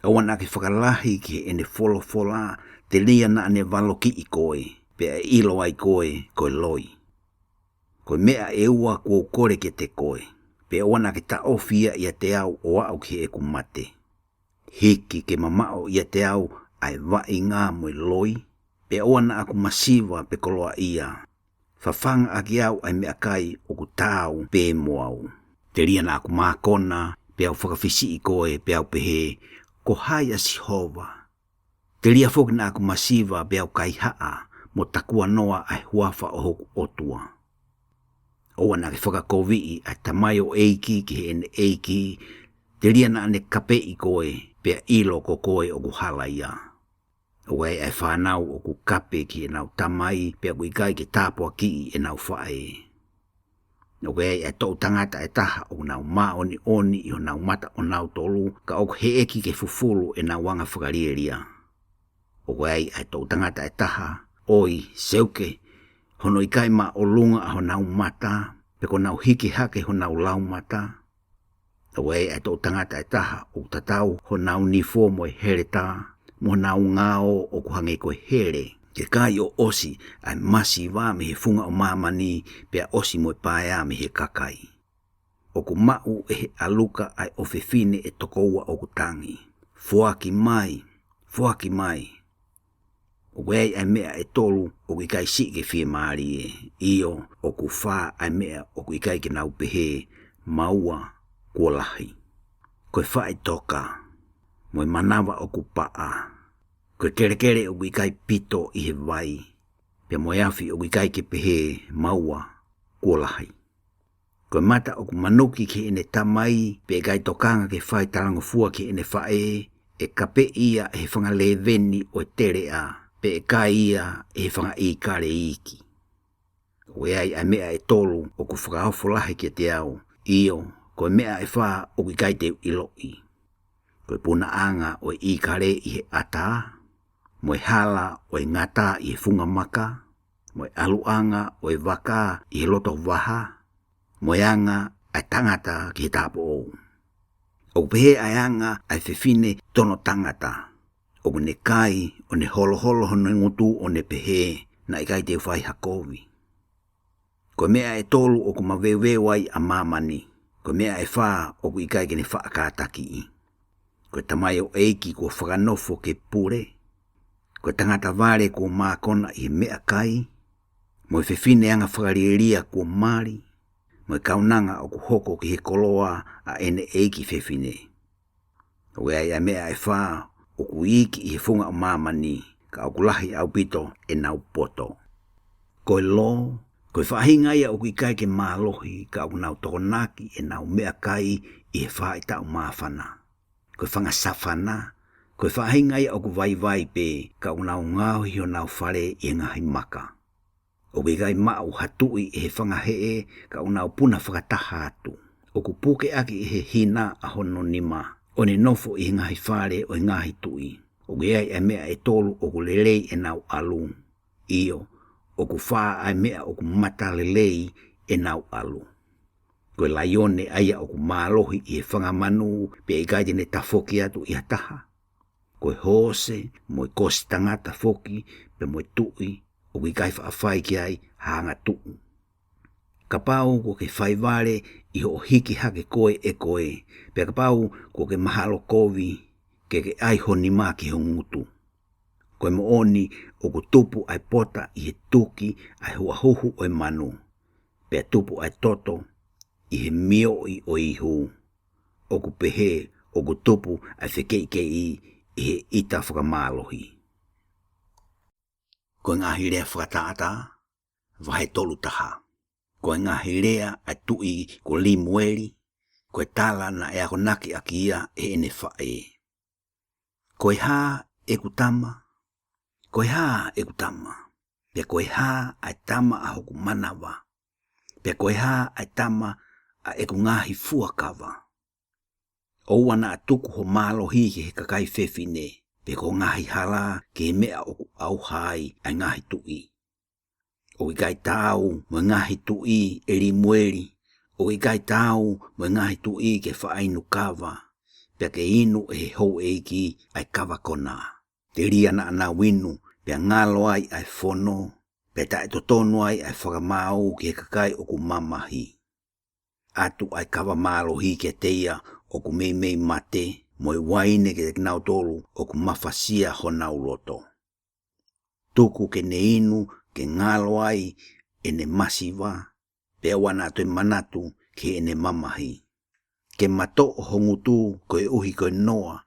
Awana ki whakalahi ki ene wholofola te lia na ane valoki i koe. Pe ai ilo ai koe loi. Koe mea e ua kua kore ke te koe. Pe awana ki ta ofia ia te au o au ki e kumate. Hiki ke mamao ia te au ai vai ngā moe loi. Pe awana aku masiva pe koloa ia. Whawhanga aki au ai mea kai o ku tāu pe moau. Te ria na aku mākona pe au whakawhisi i koe pe au pehe ko hai a sihova. Te ria whoki na aku masiva pe au kai haa mo takua noa ai huafa o hoku otua. Oa na ki whakakovii ai tamayo eiki ki he ene eiki, te ria na ane kape i koe, pea ilo ko koe o ku hala ia. Oe ai whanau o ku kape ki e nau tamai pia kui kai ke tāpua ki e nau whae. Oe ai tau tangata e taha o nau maa oni i o nau mata o nau tolu ka o he eki ke fufulu e nau wanga whakarieria. Oe ai tau tangata e taha oi seuke hono i kai ma o lunga a ho nau mata pe ko nau hiki hake ho nau lau mata. Oe ai tau tangata e taha o tatau ho nau nifo mo e hereta mo nau ngao o kuhange koe here. Ke kai o osi ai masi wā me he funga o mamani pia osi mo e paea me he kakai. O ku mau e he aluka ai o fefine e tokoua o ku tangi. Fuaki mai. O wei ai mea e tolu o ku kai si ke fie maari e. Iyo o ku wha ai mea o ku kai ke nau pehe maua kuolahi. Koe whae toka. Moi manawa o ku paa. Koe kere o kai pito i he vai. Pia moi afi o kai ke pehe maua kuolahi. Koe mata o ku manuki ke ene tamai pe kai tokanga ke whai tarango fua ke ene whae e kape ia e whanga le veni o tere a pe e kai ia e whanga i kare iki. Oe ai mea e tolu o ku whakaofo lahi ke te au. Iyo, koe mea e wha o kai te iloi. Koe puna anga o i kare i he ata, mo hala o ngata i he funga maka, mo aluanga o waka i he loto waha, mo anga ai tangata ki he tapo o. O pehe ai anga ai fefine tono tangata, o ne kai o ne holo hono ngutu o ne pehe na i kai te whai hakovi. Koe mea e tolu o ku maweweu ai a mamani, koe mea e wha o ku i kai ke ne whaakataki i. Koe tamai o eiki ko whakanofo ke pure. Koe tangata vare ko mākona i he mea kai. Moi fefine anga whakarieria ko mari. Moi kaunanga o ku hoko ki he koloa a ene eiki fefine. Oe ai mea e wha o ku iki i he funga o mamani ka o kulahi au pito e nau poto. Koe lo, koe whahinga ia o ku ikai ke mālohi ka o nau tokonaki e nau mea kai i he whaita o māwhana. Koe whanga safana, koe whahinga ia o ku vai pe ka o nau ngau hi o nau whare i ngahi maka. O gai mau hatui e he whanga hee ka o nau puna whakataha atu. O ku puke aki i he hina a hono nima, o ne nofo i ngahi whare o ngahi tui. O gai ai mea e tolu o ku lelei e nau alu. Iyo, o ku wha ai mea o ku mata lelei e nau alu. Koe laione aia o ku mālohi i he whangamanu pe i gai ne tafoki atu i hataha. Koe hose, moi kosi tangata foki pe moi tui o i gai whaafai ki ai hanga tuu. Ka pau ko ke whaivare i ho hiki hake koe e koe, pe ka pau ko ke mahalo kovi ke ai honi mā ki ho ngutu. Koe mo oni o ku tupu ai pota i he tuki ai huahuhu o manu, pe tupu ai toto i he mio i o ihu. O ku pehe o ku tupu ai whekei i he ita whakamālohi. Koe ngahi rea whakataata, wahe tolu taha. Koe ngahi rea ai tui ko limueri, koe tala na e ako naki aki ia e ene whae. Koe haa e kutama, pe koe haa ai tama a hoku manawa, pe koe haa ai tama a e ku ngahi fuakawa. O wana atuku ho mālohi he kakai fefine, pe ko ngahi hala ke mea o ku au hai ai ngahi tui. O i gai tau mo ngahi tui e limueri, o i gai tau mo ngahi tui ke whaainu kawa, pe ke inu e hou eiki ai kawa kona. Te ria na ana winu, pe ngalo ai ai fono, pe ta e totonu ai ai whakamau ke kakai o ku mamahi. Atu ai kawa mālohi ke teia o ku mei mate, moi waine ke nau tolu o ku mafasia ho nau loto. Tuku ke ne inu ke ngalo ai ene masiwa, pe wana atu manatu ke ene mamahi. Ke mato o hongutu koe uhi koe noa,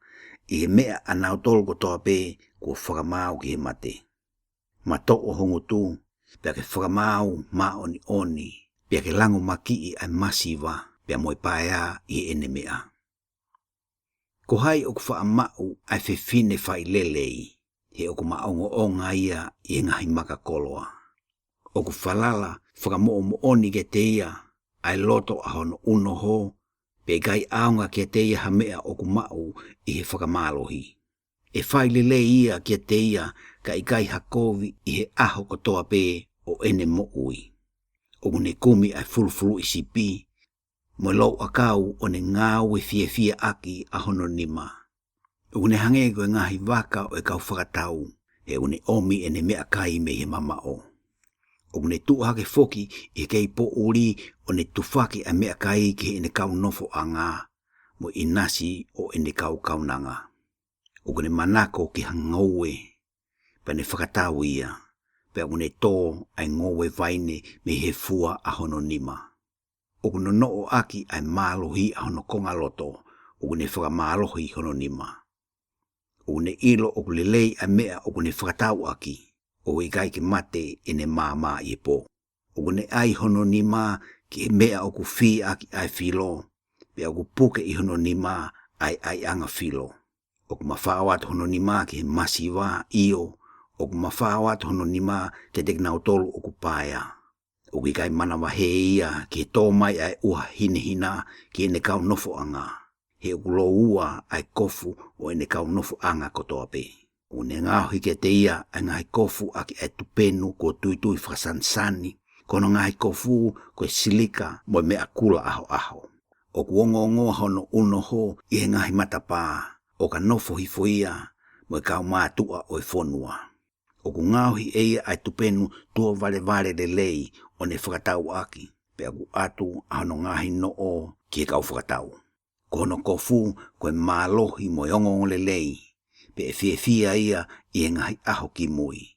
i he mea anau tolu ko toa pe kua whakamau ki he mate. Mato o hongutu, pe ke whakamau ma oni, pe ke lango maki i ai masiwa, pe moi paea i ene mea. Ko hai o ku wha mau ai whewhine whai lelei, He oku maongo onga ia I ngahi makakoloa. Oku falala whakamoo oni ke te ia ai loto a hono uno ho, pe gai aunga ke te ia hamea oku mau I he whakamalohi. E whailele ia ke te ia ka I gai hakovi I he aho kotoa pe o ene mo ui. Oku ne kumi ai fulufulu I sipi, mo lau akau o ne ngau e fie aki a hono nima. Oku ne hangego e ngahi waka o e kau whakatau, e une omi e ne mea kai me he mamao. Oku ne tuahake foki I kei po uri o ne tufaki a mea kai ke ene kau nofo a ngā, mo inasi o ene kau kaunanga. Oku ne manako ki hangoue, pa ne whakatau ia, pe oku ne tō ai ngowe vaine me he fua a hono nima. Oku no noo aki ai mālohi a hono konga loto, oku ne whakamālohi hono nima. Oku ne ilo oku lelei a mea oku ne whakatau aki, o I gai ke mate e ne māma I po. Oku ne ai hono nima ki mea oku fi aki ai filo, pe oku puke I hono nima ai anga filo. Oku mawhawat hono nima ki he masiwa io, oku mawhawat hono nima te teknau tolu oku pāia. Oku I kai manawa he ia ki he tō mai ai ua hinehina ki ene kau nofo anga. He oku lo ua ai kofu o ene kau nofo anga kotoa pe. Oku ne ngāhi ke te ia ai ngai kofu aki ai tupenu ko tuitui whakasansani, kono ngai kofu ko silika mo mea kula aho. Oku ongo hono uno ho I he ngahi matapā, o ka nofo hifoia mo kau mātua o fonua. Oku ngauhi eia ai tupenu tua vale lei o ne whakatau aki, pe aku atu ano ngahi no o ki kau whakatau. Kono kofu koe mālohi mo ongo lei, pe e fia ia I ngahi aho ki mui.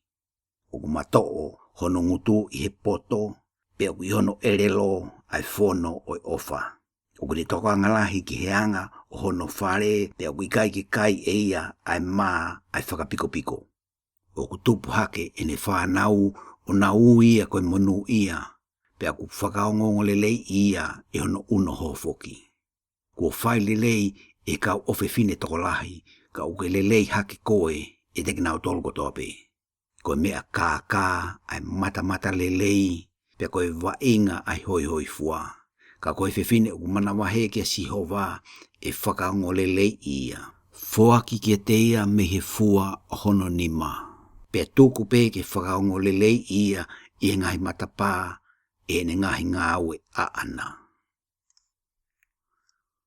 Oku matoo hono ngutu I he poto, pe aku hono erelo ai fono o ofa. Oku ne toka ngalahi ki he anga o hono whare pe aku I kai eia ai mā ai whakapiko. Oku tupu hake e ne whanau o nau ia koe monu ia, pe aku whakaongo lelei ia e hono uno hofoki. Kua whai lelei e kau ofe fine tokolahi, ka uke lelei hake koe e teki nau tolu kotoa pe. Koe mea kā ai mata lelei, pe koe wainga ai hoi fua. Ka koe fefine uku manawa heke sihova e whakaongo lelei ia. Foaki ke te ia me he fua hono nima. Pe tuku pe ke whakaongo lelei ia I ngahi matapā e ne ngahi ngāwe a ana.